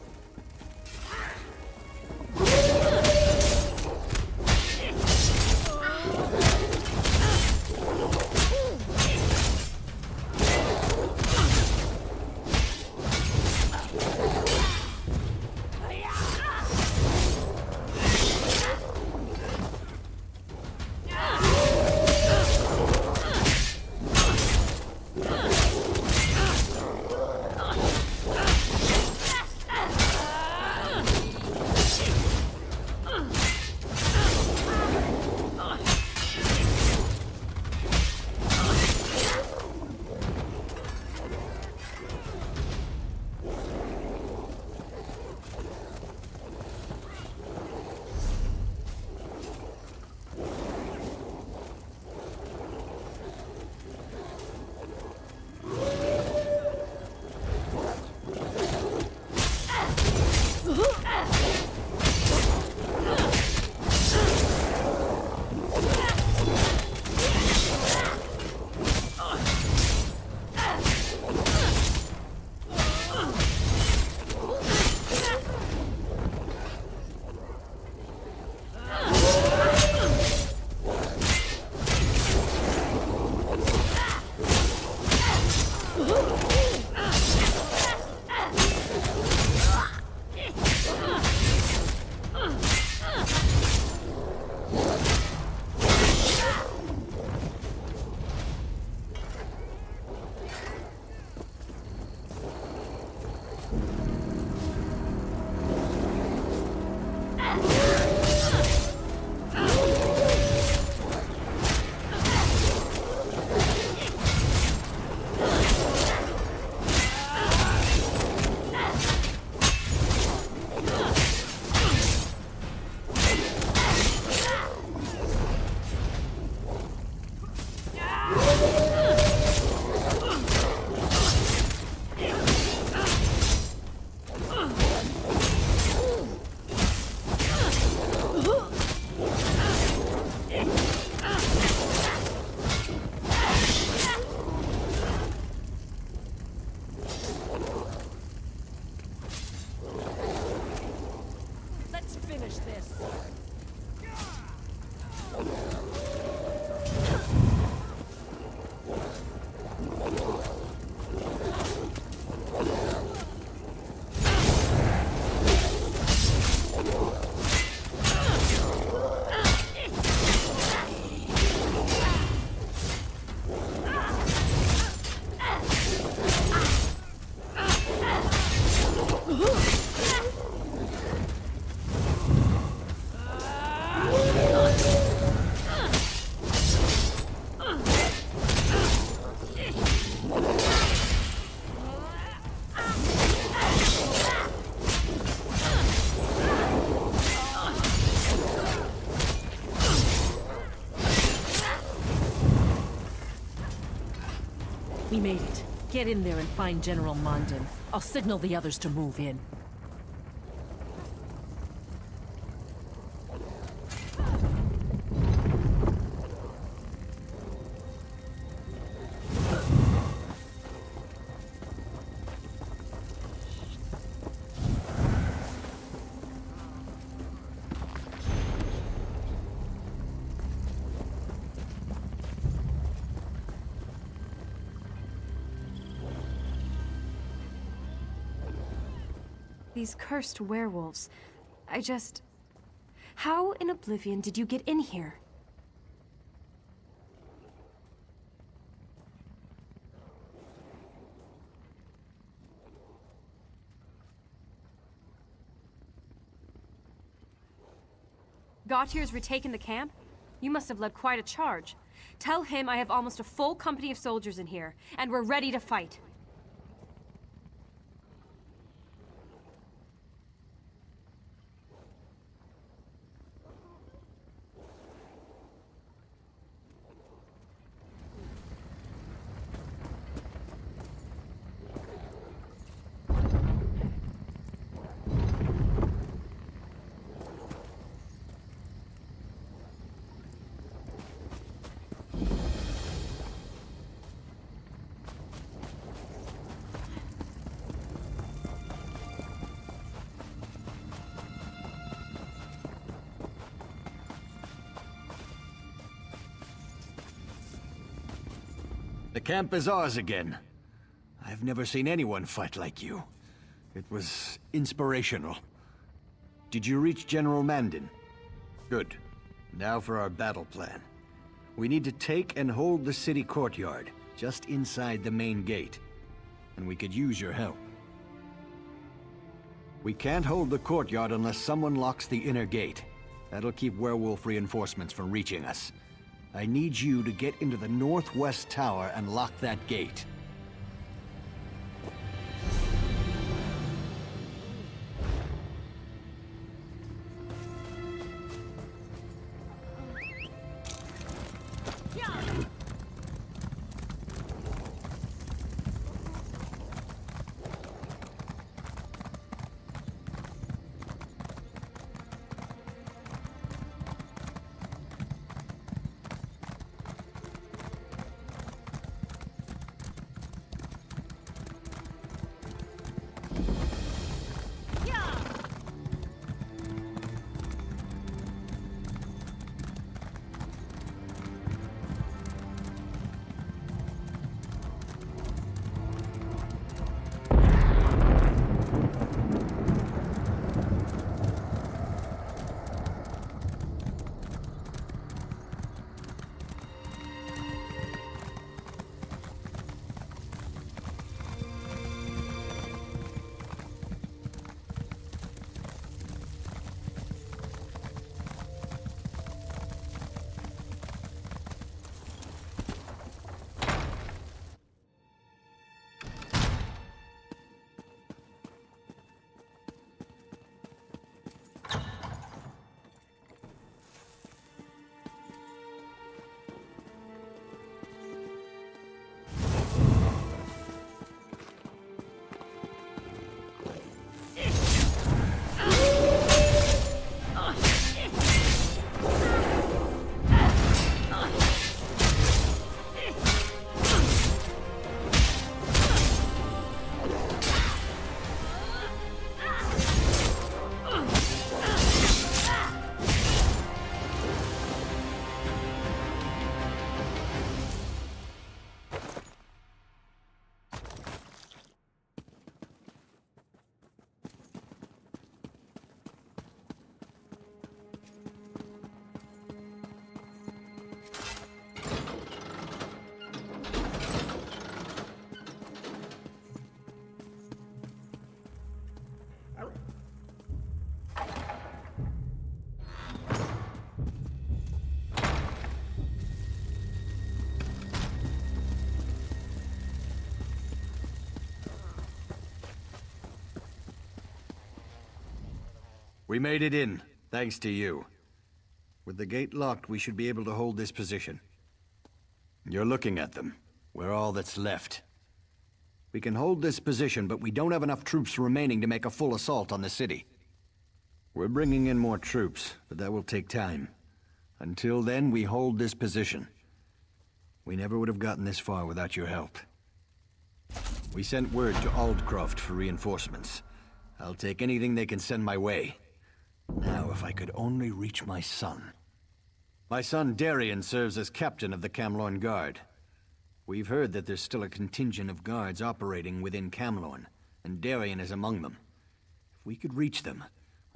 We made it. Get in there and find General Mondin. I'll signal the others to move in. These cursed werewolves. How in Oblivion did you get in here? Gautier's retaken the camp? You must have led quite a charge. Tell him I have almost a full company of soldiers in here, and we're ready to fight. The camp is ours again. I've never seen anyone fight like you. It was inspirational. Did you reach General Mandan? Good. Now for our battle plan. We need to take and hold the city courtyard, just inside the main gate. And we could use your help. We can't hold the courtyard unless someone locks the inner gate. That'll keep werewolf reinforcements from reaching us. I need you to get into the northwest tower and lock that gate. We made it in, thanks to you. With the gate locked, we should be able to hold this position. You're looking at them. We're all that's left. We can hold this position, but we don't have enough troops remaining to make a full assault on the city. We're bringing in more troops, but that will take time. Until then, we hold this position. We never would have gotten this far without your help. We sent word to Aldcroft for reinforcements. I'll take anything they can send my way. Now, if I could only reach my son. My son Darien serves as captain of the Camlorn Guard. We've heard that there's still a contingent of guards operating within Camlorn, and Darien is among them. If we could reach them,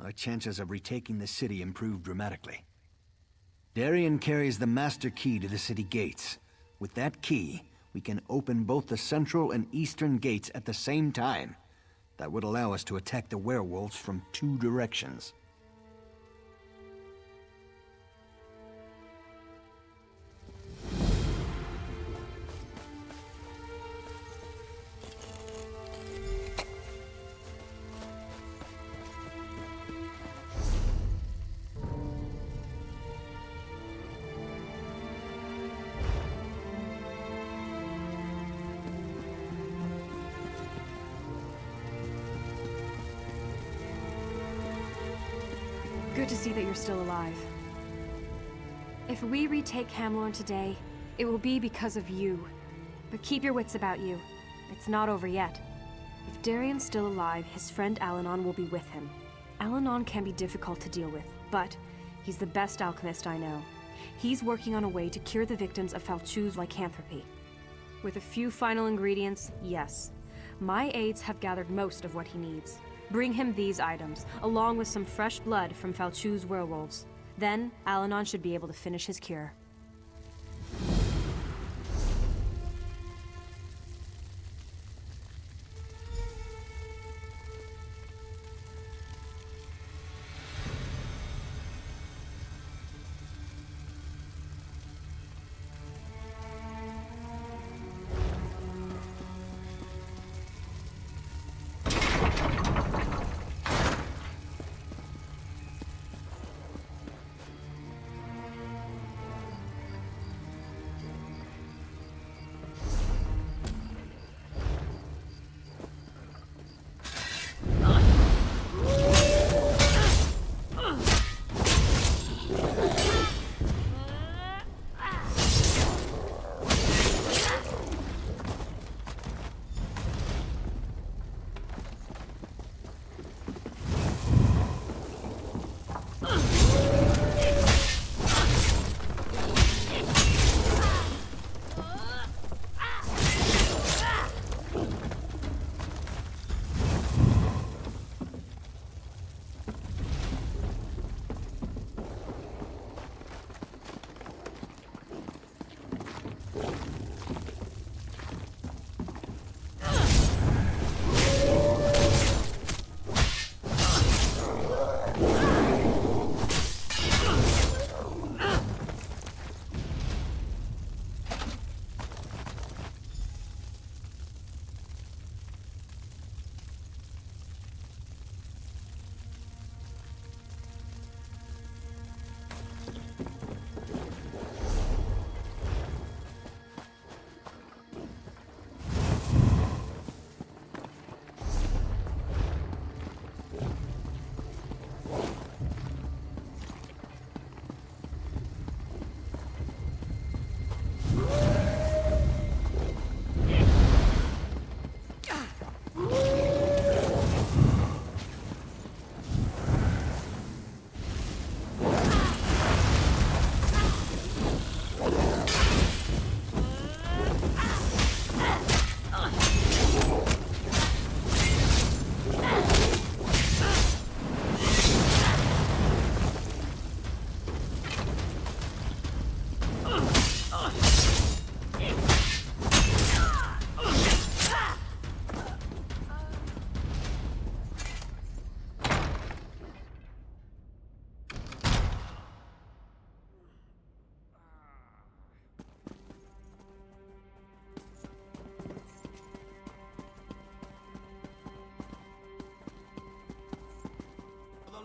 our chances of retaking the city improve dramatically. Darien carries the master key to the city gates. With that key, we can open both the central and eastern gates at the same time. That would allow us to attack the werewolves from 2 directions. Good to see that you're still alive. If we retake Camlorn today, it will be because of you. But keep your wits about you. It's not over yet. If Darien's still alive, his friend Alanon will be with him. Alanon can be difficult to deal with, but he's the best alchemist I know. He's working on a way to cure the victims of Falchu's lycanthropy. With a few final ingredients, yes. My aides have gathered most of what he needs. Bring him these items, along with some fresh blood from Falchu's werewolves. Then, Alanon should be able to finish his cure.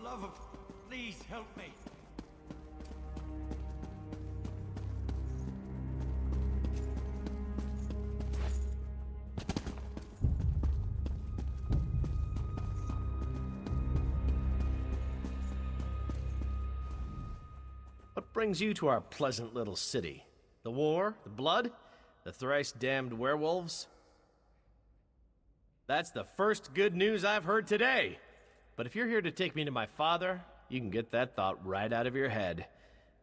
love of... Please help me. What brings you to our pleasant little city? The war? The blood? The thrice-damned werewolves? That's the first good news I've heard today. But if you're here to take me to my father, you can get that thought right out of your head.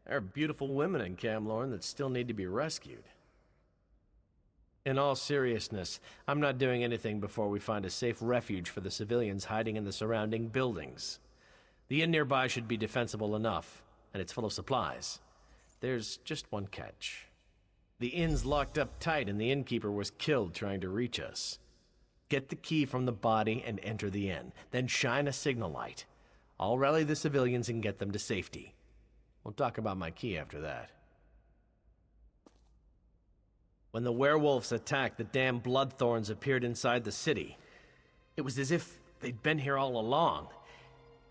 There are beautiful women in Camlorn that still need to be rescued. In all seriousness, I'm not doing anything before we find a safe refuge for the civilians hiding in the surrounding buildings. The inn nearby should be defensible enough, and it's full of supplies. There's just one catch. The inn's locked up tight, and the innkeeper was killed trying to reach us. Get the key from the body and enter the inn. Then shine a signal light. I'll rally the civilians and get them to safety. We'll talk about my key after that. When the werewolves attacked, the damn Bloodthorns appeared inside the city. It was as if they'd been here all along.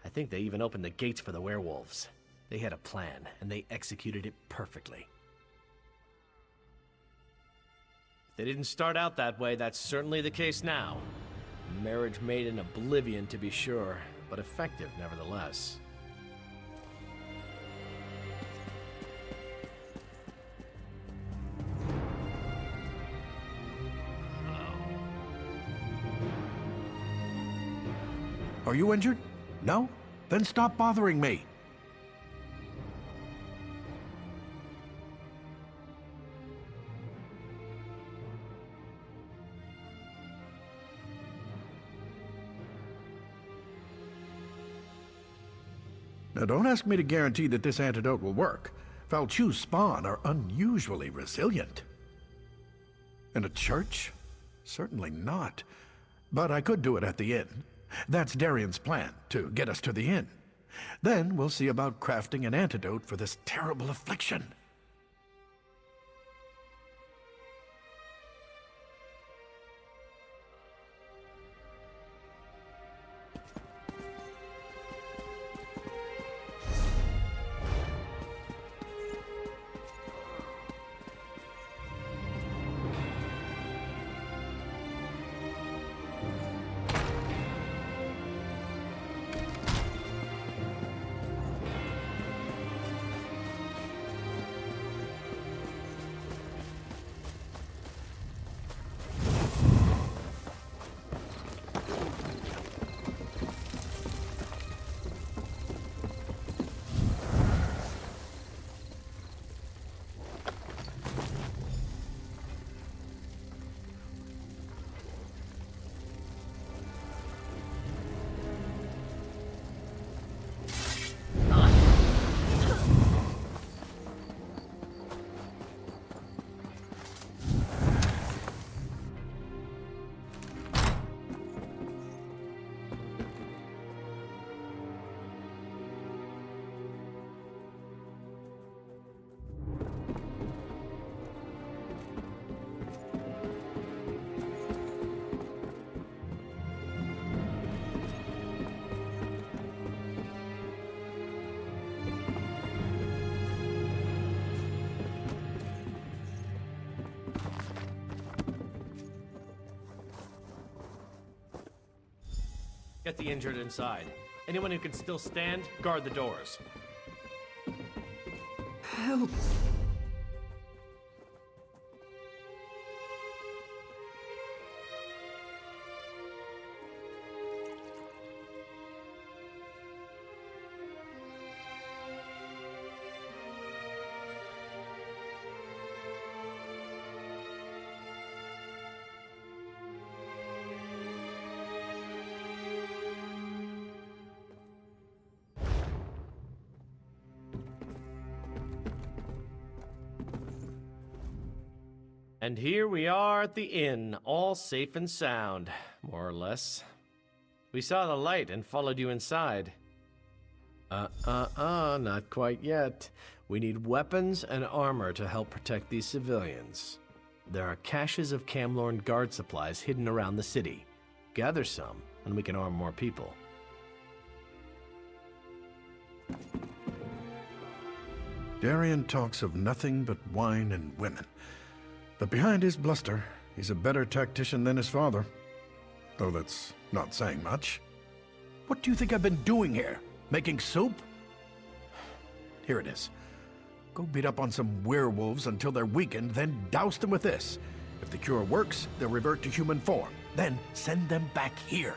I think they even opened the gates for the werewolves. They had a plan, and they executed it perfectly. If they didn't start out that way, that's certainly the case now. Marriage made in oblivion, to be sure, but effective nevertheless. Are you injured? No? Then stop bothering me. Now, don't ask me to guarantee that this antidote will work. Falchu's spawn are unusually resilient. In a church? Certainly not. But I could do it at the inn. That's Darian's plan, to get us to the inn. Then we'll see about crafting an antidote for this terrible affliction. Get the injured inside. Anyone who can still stand, guard the doors. Help! And here we are at the inn, all safe and sound, more or less. We saw the light and followed you inside. Not quite yet. We need weapons and armor to help protect these civilians. There are caches of Camlorn guard supplies hidden around the city. Gather some, and we can arm more people. Darian talks of nothing but wine and women. But behind his bluster, he's a better tactician than his father. Though that's not saying much. What do you think I've been doing here? Making soup? Here it is. Go beat up on some werewolves until they're weakened, then douse them with this. If the cure works, they'll revert to human form. Then send them back here.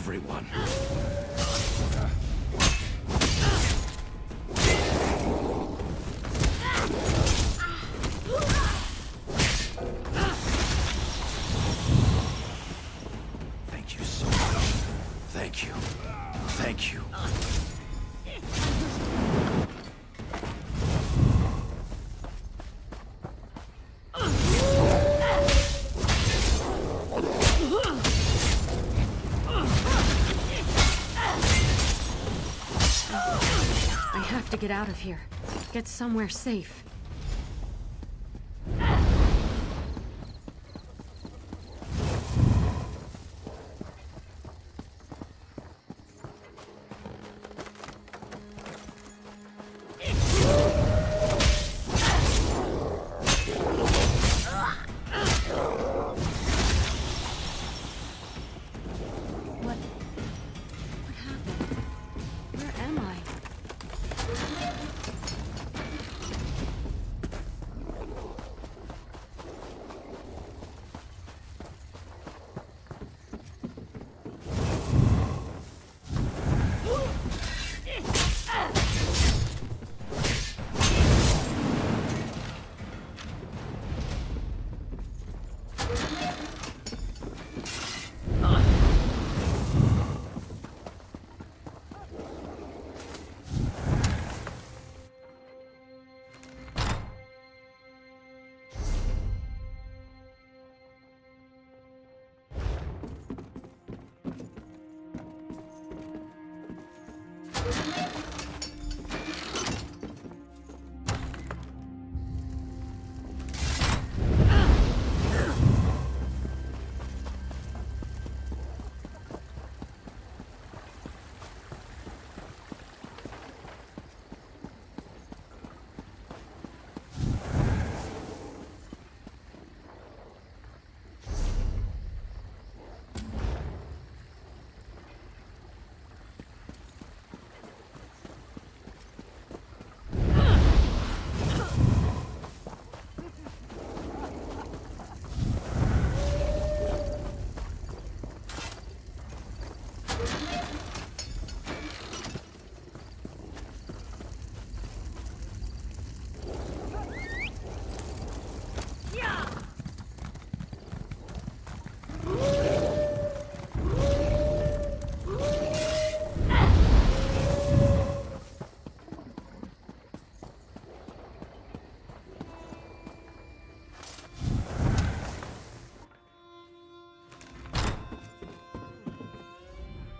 everyone. Thank you so much. Thank you. Thank you. I have to get out of here. Get somewhere safe. What happened? Where am I?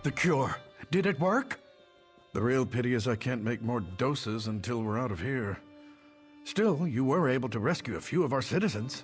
The cure. Did it work? The real pity is I can't make more doses until we're out of here. Still, you were able to rescue a few of our citizens.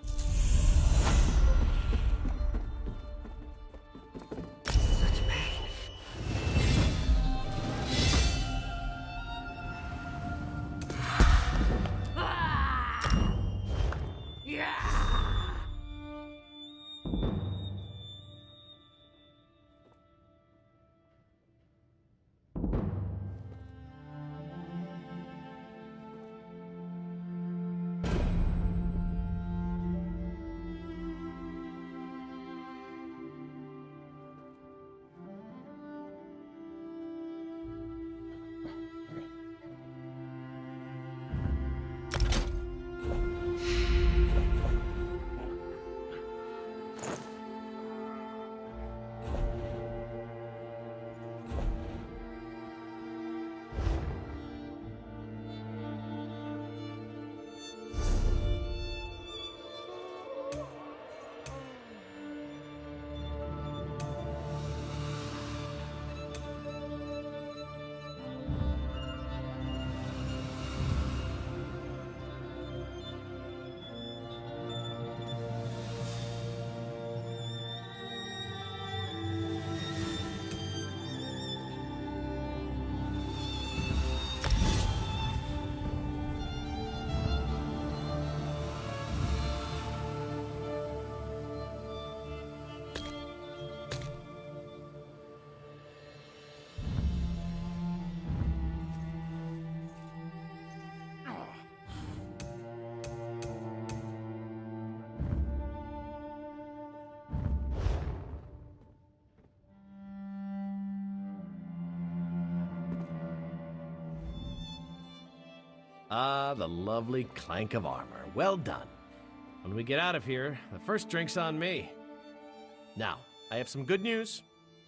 Ah, the lovely clank of armor. Well done. When we get out of here, the first drink's on me. Now, I have some good news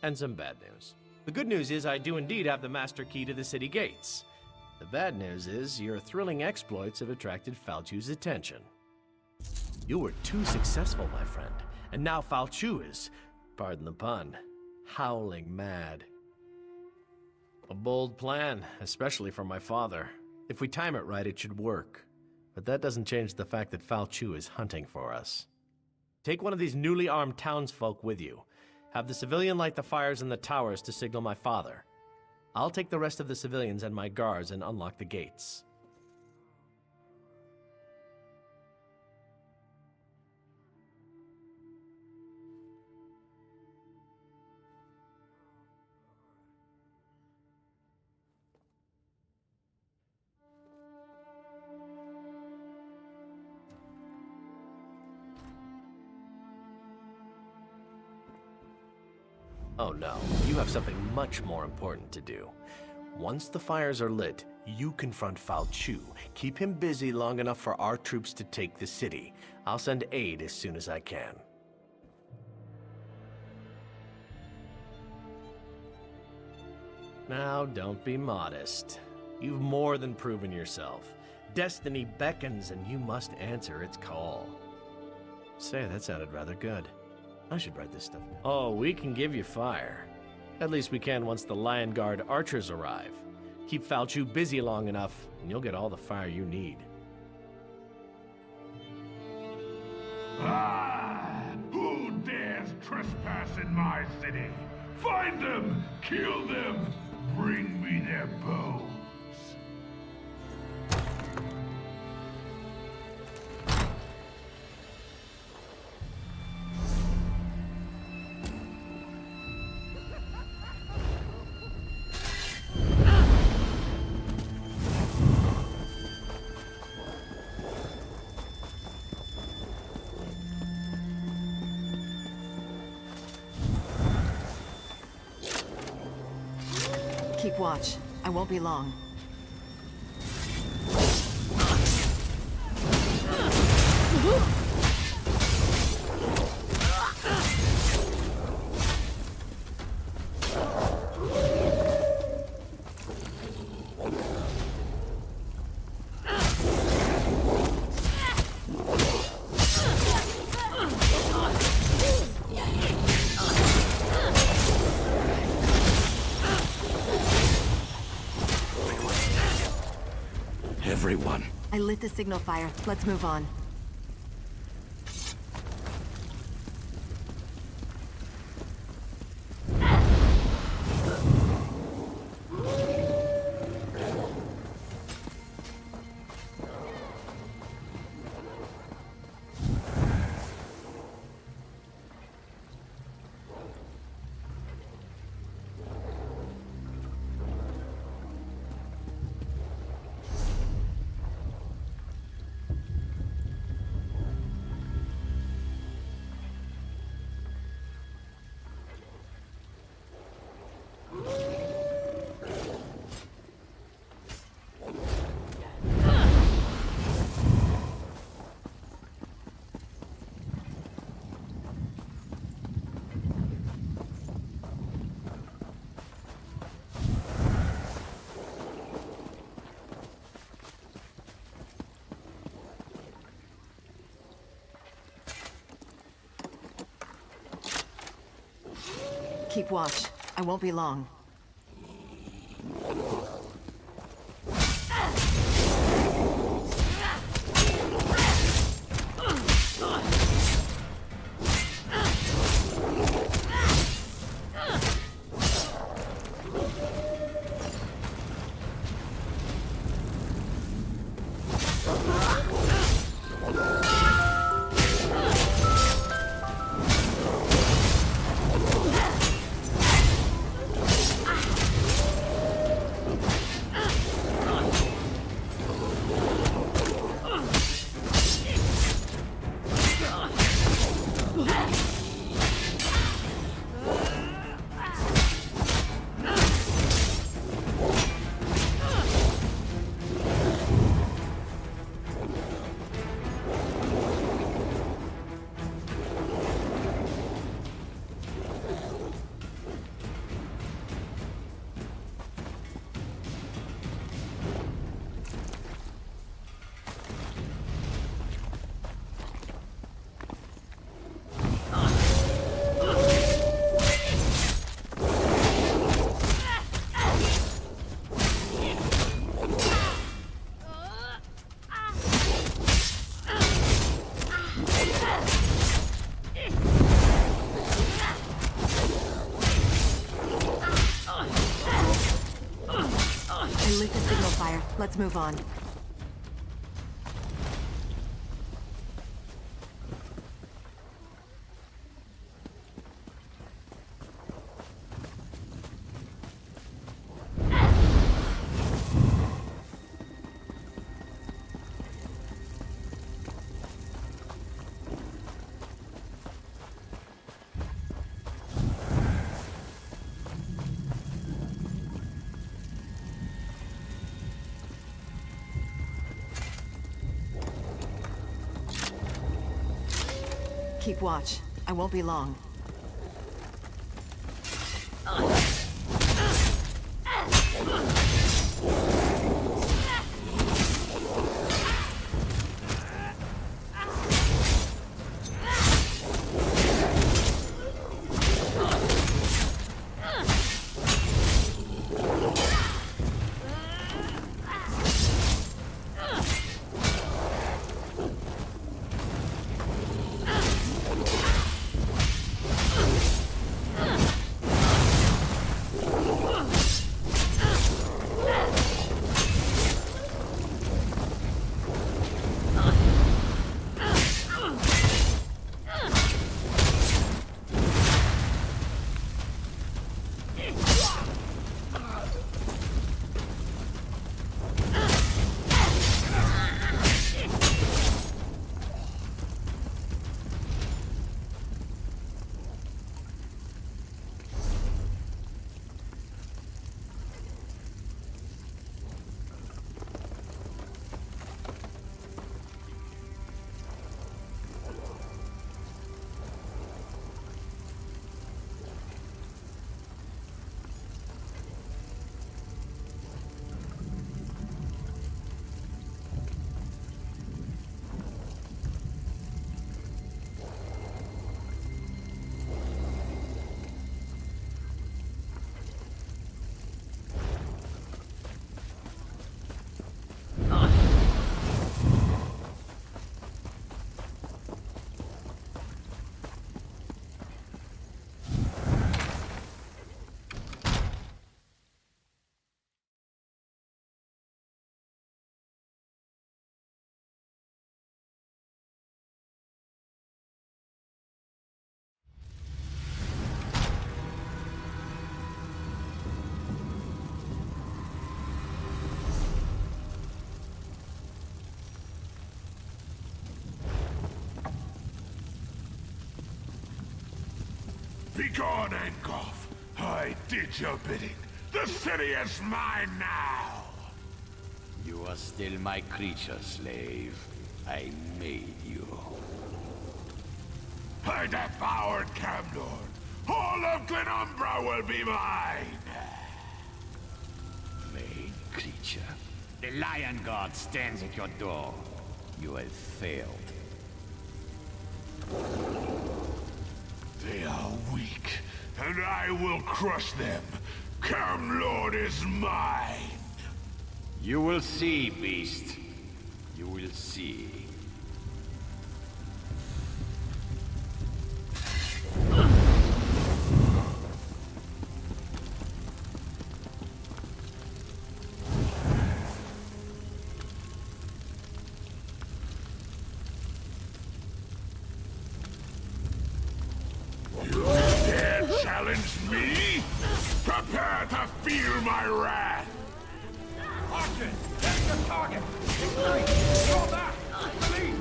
and some bad news. The good news is I do indeed have the master key to the city gates. The bad news is your thrilling exploits have attracted Falchu's attention. You were too successful, my friend, and now Falchu is, pardon the pun, howling mad. A bold plan, especially for my father. If we time it right, it should work. But that doesn't change the fact that Falchu is hunting for us. Take one of these newly armed townsfolk with you. Have the civilian light the fires in the towers to signal my father. I'll take the rest of the civilians and my guards and unlock the gates. Oh no, you have something much more important to do. Once the fires are lit, you confront Falchu. Keep him busy long enough for our troops to take the city. I'll send aid as soon as I can. Now, don't be modest. You've more than proven yourself. Destiny beckons and you must answer its call. Say, that sounded rather good. I should write this stuff down. Oh, we can give you fire. At least we can once the Lion Guard archers arrive. Keep Falchu busy long enough, and you'll get all the fire you need. Ah! Who dares trespass in my city? Find them! Kill them! Bring me their bones! Keep watch. I won't be long. Everyone. I lit the signal fire. Let's move on. Keep watch. I won't be long. fire. Let's move on. Keep watch. I won't be long. Begone, Ankov. I did your bidding. The city is mine now. You are still my creature, slave. I made you. I devoured Camlorn. All of Glenumbra will be mine. Made creature. The Lion God stands at your door. You have failed. They are weak, and I will crush them. Camlorn is mine. You will see, beast. You will see. You dare challenge me? Prepare to feel my wrath! Archer, that's your target! Ignite! Draw back! Release!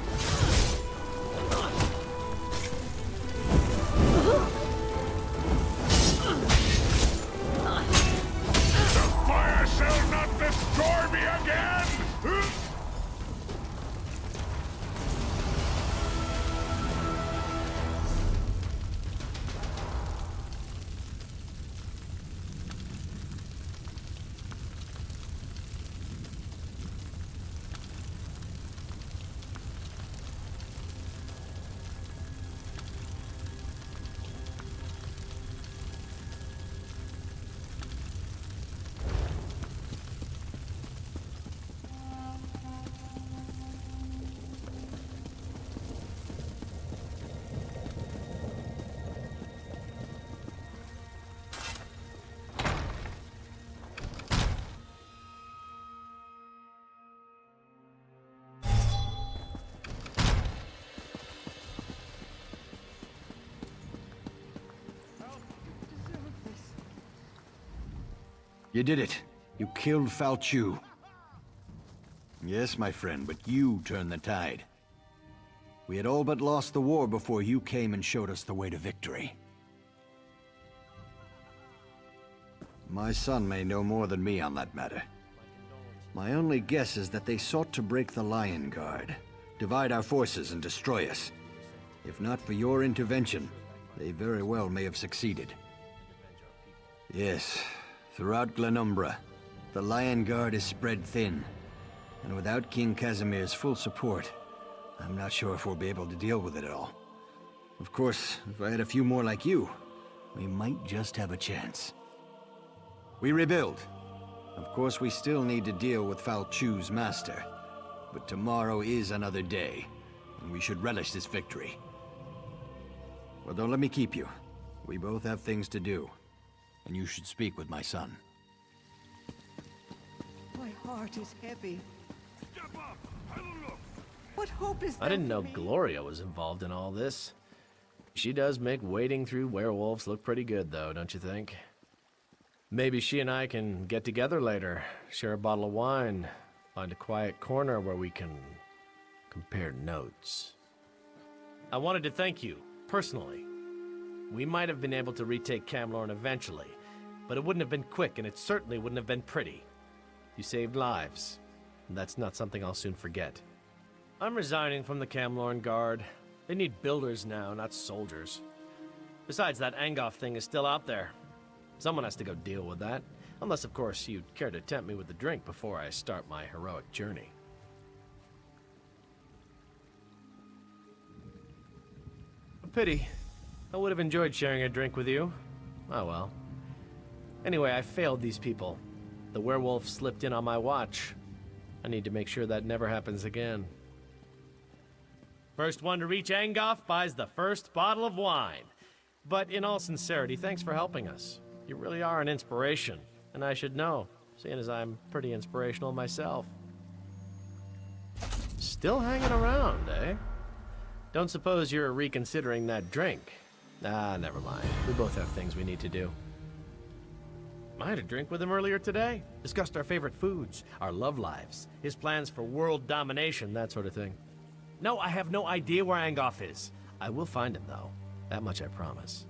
The fire shall not destroy me again! You did it. You killed Fal Chu. Yes, my friend, but you turned the tide. We had all but lost the war before you came and showed us the way to victory. My son may know more than me on that matter. My only guess is that they sought to break the Lion Guard, divide our forces and destroy us. If not for your intervention, they very well may have succeeded. Yes, throughout Glenumbra, the Lion Guard is spread thin. And without King Casimir's full support, I'm not sure if we'll be able to deal with it at all. Of course, if I had a few more like you, we might just have a chance. We rebuild. Of course, we still need to deal with Fal Chu's master. But tomorrow is another day, and we should relish this victory. Well, don't let me keep you. We both have things to do, and you should speak with my son. My heart is heavy. What hope is there I didn't know for me? Gloria was involved in all this. She does make wading through werewolves look pretty good, though, don't you think? Maybe she and I can get together later, share a bottle of wine, find a quiet corner where we can compare notes. I wanted to thank you, personally. We might have been able to retake Camlorn eventually, but it wouldn't have been quick, and it certainly wouldn't have been pretty. You saved lives, and that's not something I'll soon forget. I'm resigning from the Camlorn Guard. They need builders now, not soldiers. Besides, that Angoff thing is still out there. Someone has to go deal with that. Unless, of course, you'd care to tempt me with a drink before I start my heroic journey. A pity. I would have enjoyed sharing a drink with you. Oh well. Anyway, I failed these people. The werewolf slipped in on my watch. I need to make sure that never happens again. First one to reach Angoff buys the first bottle of wine. But in all sincerity, thanks for helping us. You really are an inspiration, and I should know, seeing as I'm pretty inspirational myself. Still hanging around, eh? Don't suppose you're reconsidering that drink? Ah, never mind. We both have things we need to do. I had a drink with him earlier today. Discussed our favorite foods, our love lives, his plans for world domination, that sort of thing. No, I have no idea where Angoff is. I will find him, though. That much I promise.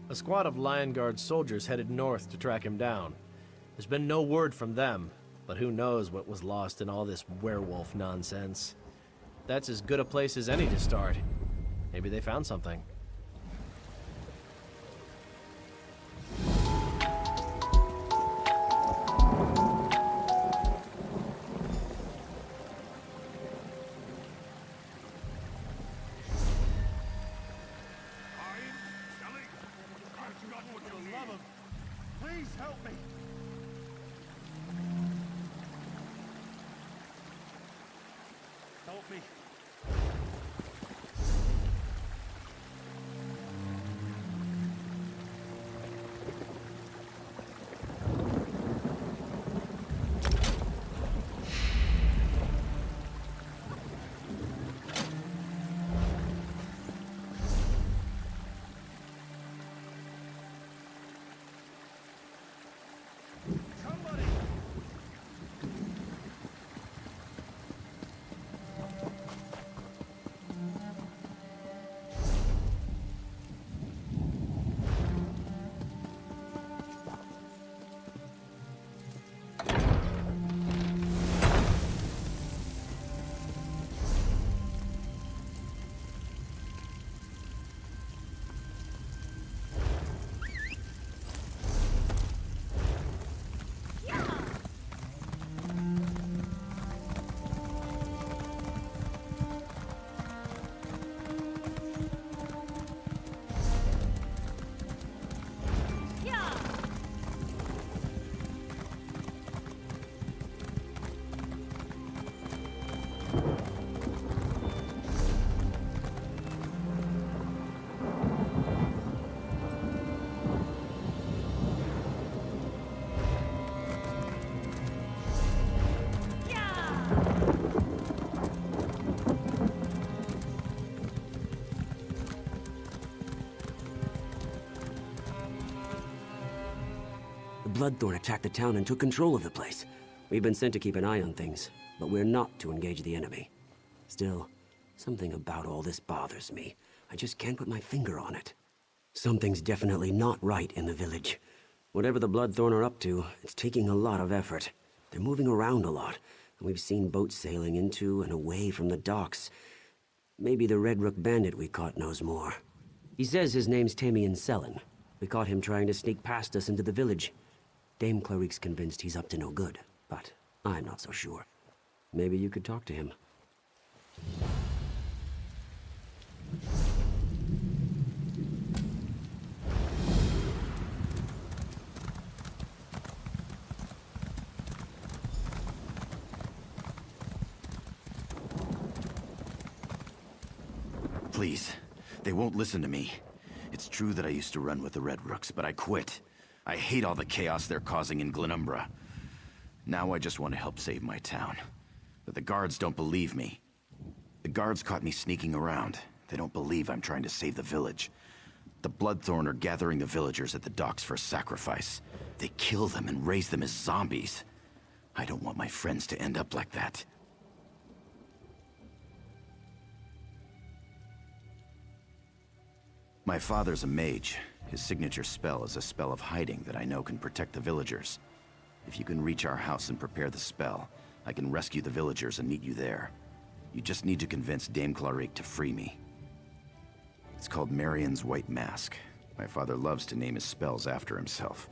A squad of Lion Guard soldiers headed north to track him down. There's been no word from them, but who knows what was lost in all this werewolf nonsense. That's as good a place as any to start. Maybe they found something. Please help me! Help me. The Bloodthorn attacked the town and took control of the place. We've been sent to keep an eye on things, but we're not to engage the enemy. Still, something about all this bothers me. I just can't put my finger on it. Something's definitely not right in the village. Whatever the Bloodthorn are up to, it's taking a lot of effort. They're moving around a lot, and we've seen boats sailing into and away from the docks. Maybe the Red Rook bandit we caught knows more. He says his name's Tamian Sellen. We caught him trying to sneak past us into the village. Dame Clarique's convinced he's up to no good, but I'm not so sure. Maybe you could talk to him. Please, they won't listen to me. It's true that I used to run with the Red Rooks, but I quit. I hate all the chaos they're causing in Glenumbra. Now I just want to help save my town. But the guards don't believe me. The guards caught me sneaking around. They don't believe I'm trying to save the village. The Bloodthorn are gathering the villagers at the docks for sacrifice. They kill them and raise them as zombies. I don't want my friends to end up like that. My father's a mage. His signature spell is a spell of hiding that I know can protect the villagers. If you can reach our house and prepare the spell, I can rescue the villagers and meet you there. You just need to convince Dame Clarique to free me. It's called Marion's White Mask. My father loves to name his spells after himself.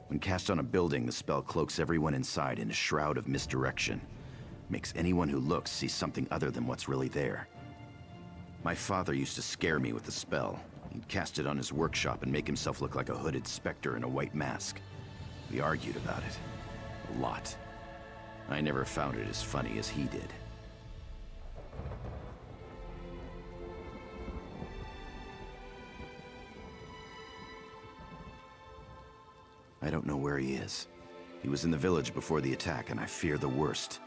When cast on a building, the spell cloaks everyone inside in a shroud of misdirection. Makes anyone who looks see something other than what's really there. My father used to scare me with the spell. He'd cast it on his workshop and make himself look like a hooded specter in a white mask. We argued about it. A lot. I never found it as funny as he did. I don't know where he is. He was in the village before the attack, and I fear the worst.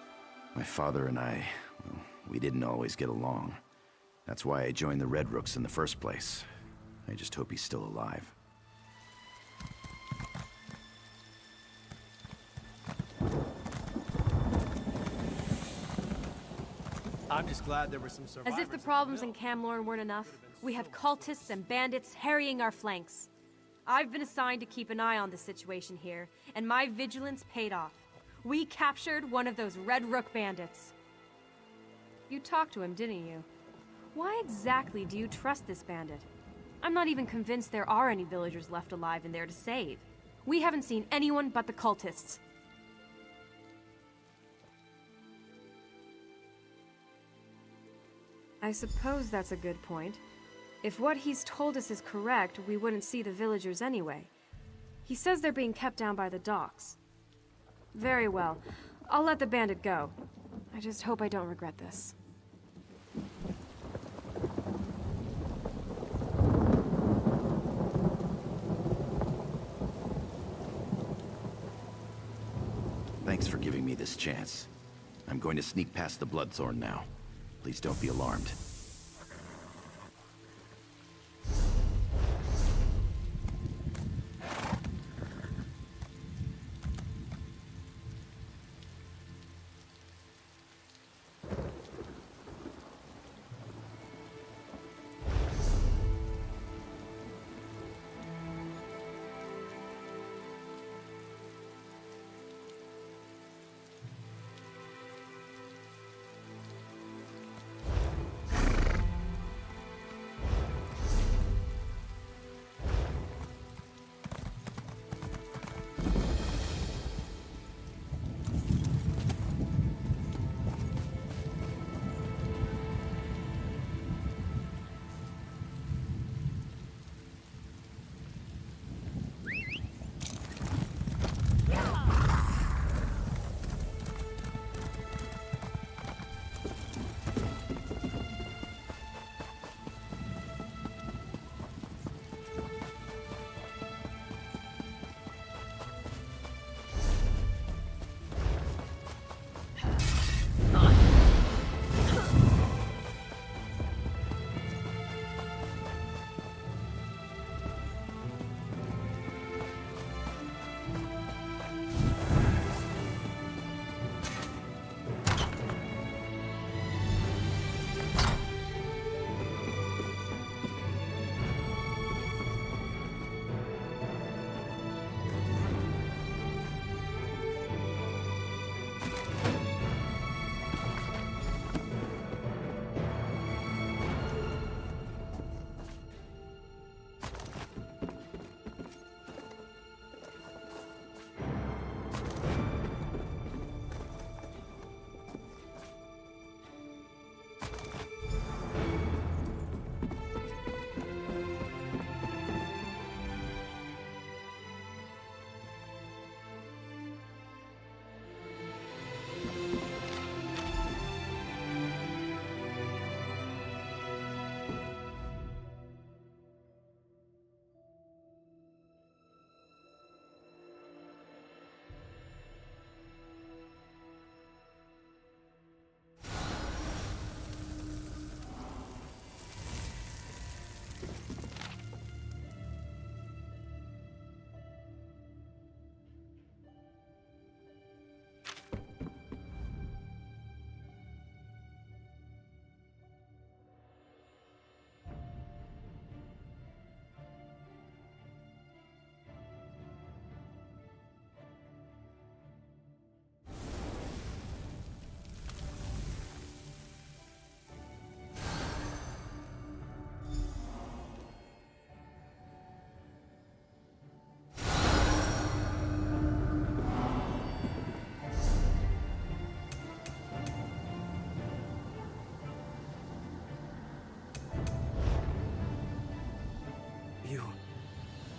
My father and I, well, we didn't always get along. That's why I joined the Red Rooks in the first place. I just hope he's still alive. I'm just glad there were some survivors. As if the problems in Camlorn weren't enough, we have cultists and bandits harrying our flanks. I've been assigned to keep an eye on the situation here, and my vigilance paid off. We captured one of those Red Rook bandits. You talked to him, didn't you? Why exactly do you trust this bandit? I'm not even convinced there are any villagers left alive in there to save. We haven't seen anyone but the cultists. I suppose that's a good point. If what he's told us is correct, we wouldn't see the villagers anyway. He says they're being kept down by the docks. Very well. I'll let the bandit go. I just hope I don't regret this. Thanks for giving me this chance. I'm going to sneak past the Bloodthorn now. Please don't be alarmed.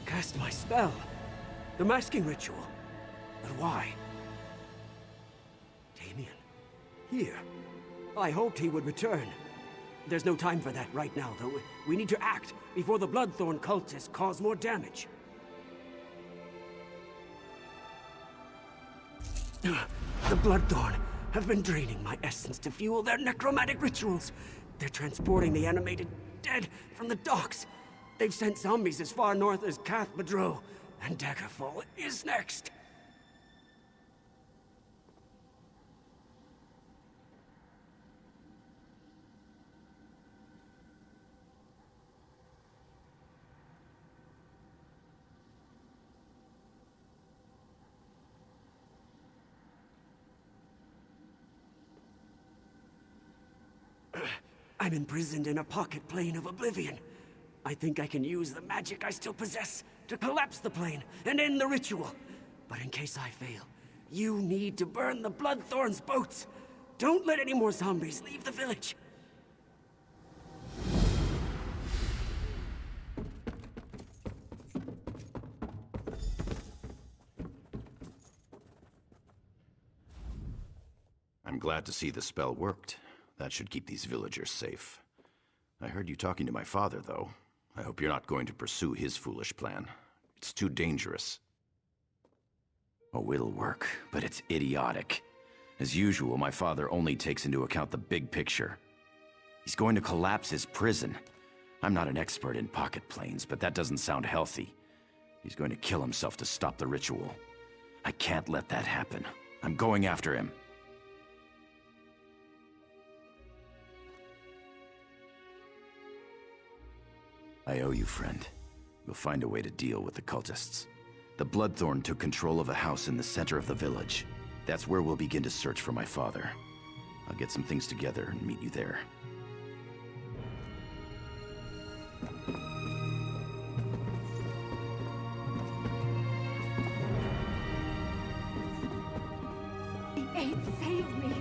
cast my spell. The masking ritual. But why? Damien. Here. I hoped he would return. There's no time for that right now, though. We need to act before the Bloodthorn cultists cause more damage. The Bloodthorn have been draining my essence to fuel their necromantic rituals. They're transporting the animated dead from the docks. They've sent zombies as far north as Cath Madro, and Daggerfall is next. I'm imprisoned in a pocket plane of oblivion. I think I can use the magic I still possess to collapse the plane and end the ritual. But in case I fail, you need to burn the Bloodthorn's boats. Don't let any more zombies leave the village. I'm glad to see the spell worked. That should keep these villagers safe. I heard you talking to my father, though. I hope you're not going to pursue his foolish plan. It's too dangerous. Oh, it'll work, but it's idiotic. As usual, my father only takes into account the big picture. He's going to collapse his prison. I'm not an expert in pocket planes, but that doesn't sound healthy. He's going to kill himself to stop the ritual. I can't let that happen. I'm going after him. I owe you, friend. We'll find a way to deal with the cultists. The Bloodthorn took control of a house in the center of the village. That's where we'll begin to search for my father. I'll get some things together and meet you there. The Eight saved me.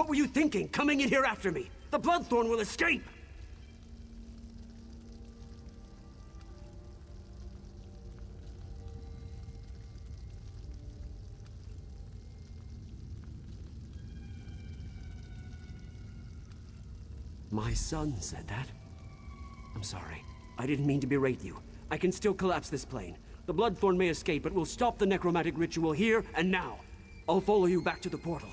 What were you thinking, coming in here after me? The Bloodthorn will escape! My son said that. I'm sorry. I didn't mean to berate you. I can still collapse this plane. The Bloodthorn may escape, but we'll stop the necromantic ritual here and now. I'll follow you back to the portal.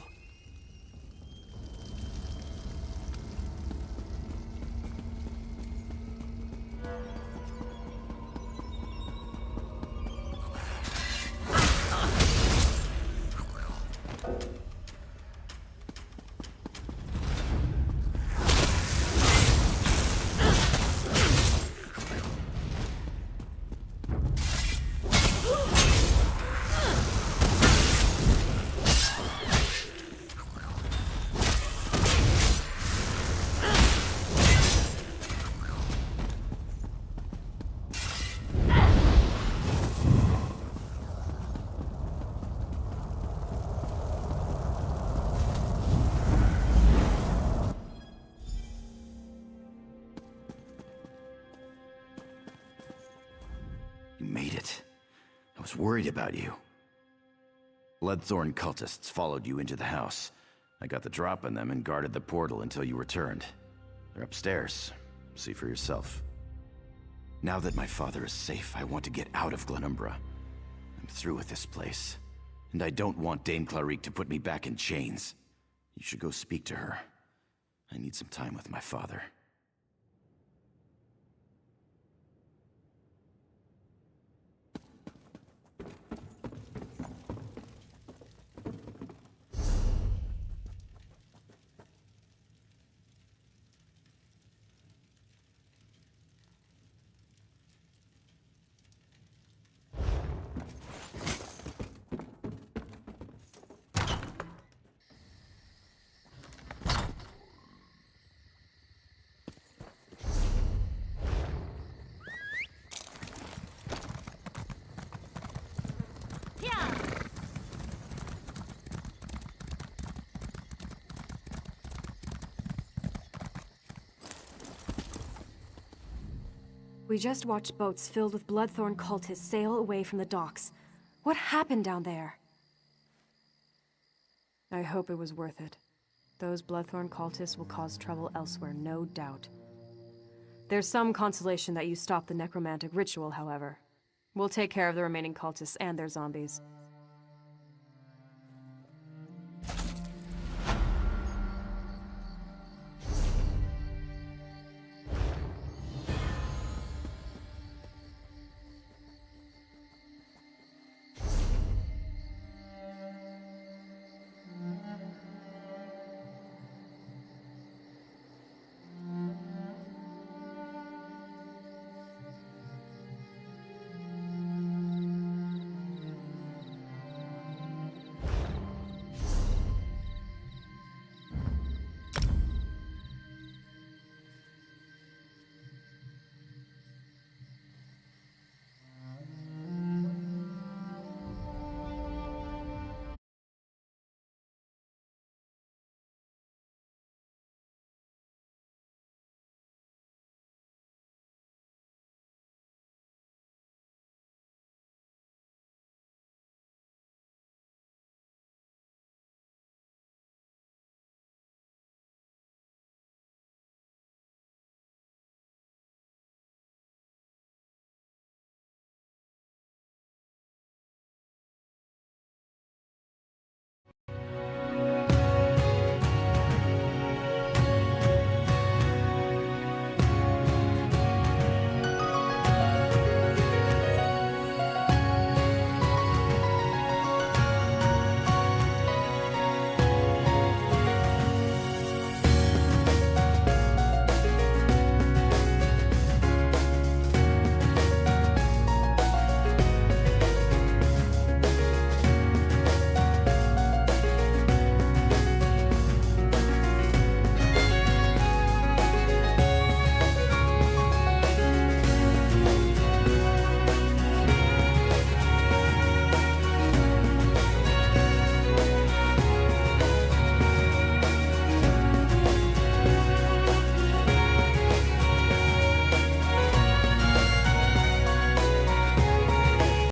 You made it. I was worried about you. Bloodthorn cultists followed you into the house. I got the drop on them and guarded the portal until you returned. They're upstairs. See for yourself. Now that my father is safe, I want to get out of Glenumbra. I'm through with this place. And I don't want Dame Clarique to put me back in chains. You should go speak to her. I need some time with my father. We just watched boats filled with Bloodthorn cultists sail away from the docks. What happened down there? I hope it was worth it. Those Bloodthorn cultists will cause trouble elsewhere, no doubt. There's some consolation that you stopped the necromantic ritual, however. We'll take care of the remaining cultists and their zombies.